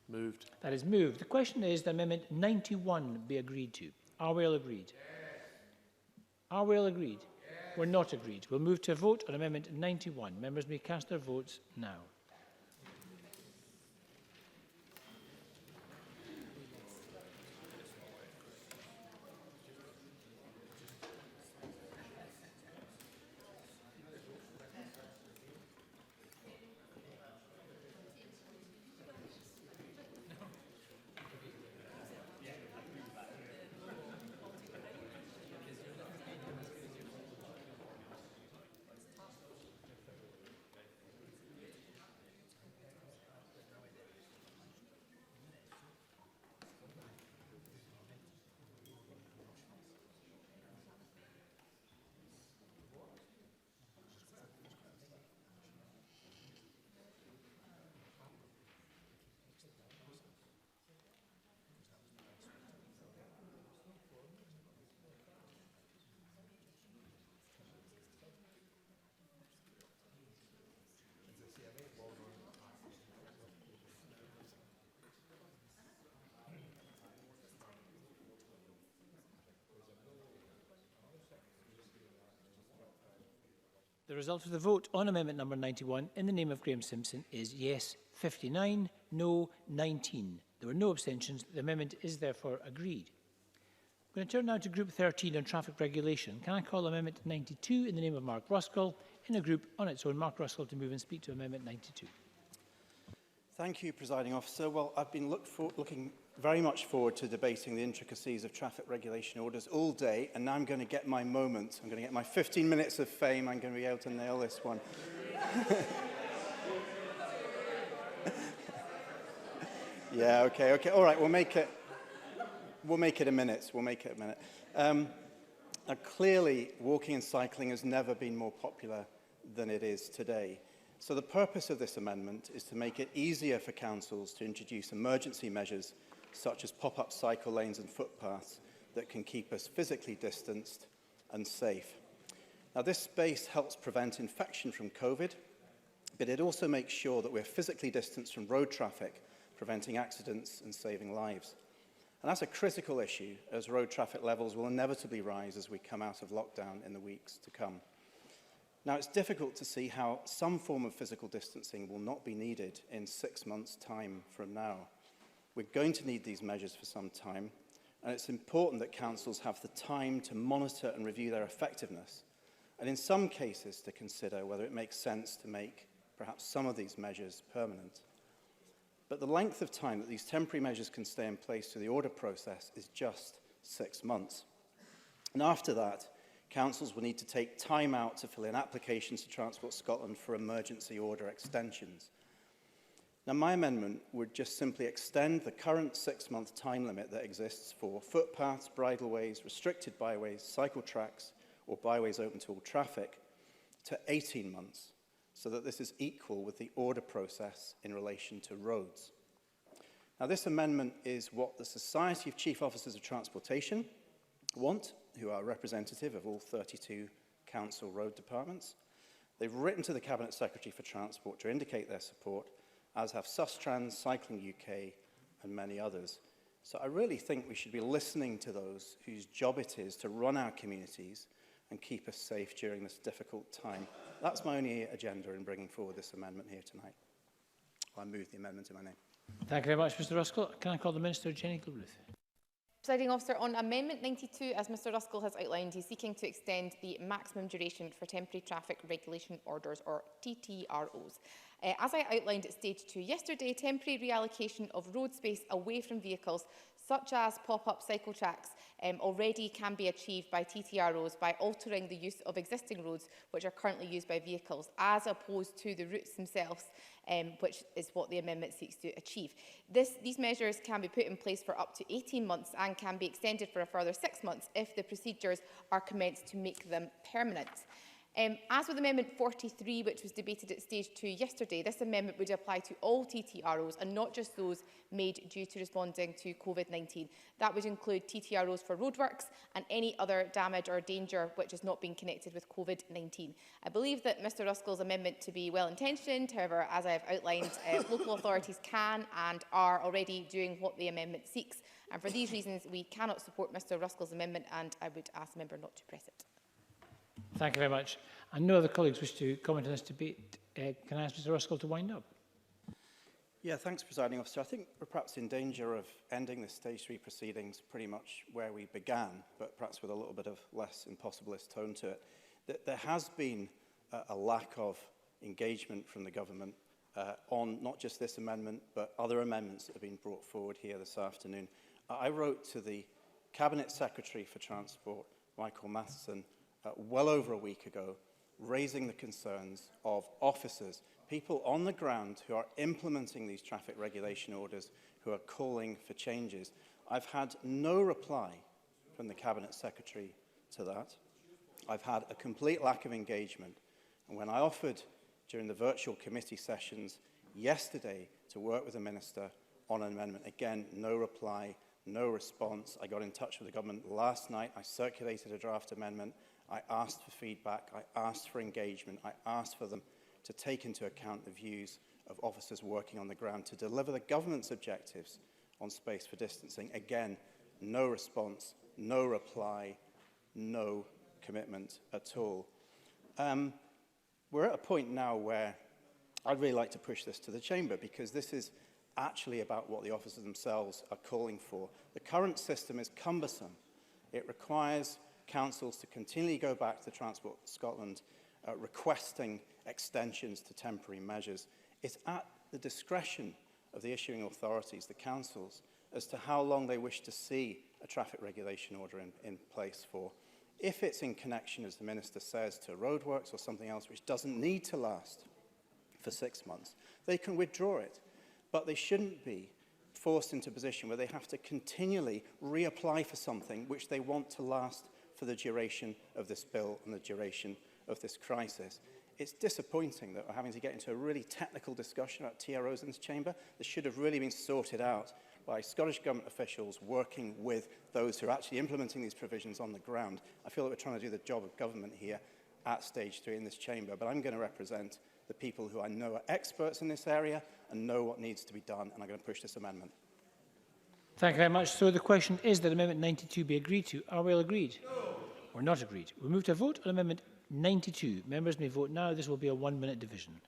Moved. That is moved. The question is that Amendment 91 be agreed to. Are we all agreed? Are we all agreed? We're not agreed. We'll move to a vote on Amendment 91. Members may cast their votes now. The result of the vote on amendment number 91 in the name of Graham Simpson is yes 59, no 19. There were no abstentions. The amendment is therefore agreed. I'm going to turn now to Group 13 on traffic regulation. Can I call Amendment 92 in the name of Mark Ruskell in a group on its own? Mark Ruskell to move and speak to Amendment 92. Thank you, Presiding Officer. Well, I've been looking very much forward to debating the intricacies of traffic regulation orders all day, and now I'm going to get my moment. I'm going to get my 15 minutes of fame. I'm going to be able to nail this one. Yeah, okay. All right, we'll make it a minute. Now, clearly, walking and cycling has never been more popular than it is today. So the purpose of this amendment is to make it easier for councils to introduce emergency measures such as pop-up cycle lanes and footpaths that can keep us physically distanced and safe. Now, this space helps prevent infection from COVID, but it also makes sure that we're physically distanced from road traffic, preventing accidents and saving lives. And that's a critical issue, as road traffic levels will inevitably rise as we come out of lockdown in the weeks to come. Now, it's difficult to see how some form of physical distancing will not be needed in 6 months' time from now. We're going to need these measures for some time, and it's important that councils have the time to monitor and review their effectiveness, and in some cases to consider whether it makes sense to make perhaps some of these measures permanent. But the length of time that these temporary measures can stay in place through the order process is just 6 months. And after that, councils will need to take time out to fill in applications to Transport Scotland for emergency order extensions. Now, my amendment would just simply extend the current 6-month time limit that exists for footpaths, bridleways, restricted byways, cycle tracks, or byways open to all traffic to 18 months, so that this is equal with the order process in relation to roads. Now, this amendment is what the Society of Chief Officers of Transportation want, who are representative of all 32 council road departments. They've written to the Cabinet Secretary for Transport to indicate their support, as have Sustrans, Cycling UK, and many others. So I really think we should be listening to those whose job it is to run our communities and keep us safe during this difficult time. That's my only agenda in bringing forward this amendment here tonight. I move the amendment in my name. Thank you very much, Mr Ruskell. Can I call the Minister, Jenny Gilruth? Presiding Officer, on Amendment 92, as Mr Ruskell has outlined, he's seeking to extend the maximum duration for temporary traffic regulation orders, or TTROs. As I outlined at Stage 2 yesterday, temporary reallocation of road space away from vehicles, such as pop-up cycle tracks, already can be achieved by TTROs by altering the use of existing roads which are currently used by vehicles, as opposed to the routes themselves, which is what the amendment seeks to achieve. These measures can be put in place for up to 18 months and can be extended for a further 6 months if the procedures are commenced to make them permanent. As with Amendment 43, which was debated at Stage 2 yesterday, this amendment would apply to all TTROs and not just those made due to responding to COVID-19. That would include TTROs for roadworks and any other damage or danger which has not been connected with COVID-19. I believe that Mr Ruskell's amendment to be well-intentioned. However, as I have outlined, local authorities can and are already doing what the amendment seeks. And for these reasons, we cannot support Mr Ruskell's amendment, and I would ask the member not to press it. Thank you very much. And no other colleagues wish to comment on this debate. Can I ask Mr Ruskell to wind up? Yeah, thanks, Presiding Officer. I think we're perhaps in danger of ending the Stage 3 proceedings pretty much where we began, but perhaps with a little bit of less impossibilist tone to it. There has been a lack of engagement from the government on not just this amendment, but other amendments that have been brought forward here this afternoon. I wrote to the Cabinet Secretary for Transport, Michael Matheson, well over a week ago, raising the concerns of officers, people on the ground who are implementing these traffic regulation orders, who are calling for changes. I've had no reply from the Cabinet Secretary to that. I've had a complete lack of engagement. And when I offered during the virtual committee sessions yesterday to work with the Minister on an amendment, again, no reply, no response. I got in touch with the government last night. I circulated a draft amendment. I asked for feedback, I asked for engagement, I asked for them to take into account the views of officers working on the ground to deliver the government's objectives on space for distancing. Again, no response, no reply, no commitment at all. We're at a point now where I'd really like to push this to the Chamber, because this is actually about what the officers themselves are calling for. The current system is cumbersome. It requires councils to continually go back to the Transport Scotland requesting extensions to temporary measures. It's at the discretion of the issuing authorities, the councils, as to how long they wish to see a traffic regulation order in place for. If it's in connection, as the Minister says, to roadworks or something else which doesn't need to last for 6 months, they can withdraw it. But they shouldn't be forced into a position where they have to continually reapply for something which they want to last for the duration of this bill and the duration of this crisis. It's disappointing that we're having to get into a really technical discussion about TROs in this chamber. This should have really been sorted out by Scottish Government officials working with those who are actually implementing these provisions on the ground. I feel that we're trying to do the job of government here at stage 3 in this chamber, but I'm going to represent the people who I know are experts in this area and know what needs to be done, and I'm going to push this amendment. Thank you very much. So the question is that Amendment 92 be agreed to. Are we all agreed? No. Or not agreed? We move to a vote on Amendment 92. Members may vote now. This will be a 1-minute division.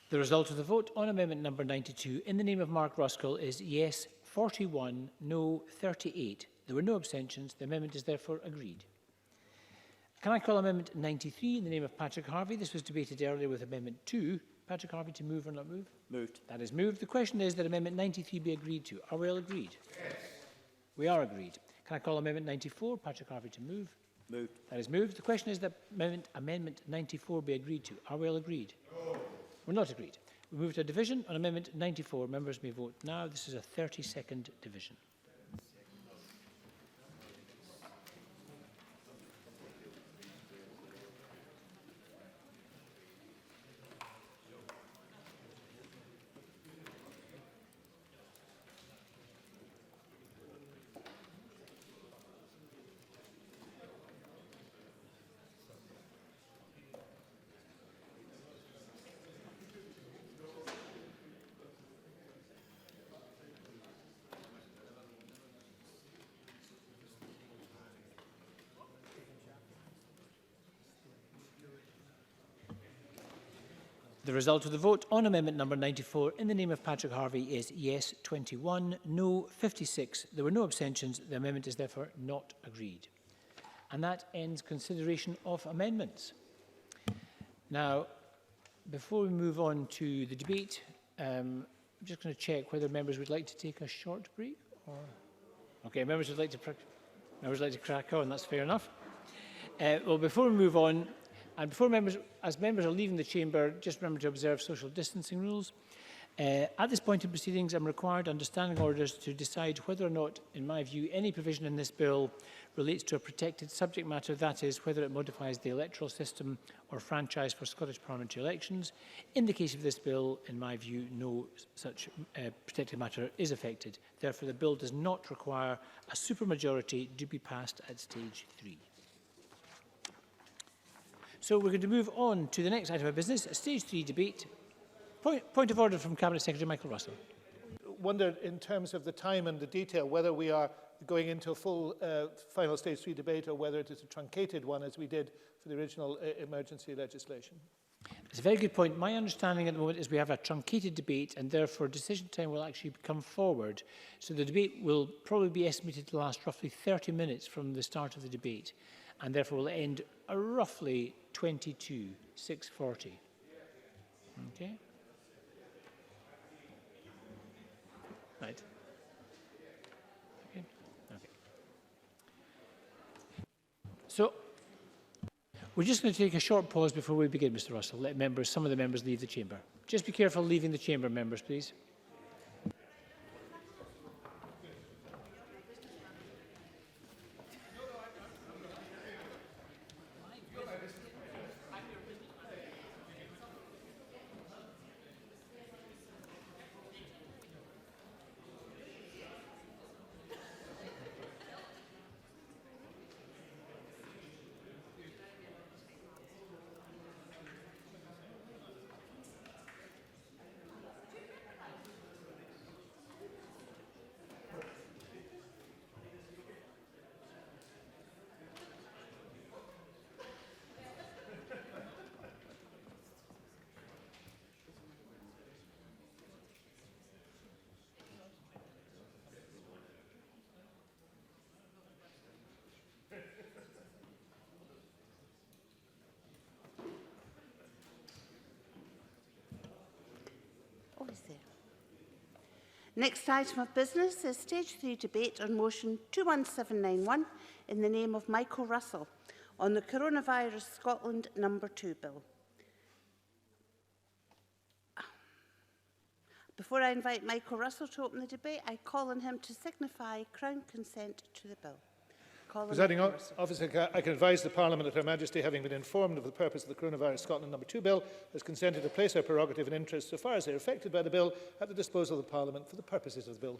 The result of the vote on amendment number 92 in the name of Mark Ruskell is yes 41, no 38. There were no abstentions. The amendment is therefore agreed. Can I call amendment 93 in the name of Patrick Harvey? This was debated earlier with amendment 2. Patrick Harvey, to move or not move? Moved. That is moved. The question is that amendment 93 be agreed to. Are we all agreed? Yes. We are agreed. Can I call amendment 94? Patrick Harvey, to move? Moved. That is moved. The question is that amendment 94 be agreed to. Are we all agreed? No. We're not agreed. We move to a division on amendment 94. Members may vote now. This is a 30-second division. The result of the vote on amendment number 94 in the name of Patrick Harvey is yes 21, no 56. There were no abstentions. The amendment is therefore not agreed. And that ends consideration of amendments. Now, before we move on to the debate, I'm just going to check whether members would like to take a short break. Or... Okay, members would like to crack on. That's fair enough. Well, before we move on, and before members, as members are leaving the chamber, just remember to observe social distancing rules. At this point in proceedings, I'm required under standing orders to decide whether or not, in my view, any provision in this bill relates to a protected subject matter, that is, whether it modifies the electoral system or franchise for Scottish parliamentary elections. In the case of this bill, in my view, no such protected matter is affected. Therefore, the bill does not require a supermajority to be passed at stage 3. So we're going to move on to the next item of business, a stage 3 debate. Point of order from Cabinet Secretary Michael Russell. Wondered in terms of the time and the detail whether we are going into a full final stage 3 debate or whether it is a truncated one as we did for the original emergency legislation. It's a very good point. My understanding at the moment is we have a truncated debate and therefore decision time will actually come forward. So the debate will probably be estimated to last roughly 30 minutes from the start of the debate and therefore will end roughly 6:40. Okay? Right. Okay. Okay. So we're just going to take a short pause before we begin, Mr. Russell. Let some of the members leave the chamber. Just be careful leaving the chamber, members, please. Oh, he's there. Next item of business is Stage 3 debate on motion 21791 in the name of Michael Russell on the Coronavirus Scotland No.2 bill. Before I invite Michael Russell to open the debate, I call on him to signify Crown consent to the bill. Presiding Officer, I can advise the Parliament that Her Majesty, having been informed of the purpose of the Coronavirus Scotland No.2 bill, has consented to place her prerogative and interests, so far as they are affected by the bill, at the disposal of the Parliament for the purposes of the bill.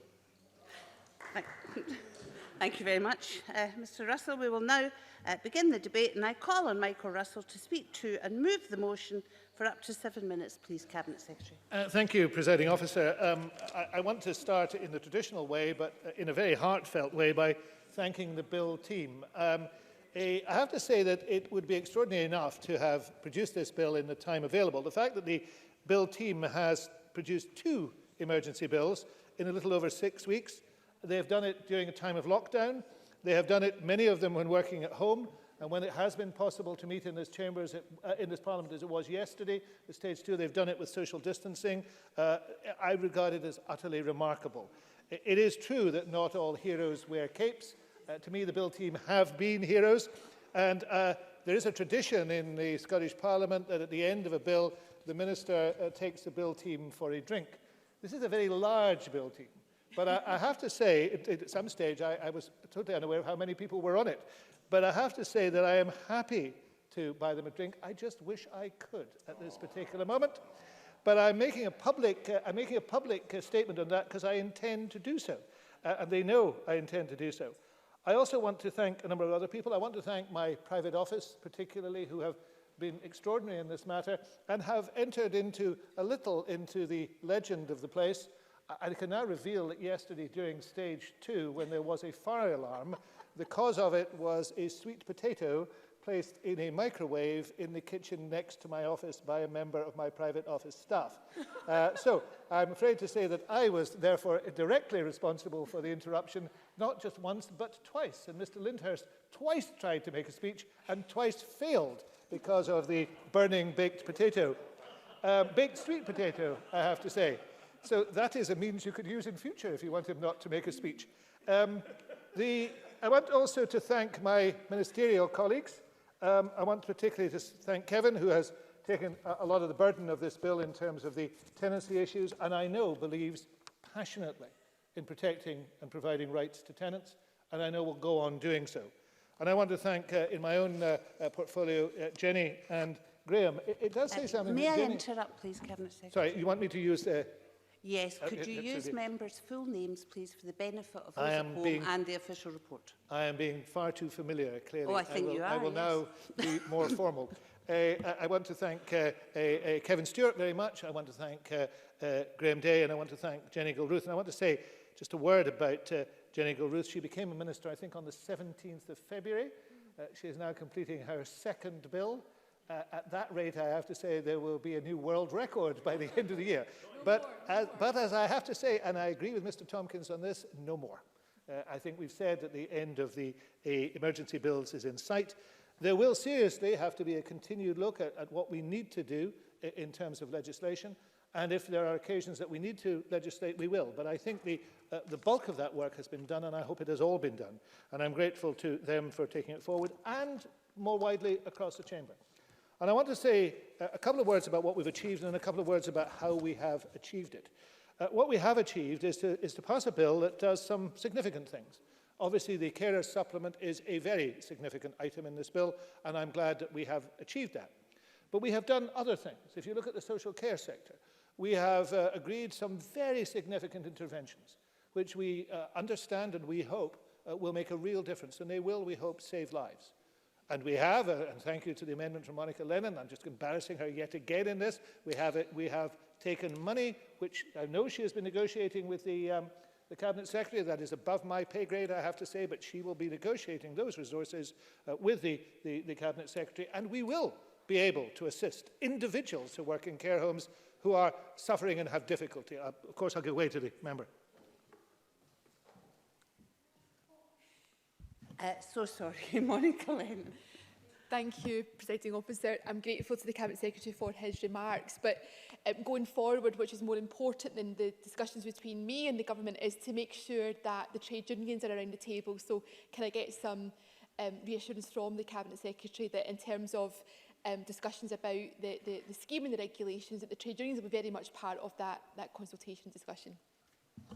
Thank you very much, Mr Russell. We will now begin the debate, and I call on Michael Russell to speak to and move the motion for up to 7 minutes, please, Cabinet Secretary. Thank you, Presiding Officer. I want to start in the traditional way, but in a very heartfelt way, by thanking the bill team. I have to say that it would be extraordinary enough to have produced this bill in the time available. The fact that the bill team has produced 2 emergency bills in a little over 6 weeks, they have done it during a time of lockdown. They have done it, many of them, when working at home. And when it has been possible to meet in this chamber, in this Parliament, as it was yesterday, at Stage 2, they've done it with social distancing. I regard it as utterly remarkable. It is true that not all heroes wear capes. To me, the bill team have been heroes. And there is a tradition in the Scottish Parliament that at the end of a bill, the Minister takes the bill team for a drink. This is a very large bill team. But I have to say, at some stage, I was totally unaware of how many people were on it. But I have to say that I am happy to buy them a drink. I just wish I could at this particular moment. But I'm making a public statement on that because I intend to do so. And they know I intend to do so. I also want to thank a number of other people. I want to thank my private office, particularly, who have been extraordinary in this matter and have entered into a little into the legend of the place. I can now reveal that yesterday during Stage 2, when there was a fire alarm, the cause of it was a sweet potato placed in a microwave in the kitchen next to my office by a member of my private office staff. So I'm afraid to say that I was therefore directly responsible for the interruption, not just once, but twice. And Mr. Lyndhurst twice tried to make a speech and twice failed because of the burning baked potato. Baked sweet potato, I have to say. So that is a means you could use in future if you want him not to make a speech. I want also to thank my ministerial colleagues. I want particularly to thank Kevin, who has taken a lot of the burden of this bill in terms of the tenancy issues, and I know believes passionately in protecting and providing rights to tenants, and I know will go on doing so. And I want to thank, in my own portfolio, Jenny and Graham. It does say something. May I interrupt, please, Cabinet Secretary? Sorry, you want me to use... Yes, could you use members' full names, please, for the benefit of those at home and the official report? I am being far too familiar, clearly. Oh, I think you are, I will now be more formal. I want to thank Kevin Stewart very much. I want to thank Graham Day, and I want to thank Jenny Gilruth. And I want to say just a word about Jenny Gilruth. She became a minister, I think, on the 17th of February. She is now completing her 2nd bill. At that rate, I have to say, there will be a new world record by the end of the year. But as I have to say, and I agree with Mr. Tompkins on this, no more. I think we've said that the end of the emergency bills is in sight. There will seriously have to be a continued look at what we need to do in terms of legislation. And if there are occasions that we need to legislate, we will. But I think the bulk of that work has been done, and I hope it has all been done. And I'm grateful to them for taking it forward, and more widely across the chamber. And I want to say a couple of words about what we've achieved and a couple of words about how we have achieved it. What we have achieved is to pass a bill that does some significant things. Obviously, the carers supplement is a very significant item in this bill, and I'm glad that we have achieved that. But we have done other things. If you look at the social care sector, we have agreed some very significant interventions, which we understand and we hope will make a real difference, and they will, we hope, save lives. And we have, and thank you to the amendment from Monica Lennon, I'm just embarrassing her yet again in this, we have taken money, which I know she has been negotiating with the Cabinet Secretary. That is above my pay grade, I have to say, but she will be negotiating those resources with the Cabinet Secretary, and we will be able to assist individuals who work in care homes who are suffering and have difficulty. Of course, I'll give way to the member. So sorry, Monica Lennon. Thank you, Presiding Officer. I'm grateful to the Cabinet Secretary for his remarks, but going forward, which is more important than the discussions between me and the Government, is to make sure that the trade unions are around the table. So can I get some reassurance from the Cabinet Secretary that in terms of discussions about the scheme and the regulations, that the trade unions will be very much part of that consultation discussion?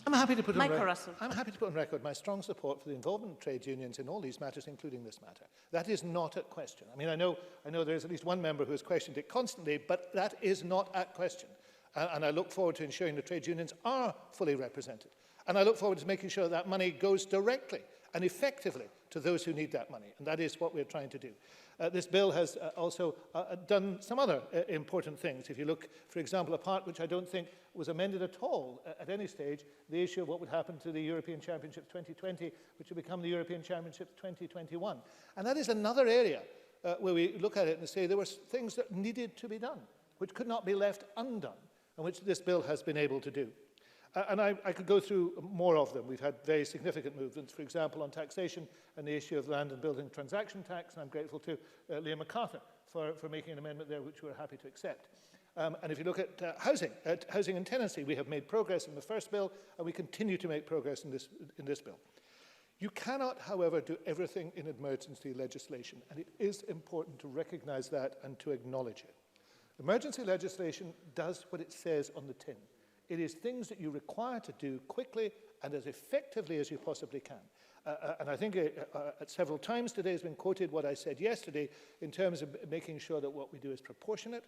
I'm happy to put on record my strong support for the involvement of trade unions in all these matters, including this matter. That is not at question. I mean, I know there is at least one member who has questioned it constantly, but that is not at question. And I look forward to ensuring the trade unions are fully represented. And I look forward to making sure that money goes directly and effectively to those who need that money. And that is what we're trying to do. This bill has also done some other important things. If you look, for example, a part which I don't think was amended at all at any stage, the issue of what would happen to the European Championships 2020, which will become the European Championships 2021. And that is another area where we look at it and say there were things that needed to be done, which could not be left undone, and which this bill has been able to do. And I could go through more of them. We've had very significant movements, for example, on taxation and the issue of land and building transaction tax. And I'm grateful to Liam MacArthur for making an amendment there, which we're happy to accept. And if you look at housing and tenancy, we have made progress in the first bill, and we continue to make progress in this bill. You cannot, however, do everything in emergency legislation, and it is important to recognise that and to acknowledge it. Emergency legislation does what it says on the tin. It is things that you require to do quickly and as effectively as you possibly can. And I think at several times today has been quoted what I said yesterday in terms of making sure that what we do is proportionate,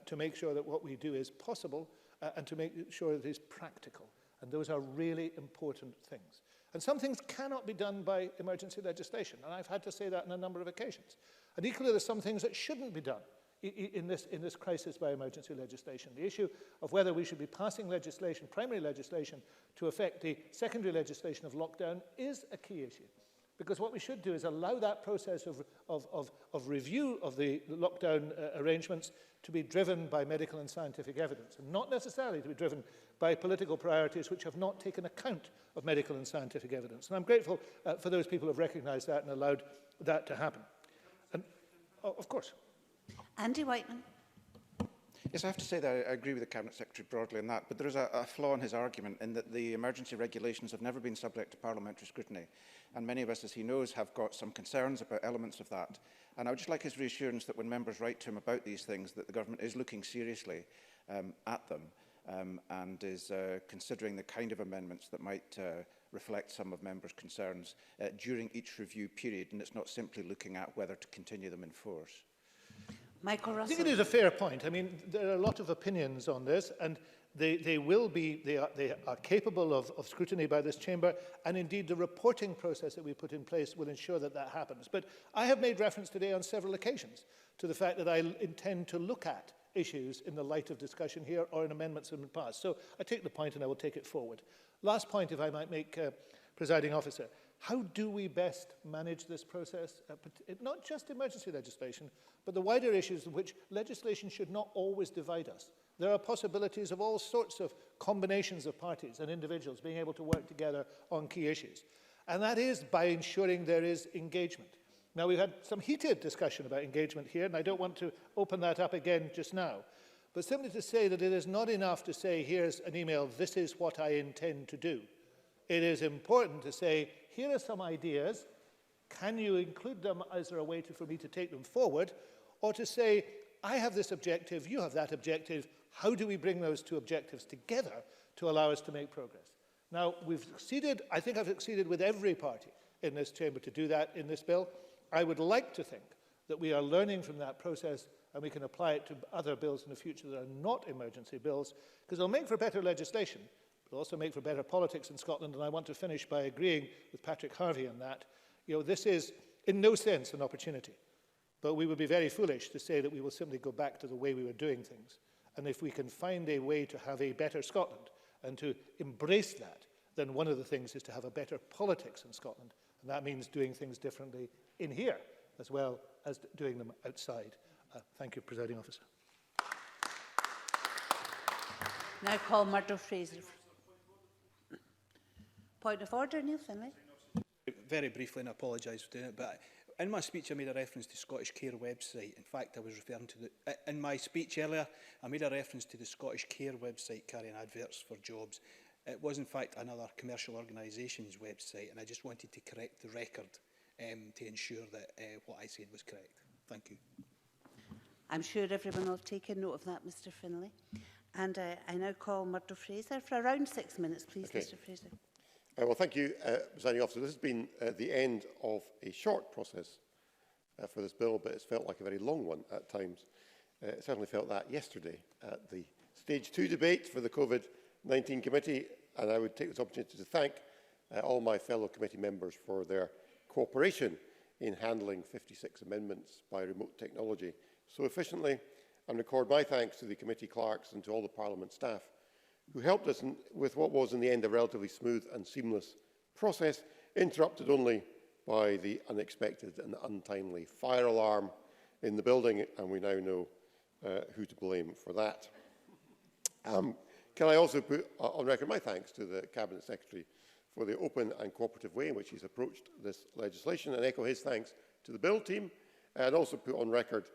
to make sure that what we do is possible, and to make sure that it is practical. And those are really important things. And some things cannot be done by emergency legislation, and I've had to say that on a number of occasions. And equally, there's some things that shouldn't be done in this crisis by emergency legislation. The issue of whether we should be passing legislation, primary legislation, to affect the secondary legislation of lockdown is a key issue. Because what we should do is allow that process of review of the lockdown arrangements to be driven by medical and scientific evidence, and not necessarily to be driven by political priorities which have not taken account of medical and scientific evidence. And I'm grateful for those people who have recognised that and allowed that to happen. And, of course. Andy Whiteman. Yes, I have to say that I agree with the Cabinet Secretary broadly on that, but there is a flaw in his argument in that the emergency regulations have never been subject to parliamentary scrutiny. And many of us, as he knows, have got some concerns about elements of that. And I would just like his reassurance that when members write to him about these things, that the government is looking seriously at them and is considering the kind of amendments that might reflect some of members' concerns during each review period, and it's not simply looking at whether to continue them in force. Michael Russell. I think it is a fair point. I mean, there are a lot of opinions on this, and they are capable of scrutiny by this chamber, and indeed the reporting process that we put in place will ensure that that happens. But I have made reference today on several occasions to the fact that I intend to look at issues in the light of discussion here or in amendments in the past. So I take the point and I will take it forward. Last point, if I might make, Presiding Officer. How do we best manage this process? Not just emergency legislation, but the wider issues in which legislation should not always divide us. There are possibilities of all sorts of combinations of parties and individuals being able to work together on key issues. And that is by ensuring there is engagement. Now, we've had some heated discussion about engagement here, and I don't want to open that up again just now. But simply to say that it is not enough to say, here's an email, this is what I intend to do. It is important to say, here are some ideas. Can you include them? Is there a way for me to take them forward? Or to say, I have this objective, you have that objective. How do we bring those two objectives together to allow us to make progress? Now, we've succeeded. I think I've succeeded with every party in this chamber to do that in this bill. I would like to think that we are learning from that process and we can apply it to other bills in the future that are not emergency bills, because they'll make for better legislation. It'll also make for better politics in Scotland, and I want to finish by agreeing with Patrick Harvey on that. You know, this is in no sense an opportunity, but we would be very foolish to say that we will simply go back to the way we were doing things. And if we can find a way to have a better Scotland and to embrace that, then one of the things is to have a better politics in Scotland, and that means doing things differently in here as well as doing them outside. Thank you, Presiding Officer. Now call Murdo Fraser. Point of order, Neil Finlay. Very briefly, and I apologise for doing it, but In my speech, I made a reference to Scottish Care website. In fact, I was referring to in my speech earlier, I made a reference to the Scottish Care website carrying adverts for jobs. It was, in fact, another commercial organisation's website, and I just wanted to correct the record to ensure that what I said was correct. Thank you. I'm sure everyone will have taken note of that, Mr Finlay. And I now call Murdo Fraser for around 6 minutes, please, Okay. Mr Fraser. Well, thank you, Presiding Officer. This has been the end of a short process for this bill, but it's felt like a very long one at times. It certainly felt that yesterday at the Stage 2 debate for the COVID-19 committee, and I would take this opportunity to thank all my fellow committee members for their cooperation in handling 56 amendments by remote technology so efficiently, and record my thanks to the committee clerks and to all the Parliament staff who helped us with what was in the end a relatively smooth and seamless process, interrupted only by the unexpected and untimely fire alarm in the building, and we now know who to blame for that. Can I also put on record my thanks to the Cabinet Secretary for the open and cooperative way in which he's approached this legislation, and echo his thanks to the Bill team, and also put on record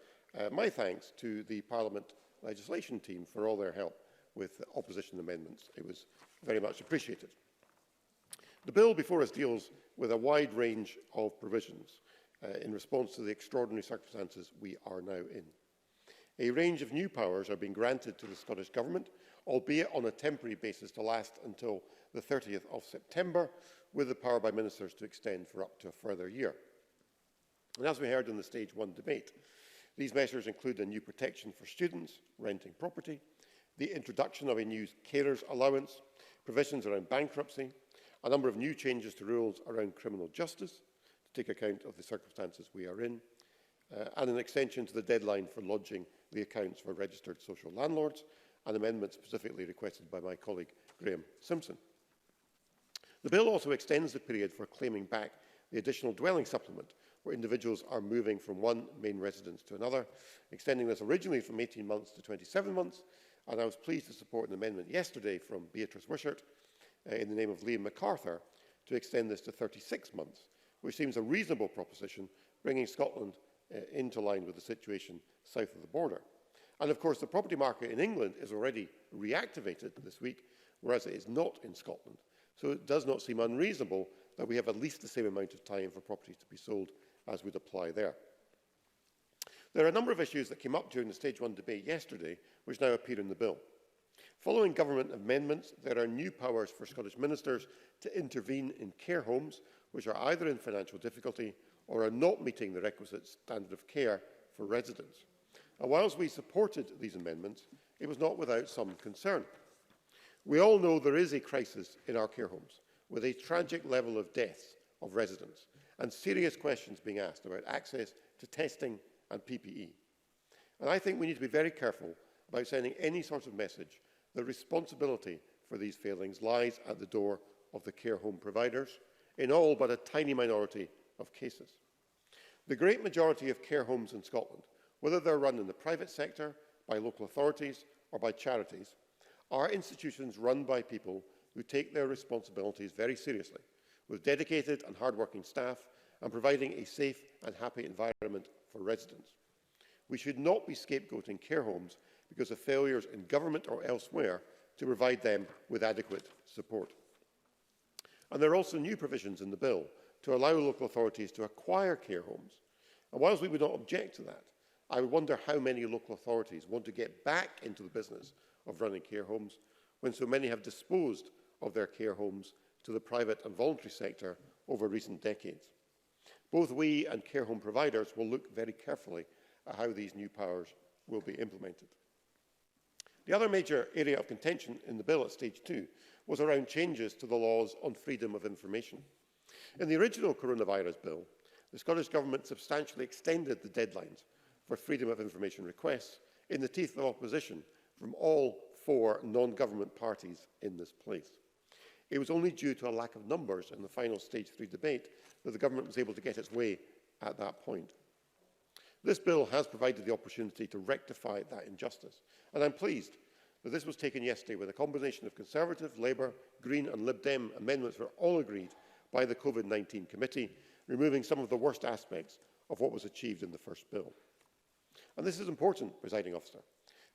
my thanks to the Parliament legislation team for all their help with opposition amendments. It was very much appreciated. The bill before us deals with a wide range of provisions in response to the extraordinary circumstances we are now in. A range of new powers are being granted to the Scottish Government, albeit on a temporary basis to last until the 30th of September, with the power by ministers to extend for up to a further year. And as we heard in the Stage 1 debate, these measures include a new protection for students renting property, the introduction of a new carers allowance, provisions around bankruptcy, a number of new changes to rules around criminal justice to take account of the circumstances we are in, and an extension to the deadline for lodging the accounts for registered social landlords, an amendment specifically requested by my colleague Graham Simpson. The bill also extends the period for claiming back the additional dwelling supplement where individuals are moving from one main residence to another, extending this originally from 18 months to 27 months, and I was pleased to support an amendment yesterday from Beatrice Wishart in the name of Liam MacArthur to extend this to 36 months, which seems a reasonable proposition, bringing Scotland into line with the situation south of the border. And of course, the property market in England is already reactivated this week, whereas it is not in Scotland. So it does not seem unreasonable that we have at least the same amount of time for properties to be sold as would apply there. There are a number of issues that came up during the Stage 1 debate yesterday, which now appear in the bill. Following government amendments, there are new powers for Scottish ministers to intervene in care homes, which are either in financial difficulty or are not meeting the requisite standard of care for residents. And whilst we supported these amendments, it was not without some concern. We all know there is a crisis in our care homes, with a tragic level of deaths of residents and serious questions being asked about access to testing and PPE. And I think we need to be very careful about sending any sort of message that responsibility for these failings lies at the door of the care home providers, in all but a tiny minority of cases. The great majority of care homes in Scotland, whether they're run in the private sector, by local authorities or by charities, are institutions run by people who take their responsibilities very seriously, with dedicated and hard-working staff and providing a safe and happy environment for residents. We should not be scapegoating care homes because of failures in government or elsewhere to provide them with adequate support. And there are also new provisions in the bill to allow local authorities to acquire care homes. And whilst we would not object to that, I wonder how many local authorities want to get back into the business of running care homes when so many have disposed of their care homes to the private and voluntary sector over recent decades. Both we and care home providers will look very carefully at how these new powers will be implemented. The other major area of contention in the bill at Stage 2 was around changes to the laws on freedom of information. In the original coronavirus bill, the Scottish Government substantially extended the deadlines for freedom of information requests in the teeth of opposition from all 4 non-government parties in this place. It was only due to a lack of numbers in the final Stage 3 debate that the Government was able to get its way at that point. This bill has provided the opportunity to rectify that injustice, and I'm pleased that this was taken yesterday when a combination of Conservative, Labour, Green and Lib Dem amendments were all agreed by the COVID-19 committee, removing some of the worst aspects of what was achieved in the first bill. And this is important, Presiding Officer.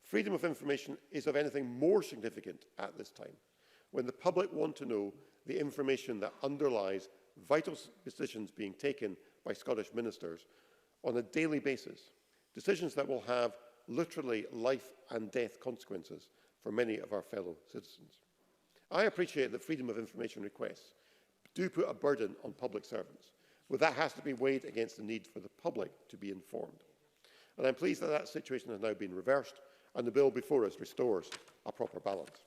Freedom of information is of anything more significant at this time, when the public want to know the information that underlies vital decisions being taken by Scottish ministers on a daily basis, decisions that will have literally life and death consequences for many of our fellow citizens. I appreciate that freedom of information requests do put a burden on public servants, but that has to be weighed against the need for the public to be informed. And I'm pleased that that situation has now been reversed and the bill before us restores a proper balance.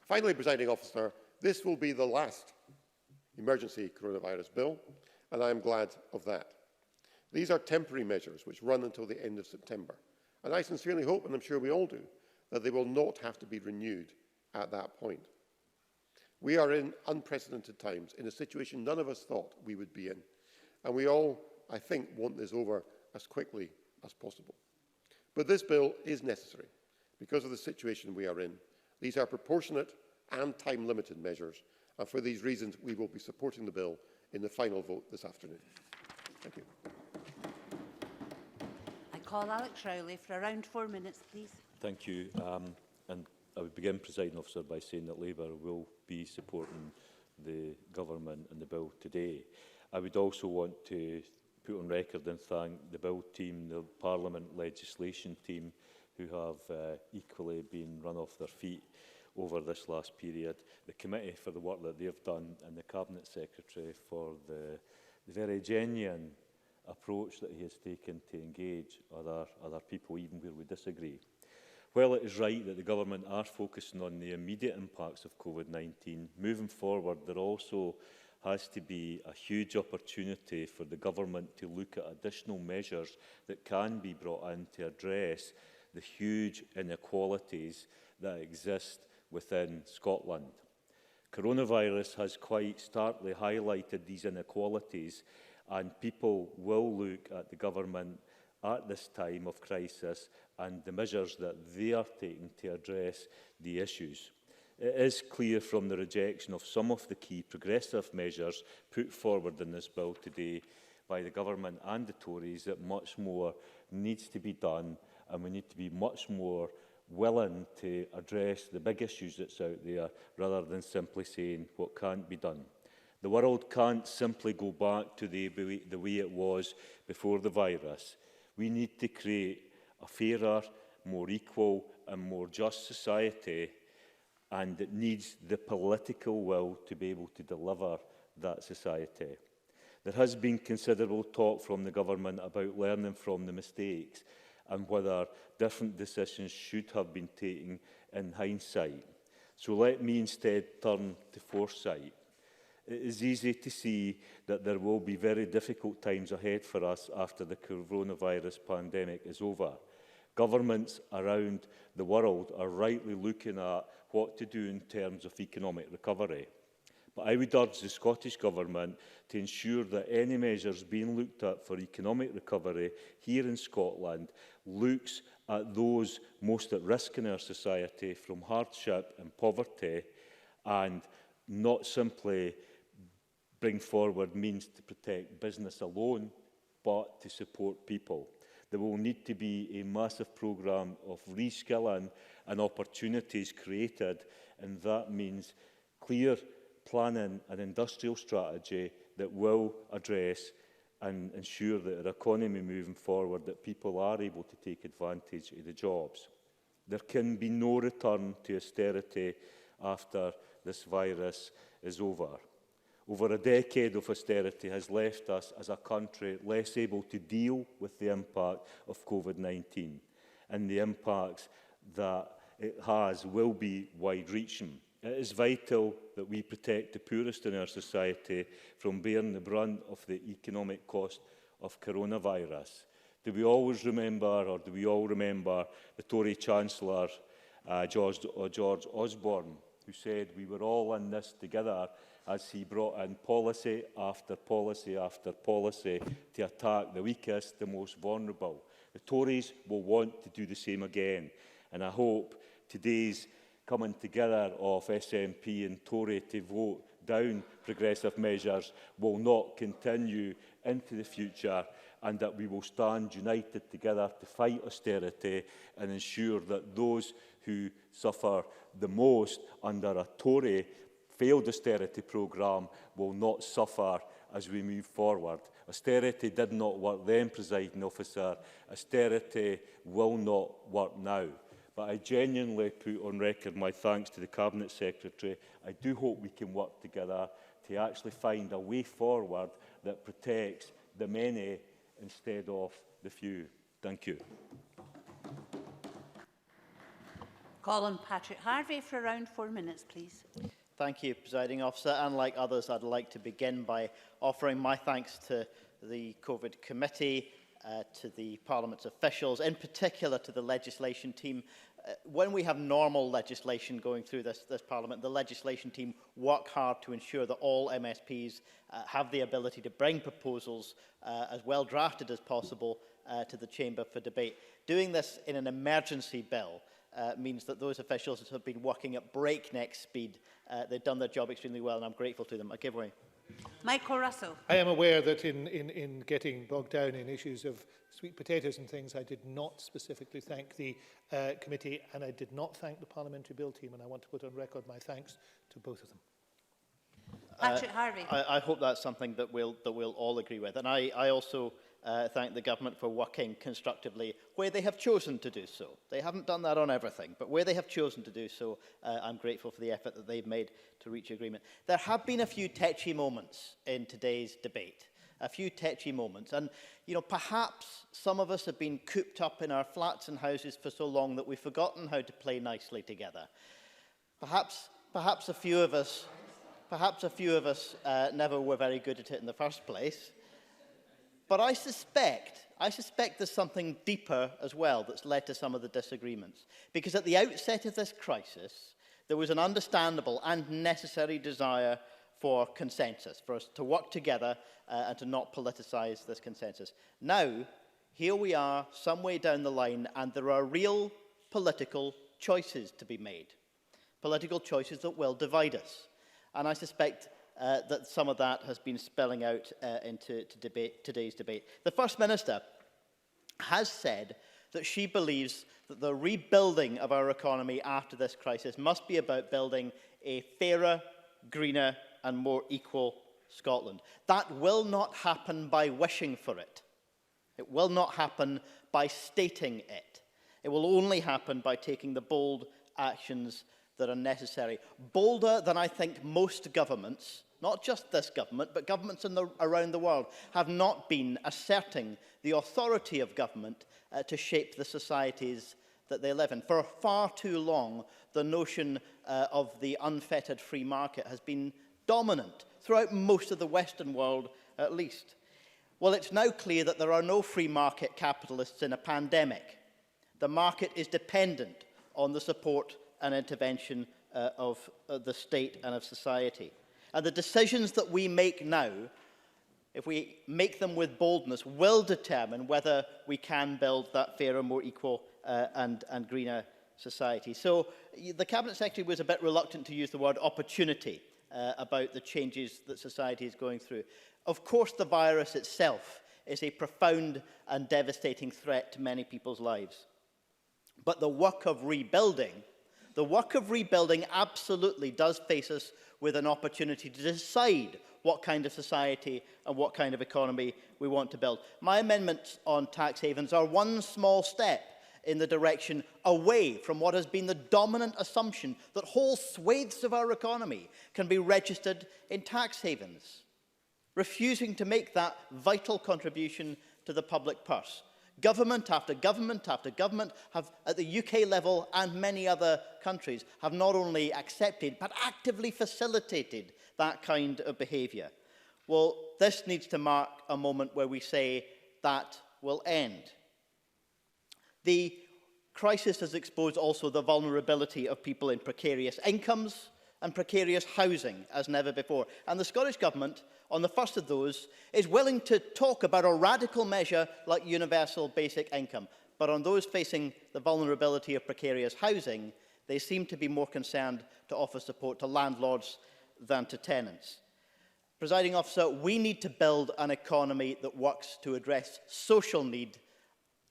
Finally, Presiding Officer, this will be the last emergency coronavirus bill, and I am glad of that. These are temporary measures which run until the end of September, and I sincerely hope, and I'm sure we all do, that they will not have to be renewed at that point. We are in unprecedented times, in a situation none of us thought we would be in, and we all, I think, want this over as quickly as possible. But this bill is necessary because of the situation we are in. These are proportionate and time-limited measures, and for these reasons we will be supporting the bill in the final vote this afternoon. Thank you. I call Alex Rowley for around 4 minutes, please. Thank you. And I would begin, Presiding Officer, by saying that Labour will be supporting the government and the bill today. I would also want to put on record and thank the bill team, the Parliament legislation team, who have equally been run off their feet over this last period, the committee for the work that they've done, and the Cabinet Secretary for the very genuine approach that he has taken to engage other people, even where we disagree. While it is right that the government are focusing on the immediate impacts of COVID-19, moving forward there also has to be a huge opportunity for the government to look at additional measures that can be brought in to address the huge inequalities that exist within Scotland. Coronavirus has quite starkly highlighted these inequalities, and people will look at the government at this time of crisis and the measures that they are taking to address the issues. It is clear from the rejection of some of the key progressive measures put forward in this bill today by the government and the Tories that much more needs to be done, and we need to be much more willing to address the big issues that's out there rather than simply saying what can't be done. The world can't simply go back to the way it was before the virus. We need to create a fairer, more equal and more just society, and it needs the political will to be able to deliver that society. There has been considerable talk from the government about learning from the mistakes and whether different decisions should have been taken in hindsight. So let me instead turn to foresight. It is easy to see that there will be very difficult times ahead for us after the coronavirus pandemic is over. Governments around the world are rightly looking at what to do in terms of economic recovery. But I would urge the Scottish Government to ensure that any measures being looked at for economic recovery here in Scotland looks at those most at risk in our society from hardship and poverty, and not simply bring forward means to protect business alone, but to support people. There will need to be a massive programme of reskilling and opportunities created, and that means clear planning and industrial strategy that will address and ensure that our economy moving forward, that people are able to take advantage of the jobs. There can be no return to austerity after this virus is over. Over a decade of austerity has left us as a country less able to deal with the impact of COVID-19, and the impacts that it has will be wide-reaching. It is vital that we protect the poorest in our society from bearing the brunt of the economic cost of coronavirus. Do we always remember, or do we all remember, the Tory Chancellor, George Osborne, who said we were all in this together as he brought in policy after policy after policy to attack the weakest, the most vulnerable. The Tories will want to do the same again, and I hope today's coming together of SNP and Tory to vote down progressive measures will not continue into the future, and that we will stand united together to fight austerity and ensure that those who suffer the most under a Tory failed austerity programme will not suffer as we move forward. Austerity did not work then, Presiding Officer. Austerity will not work now. But I genuinely put on record my thanks to the Cabinet Secretary. I do hope we can work together to actually find a way forward that protects the many instead of the few. Thank you. Call on Patrick Harvey for around 4 minutes, please. Thank you, Presiding Officer. And like others, I'd like to begin by offering my thanks to the COVID Committee, to the Parliament's officials, in particular to the legislation team. When we have normal legislation going through this Parliament, the legislation team work hard to ensure that all MSPs have the ability to bring proposals as well drafted as possible to the Chamber for debate. Doing this in an emergency bill means that those officials have been working at breakneck speed. They've done their job extremely well, and I'm grateful to them. I give way. Michael Russell. I am aware that in getting bogged down in issues of sweet potatoes and things, I did not specifically thank the committee, and I did not thank the Parliamentary Bill team, and I want to put on record my thanks to both of them. Patrick Harvey. I hope that's something that we'll all agree with. And I also thank the government for working constructively where they have chosen to do so. They haven't done that on everything, but where they have chosen to do so, I'm grateful for the effort that they've made to reach agreement. There have been a few tetchy moments in today's debate, a few tetchy moments. And, you know, perhaps some of us have been cooped up in our flats and houses for so long that we've forgotten how to play nicely together. Perhaps a few of us never were very good at it in the first place. But I suspect there's something deeper as well that's led to some of the disagreements. Because at the outset of this crisis, there was an understandable and necessary desire for consensus, for us to work together and to not politicise this consensus. Now, here we are, some way down the line, and there are real political choices to be made. Political choices that will divide us. And I suspect that some of that has been spilling out into today's debate. The First Minister has said that she believes that the rebuilding of our economy after this crisis must be about building a fairer, greener and more equal Scotland. That will not happen by wishing for it. It will not happen by stating it. It will only happen by taking the bold actions that are necessary. Bolder than I think most governments, not just this government, but governments around the world, have not been asserting the authority of government to shape the societies that they live in. For far too long, the notion of the unfettered free market has been dominant throughout most of the Western world, at least. Well, it's now clear that there are no free market capitalists in a pandemic. The market is dependent on the support and intervention of the state and of society. And the decisions that we make now, if we make them with boldness, will determine whether we can build that fairer, more equal and greener society. So the Cabinet Secretary was a bit reluctant to use the word opportunity about the changes that society is going through. Of course, the virus itself is a profound and devastating threat to many people's lives. But the work of rebuilding absolutely does face us with an opportunity to decide what kind of society and what kind of economy we want to build. My amendments on tax havens are one small step in the direction away from what has been the dominant assumption that whole swathes of our economy can be registered in tax havens, refusing to make that vital contribution to the public purse. Government after government after government have, at the UK level and many other countries, have not only accepted but actively facilitated that kind of behaviour. Well, this needs to mark a moment where we say that will end. The crisis has exposed also the vulnerability of people in precarious incomes and precarious housing as never before. And the Scottish Government, on the first of those, is willing to talk about a radical measure like universal basic income. But on those facing the vulnerability of precarious housing, they seem to be more concerned to offer support to landlords than to tenants. Presiding Officer, we need to build an economy that works to address social need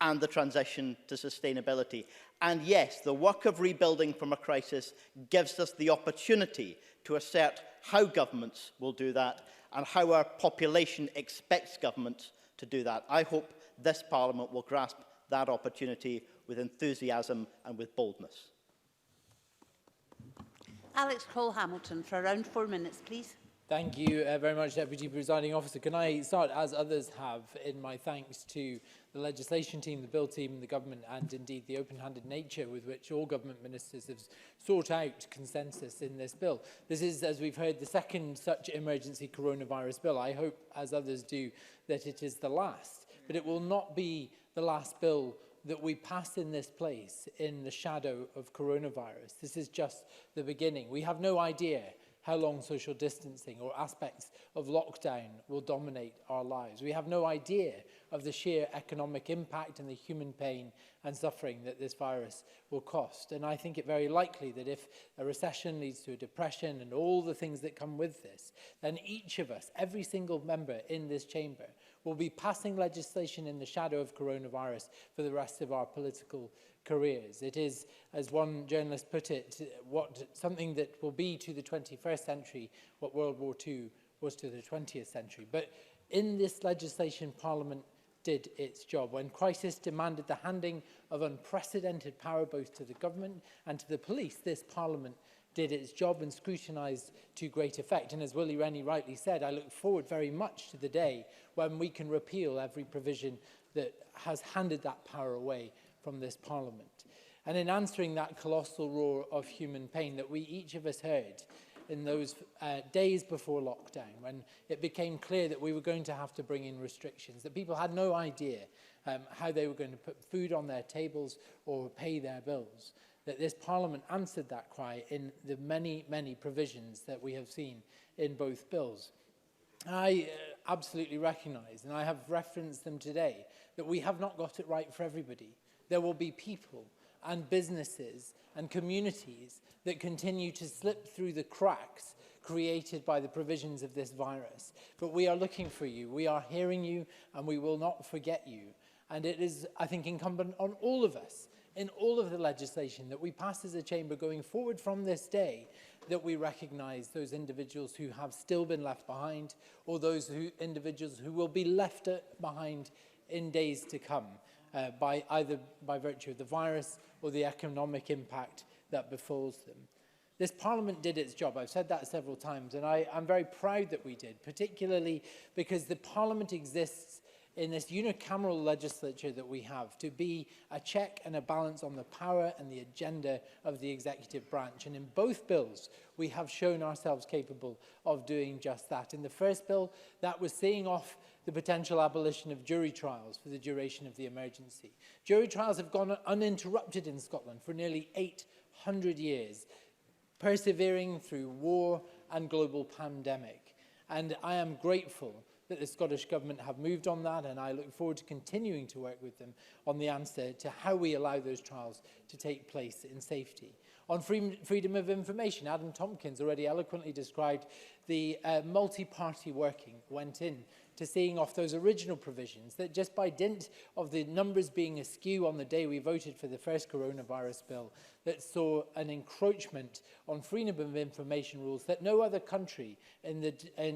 and the transition to sustainability. And yes, the work of rebuilding from a crisis gives us the opportunity to assert how governments will do that and how our population expects governments to do that. I hope this Parliament will grasp that opportunity with enthusiasm and with boldness. Alex Cole-Hamilton for around 4 minutes, please. Thank you very much, Deputy Presiding Officer. Can I start, as others have, in my thanks to the legislation team, the bill team, the government, and indeed the open-handed nature with which all government ministers have sought out consensus in this bill. This is, as we've heard, the second such emergency coronavirus bill. I hope, as others do, that it is the last. But it will not be the last bill that we pass in this place in the shadow of coronavirus. This is just the beginning. We have no idea how long social distancing or aspects of lockdown will dominate our lives. We have no idea of the sheer economic impact and the human pain and suffering that this virus will cost. And I think it very likely that if a recession leads to a depression and all the things that come with this, then each of us, every single member in this chamber, will be passing legislation in the shadow of coronavirus for the rest of our political careers. It is, as one journalist put it, something that will be to the 21st century what World War II was to the 20th century. But in this legislation, Parliament did its job. When crisis demanded the handing of unprecedented power both to the government and to the police, this Parliament did its job and scrutinised to great effect. And as Willie Rennie rightly said, I look forward very much to the day when we can repeal every provision that has handed that power away from this Parliament. And in answering that colossal roar of human pain that we each of us heard in those days before lockdown, when it became clear that we were going to have to bring in restrictions, that people had no idea how they were going to put food on their tables or pay their bills, that this Parliament answered that cry in the many, many provisions that we have seen in both bills. I absolutely recognise, and I have referenced them today, that we have not got it right for everybody. There will be people and businesses and communities that continue to slip through the cracks created by the provisions of this virus. But we are looking for you, we are hearing you, and we will not forget you. And it is, I think, incumbent on all of us, in all of the legislation that we pass as a chamber going forward from this day, that we recognise those individuals who have still been left behind, or those individuals who will be left behind in days to come, either by virtue of the virus or the economic impact that befalls them. This Parliament did its job. I've said that several times, and I'm very proud that we did, particularly because the Parliament exists in this unicameral legislature that we have to be a check and a balance on the power and the agenda of the executive branch. And in both bills, we have shown ourselves capable of doing just that. In the first bill, that was seeing off the potential abolition of jury trials for the duration of the emergency. Jury trials have gone uninterrupted in Scotland for nearly 800 years, persevering through war and global pandemic. And I am grateful that the Scottish Government have moved on that, and I look forward to continuing to work with them on the answer to how we allow those trials to take place in safety. On freedom of information, Adam Tompkins already eloquently described the multi-party working went in to seeing off those original provisions that just by dint of the numbers being askew on the day we voted for the first coronavirus bill, that saw an encroachment on freedom of information rules that no other country in the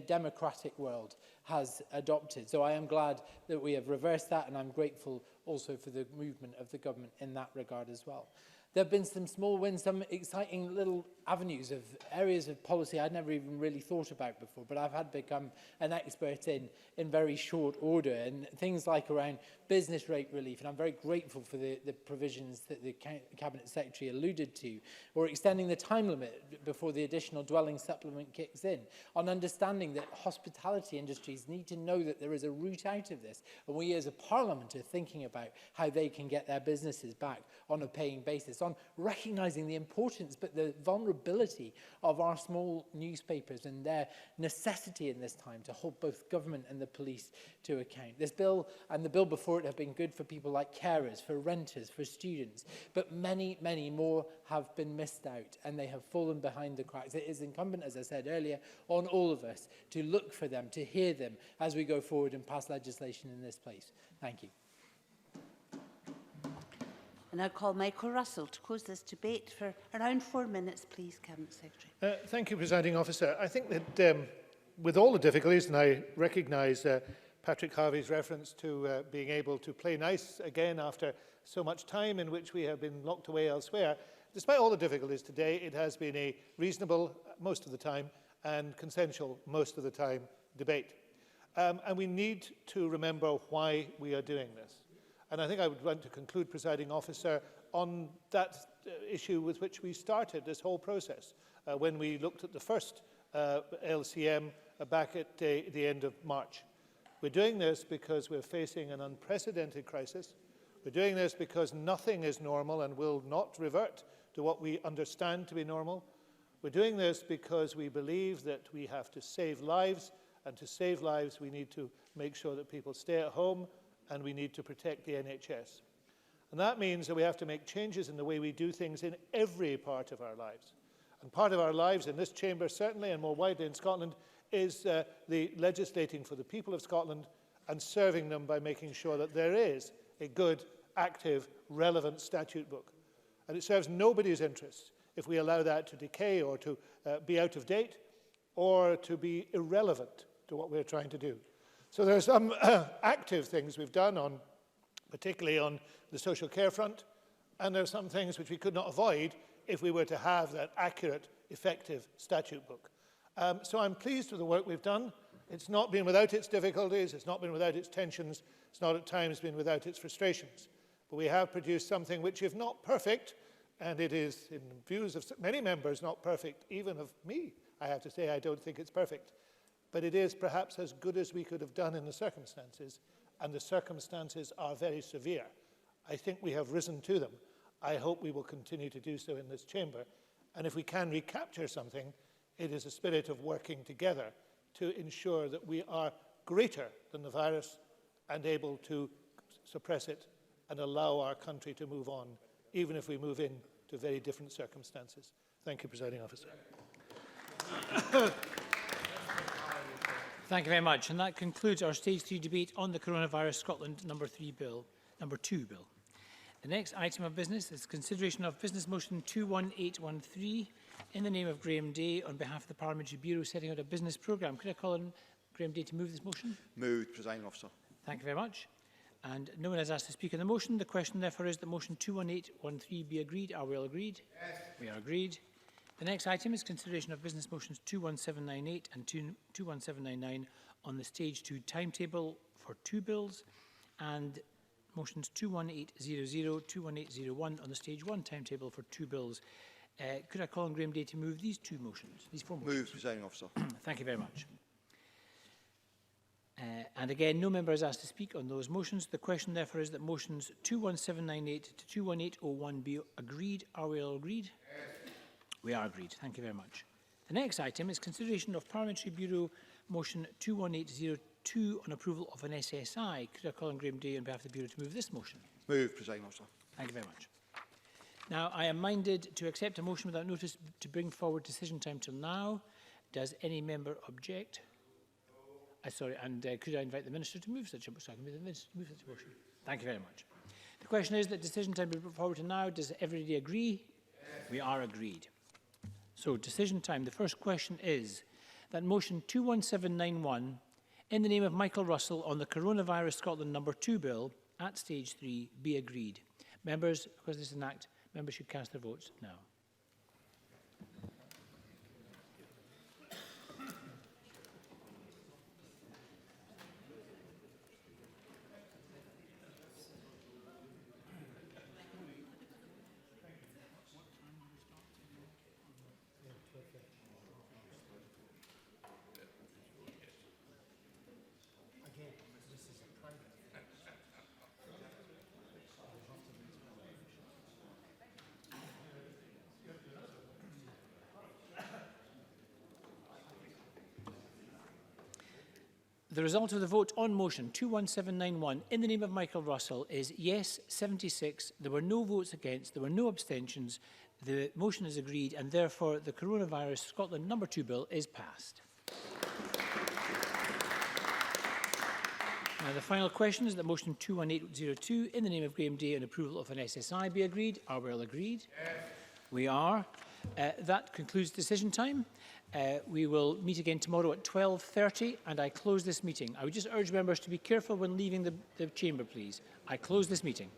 democratic world has adopted. So I am glad that we have reversed that, and I'm grateful also for the movement of the government in that regard as well. There have been some small wins, some exciting little avenues of areas of policy I'd never even really thought about before, but I've had become an expert in very short order, and things like around business rate relief, and I'm very grateful for the provisions that the Cabinet Secretary alluded to, or extending the time limit before the additional dwelling supplement kicks in, on understanding that hospitality industries need to know that there is a route out of this, and we as a Parliament are thinking about how they can get their businesses back on a paying basis, on recognising the importance but the vulnerability of our small newspapers and their necessity in this time to hold both government and the police to account. This bill and the bill before it forward have been good for people like carers, for renters, for students, but many, many more have been missed out and they have fallen behind the cracks. It is incumbent, as I said earlier, on all of us to look for them, to hear them as we go forward and pass legislation in this place. Thank you. And I call Michael Russell to close this debate for around 4 minutes, please, Cabinet Secretary. Thank you, Presiding Officer. I think that with all the difficulties, and I recognise Patrick Harvey's reference to being able to play nice again after so much time in which we have been locked away elsewhere, despite all the difficulties today, it has been a reasonable, most of the time, and consensual, most of the time, debate. And we need to remember why we are doing this. And I think I would want to conclude, Presiding Officer, on that issue with which we started this whole process when we looked at the first LCM back at the end of March. We're doing this because we're facing an unprecedented crisis. We're doing this because nothing is normal and will not revert to what we understand to be normal. We're doing this because we believe that we have to save lives, and to save lives we need to make sure that people stay at home, and we need to protect the NHS. And that means that we have to make changes in the way we do things in every part of our lives. And part of our lives in this chamber, certainly, and more widely in Scotland, is the legislating for the people of Scotland and serving them by making sure that there is a good, active, relevant statute book. And it serves nobody's interests if we allow that to decay or to be out of date or to be irrelevant to what we're trying to do. So there are some active things we've done, particularly on the social care front, and there are some things which we could not avoid if we were to have that accurate, effective statute book. So I'm pleased with the work we've done. It's not been without its difficulties, it's not been without its tensions, it's not at times been without its frustrations. But we have produced something which, if not perfect, and it is, in views of many members, not perfect, even of me, I have to say I don't think it's perfect, but it is perhaps as good as we could have done in the circumstances, and the circumstances are very severe. I think we have risen to them. I hope we will continue to do so in this chamber, and if we can recapture something, it is a spirit of working together to ensure that we are greater than the virus and able to suppress it and allow our country to move on, even if we move into very different circumstances. Thank you, Presiding Officer. Thank you very much. And that concludes our Stage 3 debate on the Coronavirus Scotland No. 2 bill. The next item of business is consideration of Business Motion 21813 in the name of Graham Day on behalf of the Parliamentary Bureau setting out a business programme. Could I call on Graham Day to move this motion? Moved, Presiding Officer. Thank you very much. And no one has asked to speak on the motion. The question, therefore, is that motion 21813 be agreed. Are we all agreed? Yes. We are agreed. The next item is consideration of business motions 21798 and 21799 on the Stage 2 timetable for 2 bills, and motions 21800, 21801 on the Stage 1 timetable for 2 bills. Could I call on Graham Day to move these 4 motions? Moved, Presiding Officer. Thank you very much. And again, no member has asked to speak on those motions. The question, therefore, is that motions 21798 to 21801 be agreed. Are we all agreed? Yes. We are agreed. Thank you very much. The next item is consideration of Parliamentary Bureau motion 21802 on approval of an SSI. Could I call on Graham Day on behalf of the Bureau to move this motion? Moved, Presiding Officer. Thank you very much. Now, I am minded to accept a motion without notice to bring forward decision time till now. Does any member object? Sorry, and could I invite the Minister to move such a motion? Thank you very much. The question is that decision time be brought forward to now. Does everybody agree? Yes. We are agreed. So, decision time. The first question is that motion 21791 in the name of Michael Russell on the Coronavirus Scotland No. 2 bill at Stage 3 be agreed. Members, because this is an act, members should cast their votes now. The result of the vote on motion 21791 in the name of Michael Russell is yes 76. There were no votes against. There were no abstentions. The motion is agreed and therefore the Coronavirus Scotland No. 2 bill is passed. Now the final question is that motion 21802 in the name of Graham Day on approval of an SSI be agreed. Are we all agreed? Yes. We are. That concludes decision time. We will meet again tomorrow at 12:30 and I close this meeting. I would just urge members to be careful when leaving the chamber, please. I close this meeting.